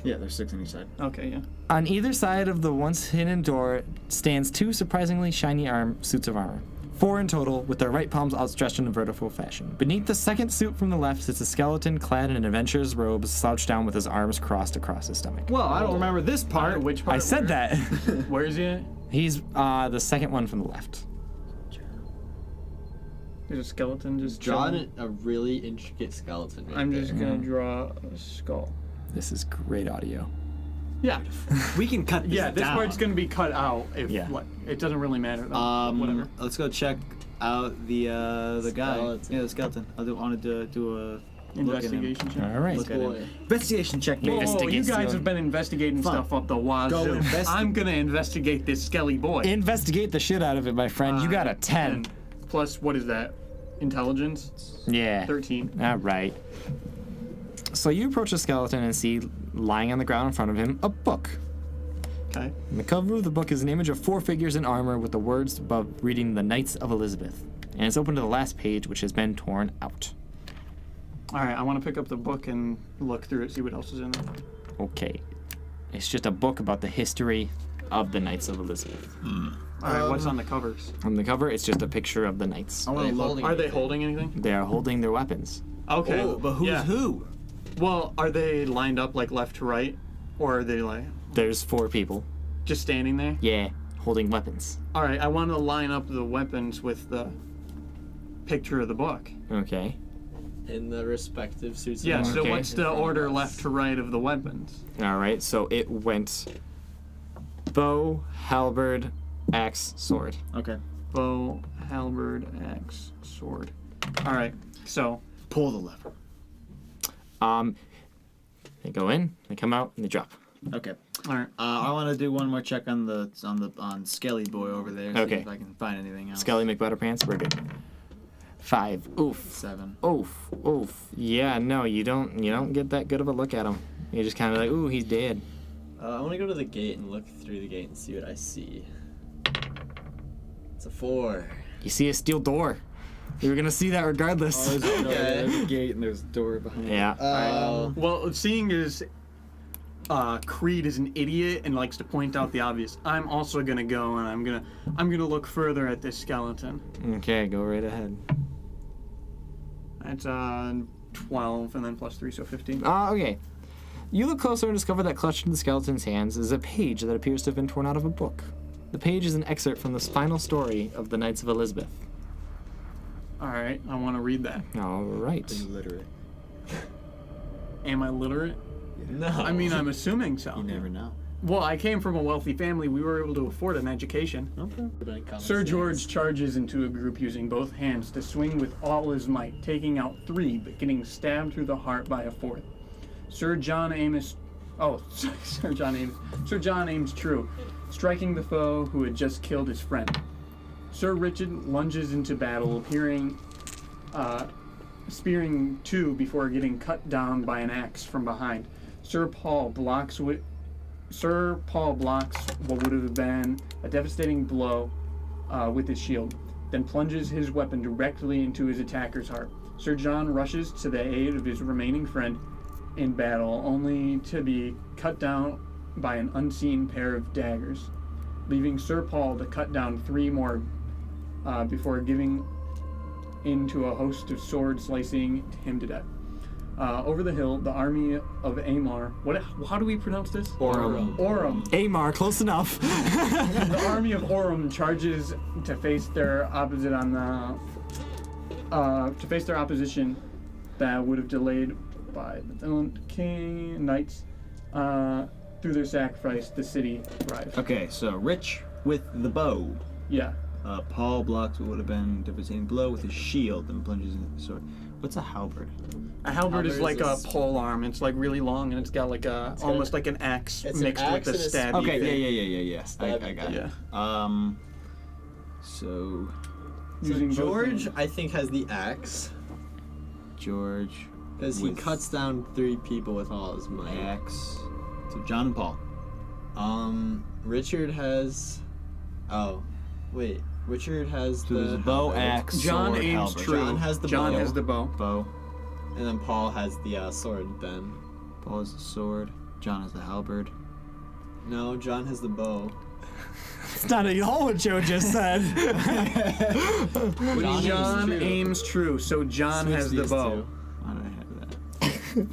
Speaker 3: Yeah, there's 6 on each side.
Speaker 4: Okay, yeah.
Speaker 2: On either side of the once hidden door stands 2 surprisingly shiny suits of armor. 4 in total, with their right palms outstretched in a vertical fashion. Beneath the second suit from the left sits a skeleton clad in an adventurer's robes, slouched down with his arms crossed across his stomach.
Speaker 3: Well, I don't remember this part.
Speaker 4: Which part?
Speaker 2: I said that.
Speaker 4: Where is he at?
Speaker 2: He's the second one from the left.
Speaker 4: There's a skeleton just
Speaker 5: Draw
Speaker 4: chilling.
Speaker 5: a really intricate skeleton right
Speaker 4: I'm
Speaker 5: there.
Speaker 4: just gonna draw a skull.
Speaker 2: This is great audio.
Speaker 4: Yeah.
Speaker 3: We can cut this
Speaker 4: Yeah, this
Speaker 3: down.
Speaker 4: part's gonna be cut out. If
Speaker 2: Yeah.
Speaker 4: like, it doesn't really matter though. Whatever.
Speaker 3: Let's go check out the guy.
Speaker 5: Skeleton.
Speaker 3: Yeah, the skeleton. I wanted to do a look at him.
Speaker 4: Investigation check.
Speaker 2: All right.
Speaker 3: Look at him.
Speaker 5: Boy.
Speaker 3: Investigation check,
Speaker 4: Whoa,
Speaker 3: baby.
Speaker 4: whoa, you guys have been investigating
Speaker 3: Fine.
Speaker 4: stuff up the wazoo.
Speaker 3: Go investigate.
Speaker 4: I'm gonna investigate this skelly boy.
Speaker 2: Investigate the shit out of it, my friend. You got a 10.
Speaker 4: Plus, what is that? Intelligence?
Speaker 2: Yeah.
Speaker 4: 13.
Speaker 2: All right. So you approach the skeleton and see lying on the ground in front of him a book.
Speaker 4: Okay.
Speaker 2: And the cover of the book is an image of 4 figures in armor with the words above reading the Knights of Elizabeth. And it's open to the last page, which has been torn out.
Speaker 4: Alright, I want to pick up the book and look through it, see what else is in it.
Speaker 2: Okay. It's just a book about the history of the Knights of Elizabeth.
Speaker 4: Alright, what's on the covers?
Speaker 2: On the cover, it's just a picture of the knights.
Speaker 3: I want to look.
Speaker 4: Are they holding anything?
Speaker 2: They are holding their weapons.
Speaker 4: Okay.
Speaker 3: Oh, but who's
Speaker 4: yeah.
Speaker 3: who?
Speaker 4: Well, are they lined up like left to right? Or are they like
Speaker 2: There's 4 people.
Speaker 4: just standing there?
Speaker 2: Yeah, holding weapons.
Speaker 4: Alright, I want to line up the weapons with the picture of the book.
Speaker 2: Okay.
Speaker 5: In the respective suits.
Speaker 4: Yeah,
Speaker 5: of
Speaker 4: so
Speaker 2: Okay.
Speaker 4: what's the order left to right of the weapons?
Speaker 2: All right, so it went bow, halberd, axe, sword.
Speaker 3: Okay.
Speaker 4: Bow, halberd, axe, sword. Alright, so
Speaker 3: Pull the lever.
Speaker 2: They go in, they come out, and they drop.
Speaker 3: Okay.
Speaker 4: alright.
Speaker 3: I want to do one more check on Skelly boy over there. See
Speaker 2: Okay.
Speaker 3: if I can find anything else.
Speaker 2: Skelly McButterpants, we're good. 5. Oof.
Speaker 3: 7.
Speaker 2: Oof. Oof. Yeah, no, you don't get that good of a look at him. You're just kind of like, ooh, he's dead.
Speaker 5: I want to go to the gate and look through the gate and see what I see. It's a 4.
Speaker 2: You see a steel door. You were gonna see that regardless.
Speaker 3: There's a gate and there's a door behind.
Speaker 2: Yeah.
Speaker 4: Well, seeing as Creed is an idiot and likes to point out the obvious, I'm also gonna go and I'm gonna look further at this skeleton.
Speaker 2: Okay, go right ahead.
Speaker 4: That's 12 and then plus 3, so 15.
Speaker 2: Okay. You look closer and discover that clutched in the skeleton's hands is a page that appears to have been torn out of a book. The page is an excerpt from the final story of the Knights of Elizabeth.
Speaker 4: All right, I want to read that.
Speaker 2: All right.
Speaker 3: Illiterate.
Speaker 4: Am I literate?
Speaker 5: No.
Speaker 4: I mean, I'm assuming so.
Speaker 3: You never know.
Speaker 4: Well, I came from a wealthy family. We were able to afford an education. Sir George charges into a group using both hands to swing with all his might, taking out 3, but getting stabbed through the heart by a 4th. Sir John aims true, striking the foe who had just killed his friend. Sir Richard lunges into battle, spearing 2 before getting cut down by an axe from behind. Sir Paul blocks what would have been a devastating blow with his shield, then plunges his weapon directly into his attacker's heart. Sir John rushes to the aid of his remaining friend in battle, only to be cut down by an unseen pair of daggers, leaving Sir Paul to cut down 3 more before giving into a host of swords slicing him to death. Over the hill, the army of Amar. How do we pronounce this?
Speaker 5: Aurum.
Speaker 4: Aurum.
Speaker 2: Amar, close enough.
Speaker 4: The army of Aurum charges to face their opposition that would have delayed by the villain king knights through their sacrifice. The city thrives.
Speaker 3: Okay, so Rich with the bow.
Speaker 4: Yeah.
Speaker 3: Paul blocks what would have been a devastating blow with his shield and plunges into the sword. What's a halberd?
Speaker 4: A halberd is like
Speaker 5: Halberd
Speaker 4: a
Speaker 5: is a
Speaker 4: pole arm. It's like really long and it's got like almost like an axe
Speaker 5: it's an
Speaker 4: mixed
Speaker 5: axe
Speaker 4: with a
Speaker 5: and a
Speaker 4: stab.
Speaker 3: Okay, yeah. I got
Speaker 4: Yeah.
Speaker 3: it. So
Speaker 4: Using both
Speaker 5: George,
Speaker 4: hands.
Speaker 5: I think, has the axe
Speaker 3: George
Speaker 5: because he
Speaker 3: with
Speaker 5: cuts down 3 people with all his might.
Speaker 3: axe. So John and Paul.
Speaker 5: Richard has. Oh, wait. Richard has
Speaker 3: So there's
Speaker 5: the
Speaker 3: a bow,
Speaker 5: halberd,
Speaker 3: axe,
Speaker 4: John
Speaker 3: sword,
Speaker 4: aims
Speaker 3: halberd.
Speaker 4: true.
Speaker 5: John has the
Speaker 4: John
Speaker 5: bow.
Speaker 4: has the bow.
Speaker 3: Bow.
Speaker 5: and then Paul has the sword. Then
Speaker 3: Paul has the sword. John has the halberd.
Speaker 5: no, John has the bow.
Speaker 2: It's not at all what Joe just said.
Speaker 4: John aims true, so John
Speaker 5: Switch
Speaker 4: has the
Speaker 5: these
Speaker 4: bow.
Speaker 5: two.
Speaker 3: Why did I have that?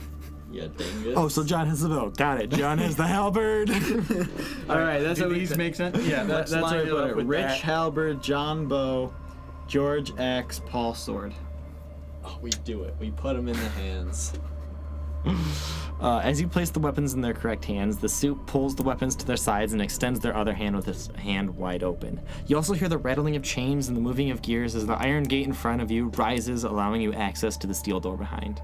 Speaker 5: Yeah, dang it.
Speaker 2: Oh, so John has the bow. Got it. John has the halberd.
Speaker 3: All right, that's
Speaker 4: Do
Speaker 3: how we
Speaker 4: these make sense? Yeah,
Speaker 3: That's
Speaker 4: let's
Speaker 3: how
Speaker 4: line
Speaker 3: we
Speaker 4: it
Speaker 3: put
Speaker 4: up
Speaker 3: it.
Speaker 4: with
Speaker 3: Rich
Speaker 4: that.
Speaker 3: halberd, John bow, George X Paul sword.
Speaker 5: Oh, we do it. We put them in the hands.
Speaker 2: As you place the weapons in their correct hands, the suit pulls the weapons to their sides and extends their other hand with its hand wide open. You also hear the rattling of chains and the moving of gears as the iron gate in front of you rises, allowing you access to the steel door behind.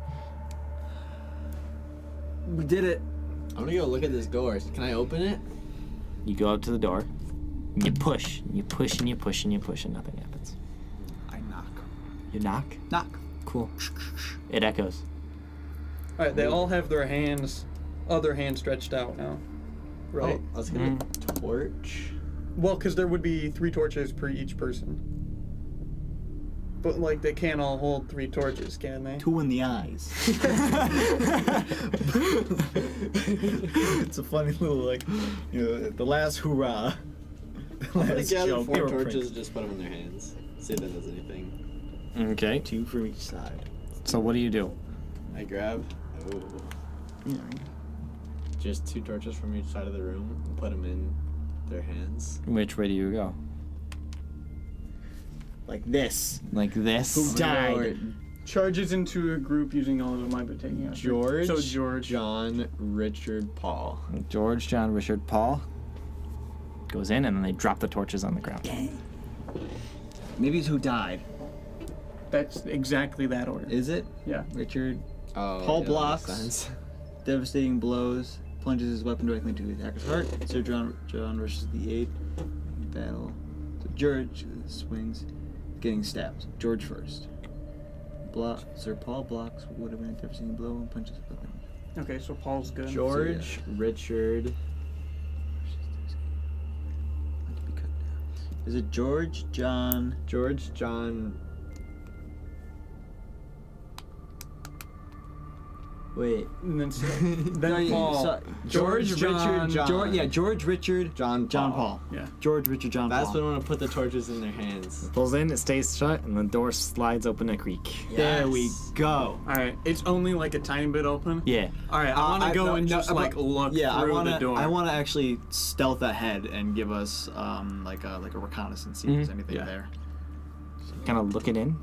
Speaker 3: We did it.
Speaker 5: I'm gonna go look at this door. Can I open it?
Speaker 2: You go up to the door, and you push, and you push, and you push, and you push, and nothing happens.
Speaker 3: I knock.
Speaker 2: You knock?
Speaker 3: Knock.
Speaker 2: Cool. It echoes.
Speaker 4: All right, they all have their other hand stretched out now, right?
Speaker 5: Oh, let's get a torch.
Speaker 4: Well, because there would be 3 torches per each person. But like, they can't all hold 3 torches, can they?
Speaker 3: 2 in the eyes. It's a funny little, like, the last hoorah. The last
Speaker 5: Gather
Speaker 3: joke.
Speaker 5: 4
Speaker 3: They were
Speaker 5: torches,
Speaker 3: pranks.
Speaker 5: just put them in their hands. See if that does anything.
Speaker 2: Okay.
Speaker 3: 2 from each side.
Speaker 2: So what do you do?
Speaker 5: I grab. Oh.
Speaker 3: Yeah.
Speaker 5: Just 2 torches from each side of the room and put them in their hands.
Speaker 2: Which way do you go?
Speaker 3: Like this.
Speaker 2: Like this?
Speaker 3: Who died?
Speaker 4: Charges into a group using all of them I've been taking out.
Speaker 5: George,
Speaker 4: So George.
Speaker 5: John, Richard, Paul.
Speaker 2: George, John, Richard, Paul goes in, and then they drop the torches on the ground.
Speaker 3: Maybe it's who died.
Speaker 4: That's exactly that order.
Speaker 3: Is it?
Speaker 4: Yeah.
Speaker 3: Richard.
Speaker 5: Oh,
Speaker 3: Paul
Speaker 5: yeah, that
Speaker 3: blocks.
Speaker 5: makes sense.
Speaker 3: Devastating blows. Plunges his weapon directly into the attacker's heart. Sir John rushes the aid. Battle. So George swings. Getting stabbed. George first. Sir Paul blocks. Would have been a devastating blow and punches his weapon.
Speaker 4: Okay, so Paul's good.
Speaker 5: George, Richard.
Speaker 3: Is it George, John?
Speaker 5: George, John. Wait.
Speaker 4: And then, then Paul.
Speaker 3: George,
Speaker 5: John.
Speaker 3: Richard, John. George, Richard,
Speaker 5: John
Speaker 3: Paul.
Speaker 4: Yeah.
Speaker 3: George, Richard, John
Speaker 5: That's
Speaker 3: Paul.
Speaker 5: when I want to put the torches in their hands.
Speaker 2: Pulls in, it stays shut, and the door slides open a creak.
Speaker 3: There we
Speaker 5: Yes.
Speaker 3: go.
Speaker 4: All right, it's only like a tiny bit open.
Speaker 2: Yeah.
Speaker 4: All right, I want to go and just like look
Speaker 3: Yeah,
Speaker 4: through
Speaker 3: I
Speaker 4: the door.
Speaker 3: want to actually stealth ahead and give us like a reconnaissance, see if there's anything
Speaker 4: Yeah.
Speaker 3: there.
Speaker 2: Kind of looking in,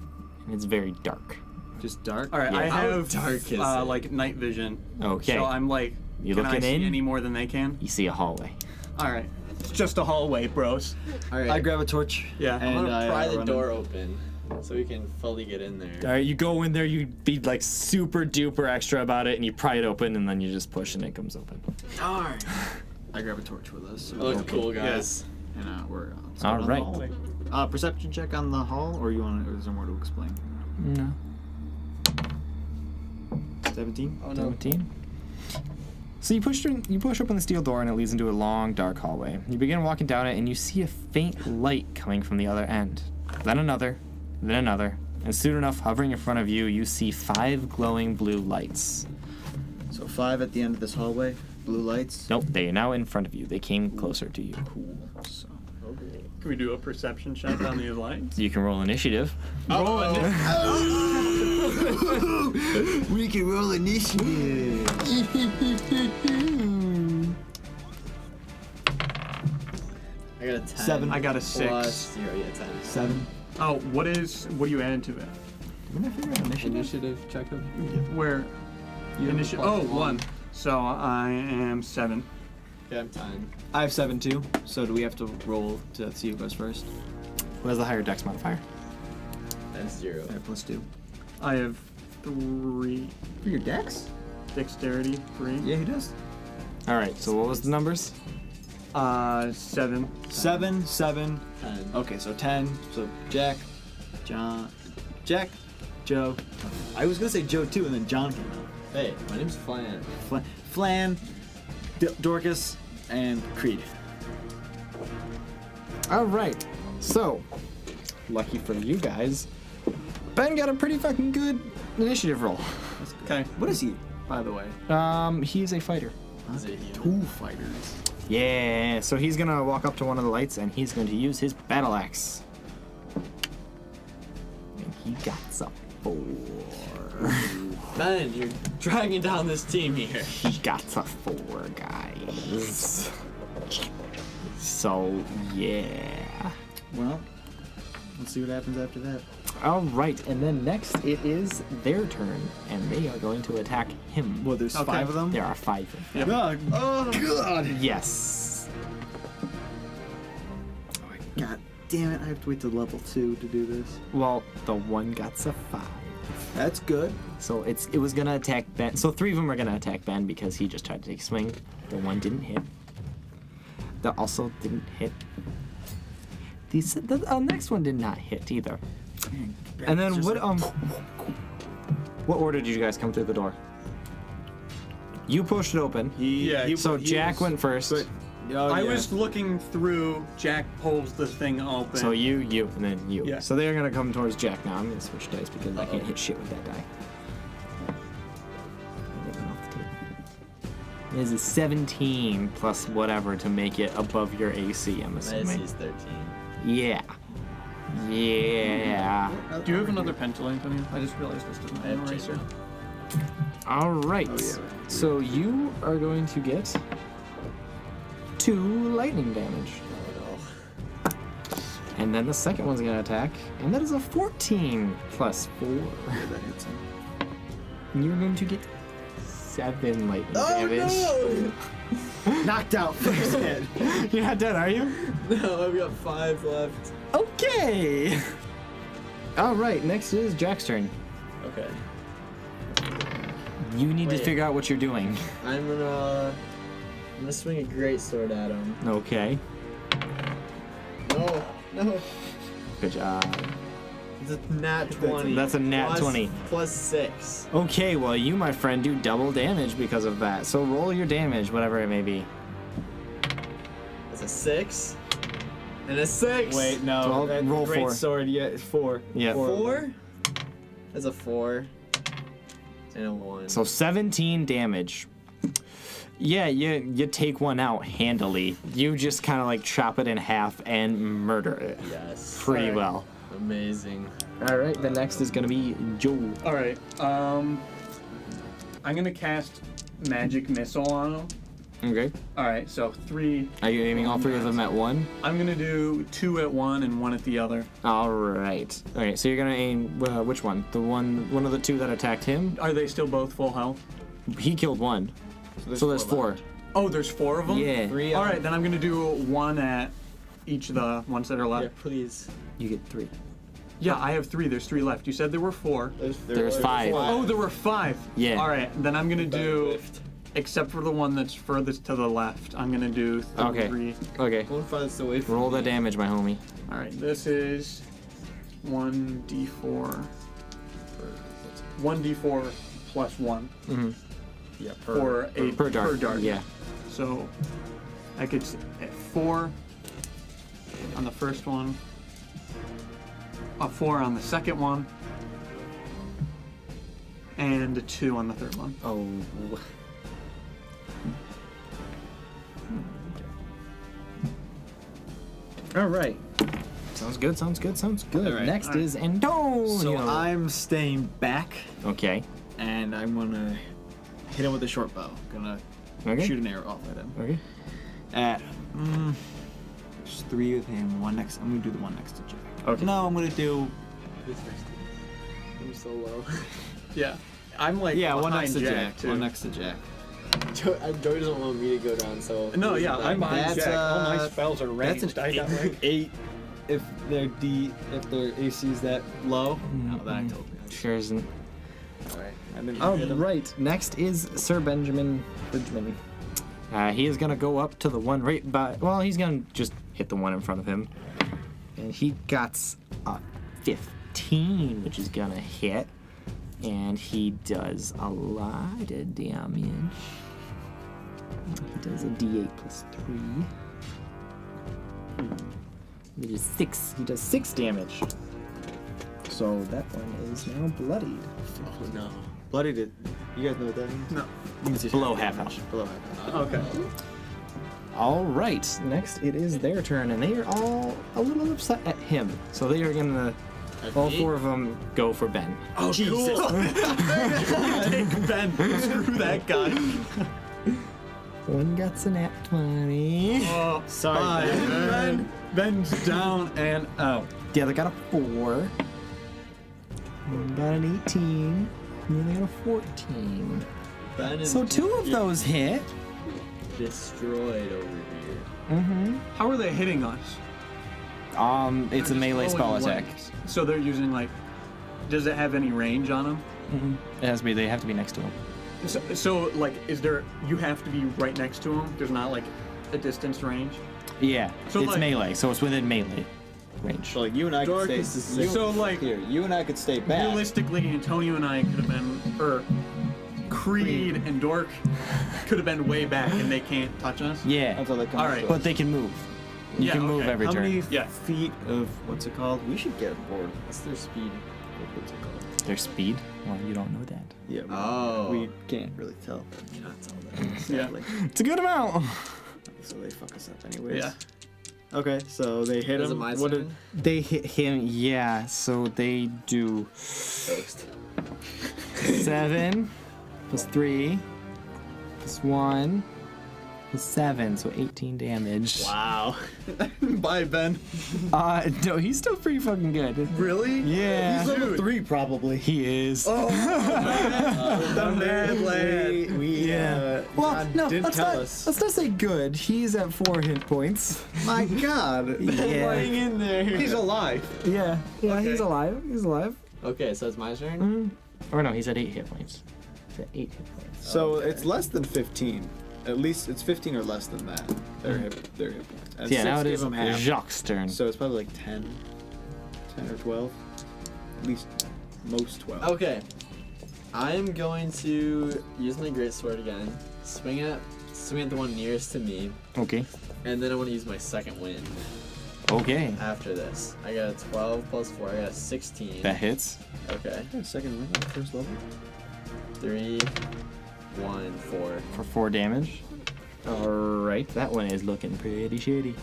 Speaker 2: and it's very dark.
Speaker 3: Just dark.
Speaker 4: All right,
Speaker 2: Yeah.
Speaker 4: I
Speaker 5: How
Speaker 4: have
Speaker 5: dark is it?
Speaker 4: like night vision.
Speaker 2: Okay.
Speaker 4: So I'm like,
Speaker 2: You
Speaker 4: can I
Speaker 2: looking
Speaker 4: see
Speaker 2: in?
Speaker 4: any more than they can?
Speaker 2: You see a hallway.
Speaker 4: All right, it's just a hallway, bros.
Speaker 5: All right.
Speaker 3: I grab a torch.
Speaker 4: Yeah.
Speaker 5: I'm
Speaker 3: and
Speaker 5: gonna
Speaker 3: I
Speaker 5: pry the
Speaker 3: run
Speaker 5: door open so we can fully get in there.
Speaker 2: All right, you go in there, you be like super duper extra about it, and you pry it open, and then you just push, and it comes open.
Speaker 3: Darn. I grab a torch with us. So
Speaker 5: That looks cool, guys.
Speaker 3: And we're
Speaker 2: All right.
Speaker 4: Hallway.
Speaker 3: Perception check on the hall, or or is there more to explain?
Speaker 2: No.
Speaker 3: 17.
Speaker 4: Oh no.
Speaker 2: 17. So you push open the steel door, and it leads into a long, dark hallway. You begin walking down it, and you see a faint light coming from the other end. Then another, and soon enough, hovering in front of you, you see 5 glowing blue lights.
Speaker 3: So 5 at the end of this hallway. Blue lights.
Speaker 2: Nope, they are now in front of you. They came closer to you.
Speaker 3: Cool. So.
Speaker 4: Can we do a perception check on these lights?
Speaker 2: You can roll initiative.
Speaker 3: We can roll initiative.
Speaker 5: I got a 10.
Speaker 3: 7.
Speaker 4: I got a 6.
Speaker 5: Plus 0, yeah, 10.
Speaker 3: 7.
Speaker 4: Oh, what do you add to it?
Speaker 3: Didn't I figure out initiative?
Speaker 5: Initiative check up.
Speaker 4: Where?
Speaker 5: You
Speaker 4: Initiative.
Speaker 5: plus
Speaker 4: Oh, 1. So I am 7.
Speaker 5: Yeah, I'm 10.
Speaker 3: I have 7 too. So do we have to roll to see who goes first?
Speaker 2: Who has the higher dex modifier?
Speaker 5: That's 0.
Speaker 3: I have +2.
Speaker 4: I have 3.
Speaker 3: For your dex?
Speaker 4: Dexterity 3.
Speaker 3: Yeah, he does.
Speaker 2: All right, so what was the numbers?
Speaker 4: 7.
Speaker 3: 7, 7.
Speaker 5: 10.
Speaker 3: Okay, so 10. So Jack, Joe. I was gonna say Joe too, and then John came out.
Speaker 5: Hey, my name's Flan.
Speaker 3: Flan, Dorcas, and Creed.
Speaker 2: All right, so lucky for you guys, Ben got a pretty fucking good initiative roll.
Speaker 4: Okay.
Speaker 3: What is he, by the way?
Speaker 2: He's a fighter.
Speaker 5: Is it human?
Speaker 3: 2 fighters.
Speaker 2: Yeah, so he's gonna walk up to one of the lights and he's going to use his battle axe. And he got a 4.
Speaker 5: Ben, you're dragging down this team here.
Speaker 2: He got a 4, guys. So yeah.
Speaker 3: Well, Let's see what happens after that.
Speaker 2: All right, and then next it is their turn, and they are going to attack him.
Speaker 3: Well, there's 5 of them?
Speaker 2: There are 5 of them.
Speaker 3: God. Oh, God.
Speaker 2: Yes.
Speaker 3: God damn it. I have to wait till level 2 to do this.
Speaker 2: Well, the one got a 5.
Speaker 3: That's good.
Speaker 2: So it was gonna attack Ben. So 3 of them are gonna attack Ben because he just tried to take a swing. The one didn't hit. The also didn't hit. The next one did not hit either. And then what order did you guys come through the door? You pushed it open. So Jack went first.
Speaker 4: I was looking through. Jack pulls the thing open.
Speaker 2: So you, and then you.
Speaker 4: Yeah.
Speaker 2: So they're gonna come towards Jack now. I'm gonna switch dice because I can't hit shit with that die. This is 17 plus whatever to make it above your AC, I'm
Speaker 5: My
Speaker 2: assuming.
Speaker 5: AC is 13.
Speaker 2: Yeah. Yeah.
Speaker 4: Do you have another pencil, Antonio? I just realized this doesn't have an
Speaker 5: two
Speaker 4: eraser.
Speaker 2: All right. So you are going to get 2 lightning damage. And then the second one's going to attack, and that is a 14 plus 4.
Speaker 3: That hits him.
Speaker 2: And you're going to get 7 lightning damage.
Speaker 3: Knocked out first hit.
Speaker 2: You're not done, are you?
Speaker 5: No, I've got 5 left.
Speaker 2: Okay. All right, next is Jack's turn.
Speaker 5: Okay.
Speaker 2: You need to
Speaker 5: Wait.
Speaker 2: figure out what you're doing.
Speaker 5: I'm gonna swing a great sword at him.
Speaker 2: Okay.
Speaker 5: No.
Speaker 2: Good job.
Speaker 5: It's a nat 20.
Speaker 2: That's a nat 20.
Speaker 5: Plus 6.
Speaker 2: Okay, well, you, my friend, do double damage because of that. So roll your damage, whatever it may be.
Speaker 5: It's a 6. And a 6.
Speaker 3: Wait, no.
Speaker 2: So I'll roll
Speaker 3: great
Speaker 2: 4.
Speaker 3: sword, yeah, 4.
Speaker 2: Yeah.
Speaker 5: 4? That's a 4. And a 1.
Speaker 2: So 17 damage. Yeah, you take one out handily. You just kind of like chop it in half and murder it
Speaker 5: Yes.
Speaker 2: pretty well.
Speaker 5: Amazing.
Speaker 2: All right, the next is gonna be Joe.
Speaker 4: All right. I'm gonna cast magic missile on him.
Speaker 2: Okay.
Speaker 4: All right. So 3.
Speaker 2: Are you aiming all 3 of them at one?
Speaker 4: I'm gonna do 2 at one and 1 at the other.
Speaker 2: All right. Okay, so you're gonna aim which one? The one of the 2 that attacked him.
Speaker 4: Are they still both full health?
Speaker 2: He killed one. So there's 4.
Speaker 4: Oh, there's 4 of them.
Speaker 2: Yeah.
Speaker 3: 3
Speaker 4: All right, then I'm gonna do 1 at each of the ones that are left.
Speaker 5: Yeah, please.
Speaker 2: You get 3.
Speaker 4: Yeah, I have 3. There's 3 left. You said there were 4.
Speaker 2: There's 5.
Speaker 4: Oh, there were 5.
Speaker 2: Yeah.
Speaker 4: All right, then I'm gonna do, except for the one that's furthest to the left, I'm gonna do 3.
Speaker 2: Okay. Okay.
Speaker 5: One farthest away from
Speaker 2: Roll the damage, my homie.
Speaker 4: All right, this is 1d4. 1d4 plus 1
Speaker 5: Yeah,
Speaker 4: for a
Speaker 2: Per dart. Yeah.
Speaker 4: So I could at 4 on the first one, a 4 on the second one, and a 2 on the third one.
Speaker 2: Oh. All right. Sounds good. Sounds good. Sounds good.
Speaker 3: All right.
Speaker 2: Next is Antonio.
Speaker 3: So I'm staying back,
Speaker 2: Okay.
Speaker 3: and I'm gonna hit him with a short bow. Gonna
Speaker 2: Okay.
Speaker 3: shoot an arrow off at him.
Speaker 2: Okay.
Speaker 3: At there's 3 with him. One next. I'm gonna do the one next to Jack.
Speaker 2: Okay.
Speaker 3: No, I'm gonna do.
Speaker 5: I'm so low.
Speaker 4: Yeah, I'm like
Speaker 3: One
Speaker 4: behind
Speaker 3: next to Jack.
Speaker 4: too.
Speaker 3: One next to Jack.
Speaker 5: Joey doesn't want me to go down, so.
Speaker 4: No, yeah, I'm behind
Speaker 3: That's,
Speaker 4: Jack. All my
Speaker 3: uh,
Speaker 4: spells are
Speaker 3: That's
Speaker 4: ranged.
Speaker 3: an
Speaker 4: I got like
Speaker 3: 8. If their AC is that low, no, then I totally.
Speaker 2: Sure isn't.
Speaker 3: All right. I didn't
Speaker 2: All
Speaker 3: hit him.
Speaker 2: right. Next is Sir Benjamin Bridgman. He is gonna go up to the one right by. Well, he's gonna just hit the one in front of him, and he got a 15, which is gonna hit, and he does a lot of damage. He does a D8 plus 3. It is 6. He does 6 damage. So that one is now bloodied.
Speaker 5: Oh no.
Speaker 3: Bloody did. You guys know what that means?
Speaker 4: no.
Speaker 3: Means he's
Speaker 2: Below half health.
Speaker 3: Below half health.
Speaker 4: Okay.
Speaker 2: All right, next it is their turn, and they are all a little upset at him. So they are gonna, all 4 of them, go for Ben.
Speaker 4: Oh, Jesus. Take Ben. Screw that guy.
Speaker 2: One got a nat 20.
Speaker 4: Oh,
Speaker 3: Sorry,
Speaker 4: Ben. Ben's down and out.
Speaker 2: The other got a 4. Got an 18. And the other got a 14.
Speaker 5: Ben is
Speaker 2: So 2 of those hit.
Speaker 5: destroyed over here.
Speaker 2: Mm-hmm.
Speaker 4: How are they hitting us?
Speaker 2: It's a
Speaker 4: They're
Speaker 2: melee
Speaker 4: just
Speaker 2: spell
Speaker 4: throwing
Speaker 2: attack.
Speaker 4: blanks. So they're using like. Does it have any range on them?
Speaker 2: It has to be. They have to be next to him.
Speaker 4: So like, is there? You have to be right next to them. There's not like a distance range.
Speaker 2: Yeah.
Speaker 4: So,
Speaker 2: it's
Speaker 4: like-
Speaker 2: melee, so it's within melee range.
Speaker 3: So like you and I could
Speaker 5: Dorcas
Speaker 3: stay.
Speaker 5: is sick.
Speaker 4: So like,
Speaker 3: Here, you and I could stay back.
Speaker 4: realistically, Antonio and I could have been, or Creed and Dork could have been way back, and they can't touch us.
Speaker 2: Yeah.
Speaker 3: Until they come
Speaker 4: All
Speaker 3: up
Speaker 4: right.
Speaker 3: to us.
Speaker 2: But they can move. You
Speaker 4: Yeah,
Speaker 2: can move
Speaker 4: okay.
Speaker 2: every
Speaker 3: How
Speaker 2: turn.
Speaker 3: many
Speaker 4: Yeah.
Speaker 3: feet of what's it called? We should get bored.
Speaker 5: What's their speed?
Speaker 3: What's it called?
Speaker 2: Their speed? Well, you don't know that.
Speaker 3: Yeah.
Speaker 5: Oh.
Speaker 3: We can't really tell.
Speaker 5: Cannot tell that.
Speaker 3: Sadly.
Speaker 2: It's a good amount.
Speaker 3: So they fuck us up anyways.
Speaker 4: Yeah.
Speaker 3: Okay, so they hit
Speaker 5: Is it
Speaker 3: him.
Speaker 5: my
Speaker 3: What
Speaker 5: turn?
Speaker 2: They hit him, yeah, so they do
Speaker 5: Toast.
Speaker 2: 7 plus 3 plus 1 plus 7, so 18 damage.
Speaker 3: Wow.
Speaker 4: Bye, Ben.
Speaker 2: No, he's still pretty fucking good.
Speaker 4: Really?
Speaker 2: Yeah.
Speaker 3: He's level 3 probably.
Speaker 2: He is.
Speaker 4: The mad lad.
Speaker 2: Well,
Speaker 3: John
Speaker 2: no,
Speaker 3: didn't
Speaker 2: let's
Speaker 3: tell
Speaker 2: not,
Speaker 3: us.
Speaker 2: let's not say good. He's at 4 hit points.
Speaker 3: My God.
Speaker 2: Yeah.
Speaker 5: in there.
Speaker 4: He's alive.
Speaker 2: Yeah,
Speaker 4: Okay.
Speaker 2: he's alive. He's alive.
Speaker 5: Okay, so it's my turn.
Speaker 2: Or no, he's at 8 hit points. He's at 8 hit points.
Speaker 3: So
Speaker 5: Okay.
Speaker 3: it's less than 15. At least it's 15 or less than that. Their hit points. And
Speaker 2: Yeah,
Speaker 3: 6
Speaker 2: now it
Speaker 3: gave
Speaker 2: is
Speaker 3: him half.
Speaker 2: Jacques' turn.
Speaker 3: So it's probably like 10 or 12. At least most 12.
Speaker 5: Okay. I am going to use my greatsword again. Swing at the one nearest to me,
Speaker 2: Okay.
Speaker 5: and then I want to use my second wind
Speaker 2: Okay.
Speaker 5: after this. I got a 12 plus 4. I got a 16.
Speaker 2: That hits.
Speaker 5: Okay.
Speaker 3: Yeah, second win on the first level.
Speaker 5: 3, 1, 4.
Speaker 2: For 4 damage. Alright, that one is looking pretty shitty.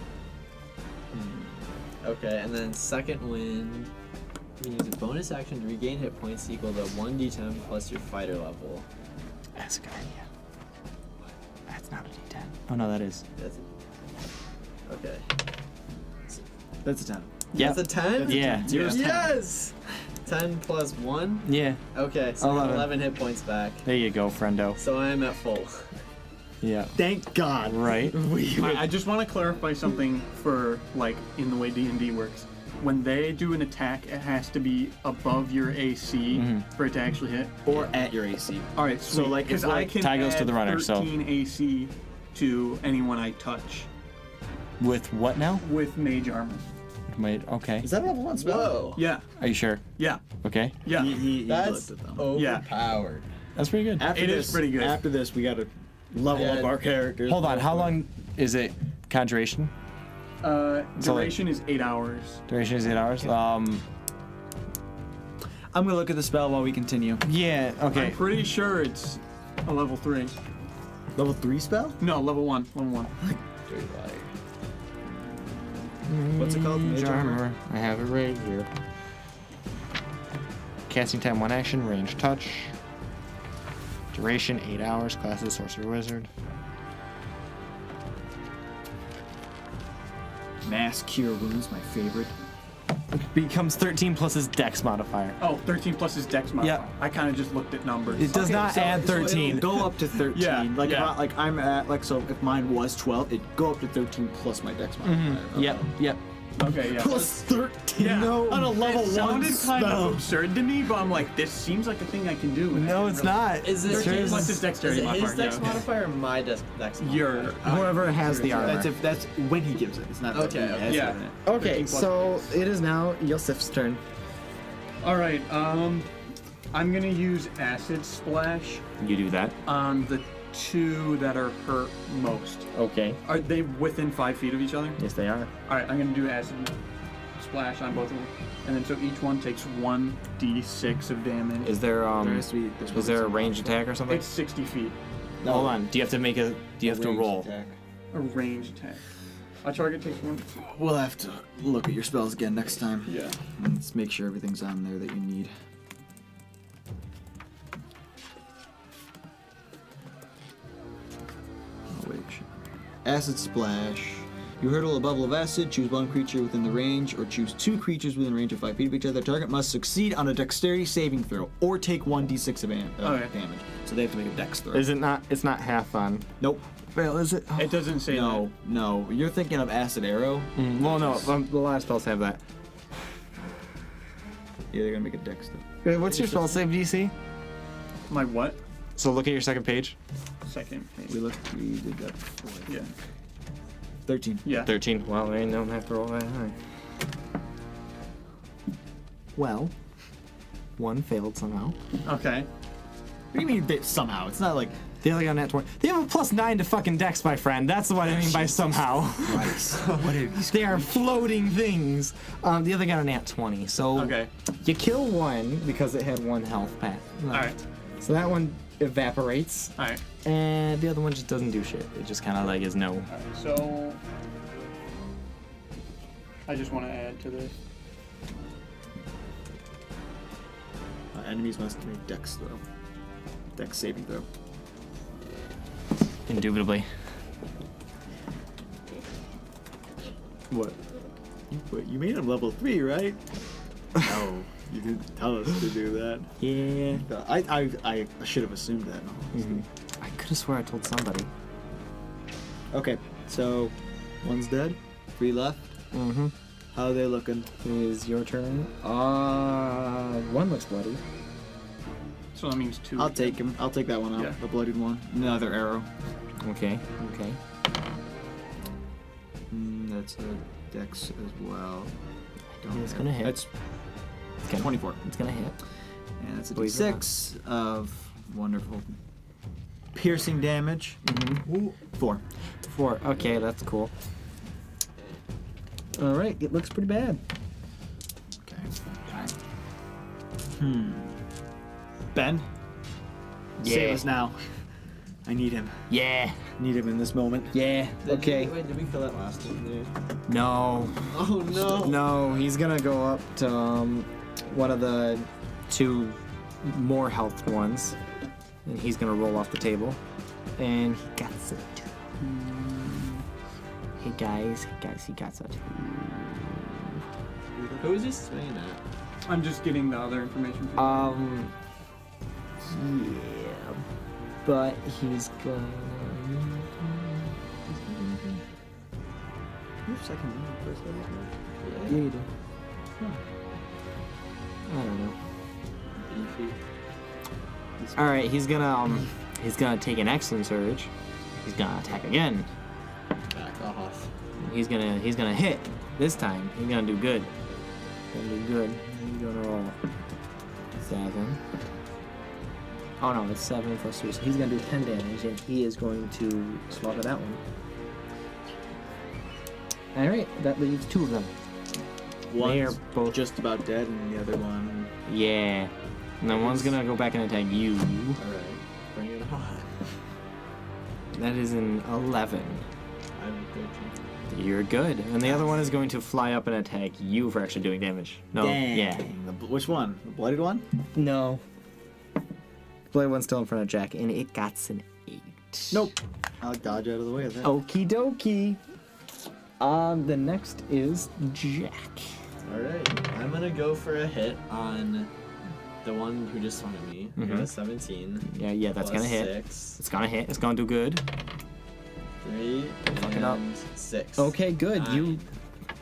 Speaker 5: Okay, and then second wind. You can use a bonus action to regain hit points equal to 1d10 plus your fighter level.
Speaker 2: That's a good idea. That's not a d10. Oh no, that is.
Speaker 5: That's okay.
Speaker 3: That's a 10.
Speaker 2: Yeah.
Speaker 5: That's a 10?
Speaker 2: Yeah.
Speaker 5: Yes! 10 plus 1?
Speaker 2: Yeah.
Speaker 5: Okay, so I have
Speaker 2: 11.
Speaker 5: 11 hit points back.
Speaker 2: There you go, friendo.
Speaker 5: So I am at full.
Speaker 2: Yeah.
Speaker 3: Thank God.
Speaker 2: Right.
Speaker 4: I just want to clarify something for like in the way D&D works. When they do an attack, it has to be above your AC for it to actually hit.
Speaker 3: Or at your AC.
Speaker 4: All right, so like because I can
Speaker 2: Tie goes to
Speaker 4: add
Speaker 2: the runner, so-
Speaker 4: 13 AC to anyone I touch
Speaker 2: With what now?
Speaker 4: with mage armor.
Speaker 2: Wait, okay.
Speaker 3: Is that a level 1 spell?
Speaker 5: Whoa!
Speaker 4: Yeah,
Speaker 2: Are you sure?
Speaker 4: yeah,
Speaker 2: Okay.
Speaker 4: yeah.
Speaker 3: He
Speaker 5: That's
Speaker 3: looked at them.
Speaker 5: overpowered.
Speaker 2: That's pretty good.
Speaker 3: After
Speaker 4: It
Speaker 3: this,
Speaker 4: is pretty good.
Speaker 3: After this, we gotta level up
Speaker 5: Yeah.
Speaker 3: our characters.
Speaker 2: Hold on, how long is it? Conjuration?
Speaker 4: Duration is 8 hours.
Speaker 2: Duration is 8 hours?
Speaker 3: I'm gonna look at the spell while we continue.
Speaker 2: Yeah, okay.
Speaker 4: I'm pretty sure it's a level 3.
Speaker 3: Level 3 spell?
Speaker 4: No, level 1. Level 1.
Speaker 5: Dirty liar.
Speaker 3: What's it called? Mage armor?
Speaker 2: I have it right here. Casting time 1 action, range touch. Duration 8 hours, classes sorcerer wizard.
Speaker 3: Mass cure wounds, my favorite.
Speaker 2: Becomes 13 plus his dex modifier.
Speaker 4: Oh, 13 plus his dex modifier.
Speaker 2: Yeah.
Speaker 4: I kind of just looked at numbers.
Speaker 2: It does not add 13.
Speaker 3: It'll go up to 13.
Speaker 4: Yeah,
Speaker 3: Like
Speaker 4: yeah.
Speaker 3: If I'm at so if mine was 12, it'd go up to 13 plus my dex modifier.
Speaker 2: Yep, yep.
Speaker 4: Okay, yeah.
Speaker 3: Plus 13.
Speaker 4: Yeah.
Speaker 3: No, on a level
Speaker 4: It
Speaker 3: 1
Speaker 4: sounded kind
Speaker 3: spell.
Speaker 4: of absurd to me, but I'm like, this seems like a thing I can do. and I
Speaker 2: No,
Speaker 4: didn't
Speaker 2: it's
Speaker 4: really-
Speaker 2: not.
Speaker 5: Is it
Speaker 2: Sure
Speaker 5: his,
Speaker 4: plus his dexterity
Speaker 5: is it his
Speaker 4: modifier,
Speaker 5: dex
Speaker 4: yeah.
Speaker 5: modifier or my dex modifier?
Speaker 4: Your
Speaker 2: Whoever has the armor.
Speaker 3: That's when he gives it. It's not that
Speaker 5: Okay,
Speaker 3: he
Speaker 5: okay.
Speaker 3: has
Speaker 4: Yeah.
Speaker 3: it in it.
Speaker 2: Okay,
Speaker 4: 13 plus
Speaker 2: so it is now Yosef's turn.
Speaker 4: All right, I'm gonna use acid splash
Speaker 2: You do that.
Speaker 4: on the 2 that are hurt most.
Speaker 2: Okay.
Speaker 4: Are they within 5 feet of each other?
Speaker 2: Yes, they are.
Speaker 4: All right, I'm gonna do acid splash on both of them, and then so each one takes 1d6 of damage.
Speaker 2: Is there
Speaker 3: There has to be.
Speaker 2: is there a ranged attack or something?
Speaker 4: It's 60 feet.
Speaker 2: Hold on. Do you have to make a? Do you have to
Speaker 3: Ranged
Speaker 2: roll?
Speaker 3: attack.
Speaker 4: A range attack. A target takes 1.
Speaker 3: We'll have to look at your spells again next time.
Speaker 4: Yeah.
Speaker 3: And let's make sure everything's on there that you need. Oh, wait. Acid splash. You hurl a bubble of acid, choose one creature within the range, or choose 2 creatures within range of 5 feet of each other. The target must succeed on a dexterity saving throw, or take 1d6 of damage. So they have to make a dex throw.
Speaker 2: Is it not? It's not half on.
Speaker 3: Nope.
Speaker 2: Well, is it?
Speaker 4: It doesn't say
Speaker 3: No, no. You're thinking of acid arrow.
Speaker 2: Well, no. The last spells have that.
Speaker 3: Yeah, they're gonna make a dex throw.
Speaker 2: Wait, what's your spell save DC?
Speaker 4: that. My what?
Speaker 2: So look at your second page.
Speaker 4: Second page.
Speaker 3: We did that before.
Speaker 4: Yeah.
Speaker 3: 13.
Speaker 4: Yeah.
Speaker 2: 13. Well, I don't have to roll that high. Well, one failed somehow.
Speaker 4: Okay.
Speaker 3: What do you mean bit somehow? It's not like
Speaker 2: The other guy got nat 20. They have a +9 to fucking dex, my friend. That's what I mean by somehow.
Speaker 3: Christ. What are these?
Speaker 2: They are floating things. The other got a nat 20. So
Speaker 4: Okay.
Speaker 2: you kill one because it had 1 health pack.
Speaker 4: All right.
Speaker 2: So that one evaporates,
Speaker 4: All right.
Speaker 2: and the other one just doesn't do shit. It just kind of like is no.
Speaker 4: All right. So I just want to add to this.
Speaker 3: Enemies must make dex throw. Dex saving throw.
Speaker 2: Indubitably.
Speaker 3: What? You made him level 3, right? No, you didn't tell us to do that.
Speaker 2: Yeah.
Speaker 3: I should have assumed that.
Speaker 2: I could have swore I told somebody.
Speaker 3: Okay, so one's dead, 3 left.
Speaker 2: Mm-hmm.
Speaker 3: How are they looking?
Speaker 2: It is your turn. One looks bloody.
Speaker 4: So that means 2.
Speaker 3: I'll take him. I'll take that one out.
Speaker 4: Yeah.
Speaker 3: The bloodied one. Another arrow.
Speaker 2: Okay. Okay.
Speaker 3: That's a dex as well.
Speaker 2: It's gonna hit.
Speaker 3: That's
Speaker 2: It's gonna,
Speaker 3: 24.
Speaker 2: It's gonna hit.
Speaker 3: And that's a
Speaker 2: Believe it or
Speaker 3: d6 of wonderful piercing damage. 4.
Speaker 2: 4. Okay, that's cool. All right. It looks pretty bad.
Speaker 3: Okay. Ben? Save us now. I need him.
Speaker 2: Yeah.
Speaker 3: Need him in this moment.
Speaker 2: Yeah. Okay.
Speaker 5: Wait, did we kill that last one?
Speaker 2: No.
Speaker 5: Oh no.
Speaker 2: No. He's gonna go up to one of the 2 more health ones, and he's gonna roll off the table, and he got it. Hey guys, he got it.
Speaker 5: Who is he swinging at?
Speaker 4: I'm just getting the other information. From
Speaker 2: Yeah, but he's gonna.
Speaker 3: Second one, first one.
Speaker 2: Yeah, you do. I don't know.
Speaker 5: Beefy.
Speaker 2: All right, he's gonna take an excellent surge. He's gonna attack again.
Speaker 5: Back off.
Speaker 2: He's gonna hit this time. He's gonna do good. He's gonna roll 7. Oh no, it's 7 plus 3. So he's gonna do 10 damage, and he is going to slaughter that one. All right, that leaves 2 of them. They are
Speaker 3: One's
Speaker 2: both
Speaker 3: just about dead, and the other one.
Speaker 2: Yeah. And then one's gonna go back and attack you.
Speaker 5: Alright, bring it on.
Speaker 2: That is an 11.
Speaker 5: I'm 13.
Speaker 2: You're good. And the other one is going to fly up and attack you for actually doing damage. No.
Speaker 3: Dang.
Speaker 2: Yeah.
Speaker 3: Which one? The bloodied one?
Speaker 2: No. Blade one's still in front of Jack, and it got an 8.
Speaker 3: Nope. I'll dodge out of the way of that.
Speaker 2: Okie dokie. The next is Jack.
Speaker 5: Alright, I'm gonna go for a hit on the one who just swung at me. I got a 17.
Speaker 2: Yeah, that's
Speaker 5: plus
Speaker 2: gonna hit.
Speaker 5: 6.
Speaker 2: It's gonna hit. It's gonna do good.
Speaker 5: 3
Speaker 2: Fuck it up.
Speaker 5: and 6.
Speaker 2: Okay, good.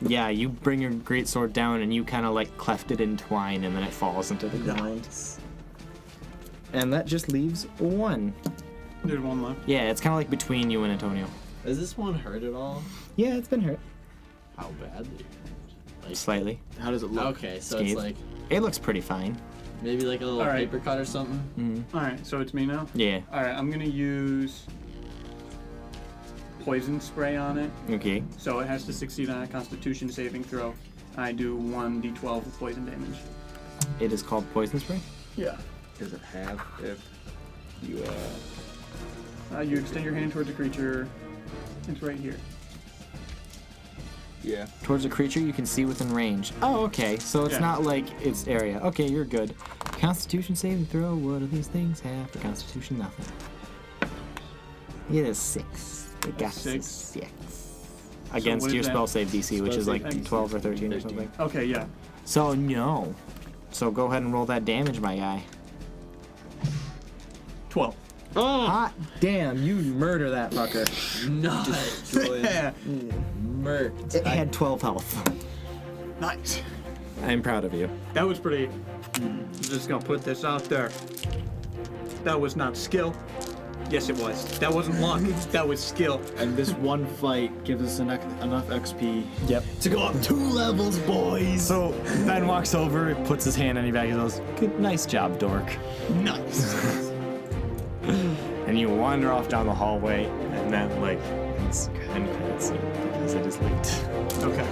Speaker 5: 9.
Speaker 2: You bring your greatsword down, and you kind of like cleft it in twine, and then it falls into the ground.
Speaker 5: Nice.
Speaker 2: And that just leaves 1.
Speaker 4: There's 1 left.
Speaker 2: Yeah, it's kind of like between you and Antonio.
Speaker 5: Does this one hurt at all?
Speaker 2: Yeah, it's been hurt.
Speaker 5: How badly? Like,
Speaker 2: Slightly.
Speaker 3: How does it look?
Speaker 5: okay, so
Speaker 2: Scathed.
Speaker 5: it's like
Speaker 2: It looks pretty fine.
Speaker 5: maybe like a little
Speaker 4: Alright.
Speaker 5: paper cut or something.
Speaker 4: All right, so it's me now.
Speaker 2: Yeah.
Speaker 4: All right, I'm gonna use poison spray on it.
Speaker 2: Okay.
Speaker 4: So it has to succeed on a Constitution saving throw. I do 1d12 of poison damage.
Speaker 2: It is called poison spray.
Speaker 4: Yeah.
Speaker 3: Does it have if you
Speaker 4: You extend your hand towards a creature. It's right here.
Speaker 3: Yeah.
Speaker 2: Towards a creature you can see within range. Oh, okay. So it's
Speaker 4: Yeah.
Speaker 2: not like its area. Okay, you're good. Constitution saving throw. What do these things have for Constitution? Nothing. It is 6. It got
Speaker 4: 6.
Speaker 2: 6. against
Speaker 4: what is
Speaker 2: your
Speaker 4: that?
Speaker 2: spell save DC, which is
Speaker 5: Spell
Speaker 2: like
Speaker 5: save
Speaker 2: 12 or 13 or something.
Speaker 4: Okay, yeah.
Speaker 2: So no. So go ahead and roll that damage, my guy.
Speaker 4: 12.
Speaker 2: Hot damn! You murder that fucker.
Speaker 5: Nice. Murked.
Speaker 2: It had 12 health.
Speaker 4: Nice.
Speaker 2: I'm proud of you.
Speaker 4: That was pretty. I'm just gonna put this out there. That was not skill. Yes, it was. That wasn't luck. That was skill.
Speaker 3: And this one fight gives us enough XP
Speaker 2: Yep.
Speaker 3: to go up 2 levels, boys.
Speaker 2: So Ben walks over, puts his hand on your back, and goes, "Good, nice job, dork."
Speaker 3: Nice.
Speaker 2: And you wander off down the hallway, and then like it's end credits scene because it is late.
Speaker 4: Okay.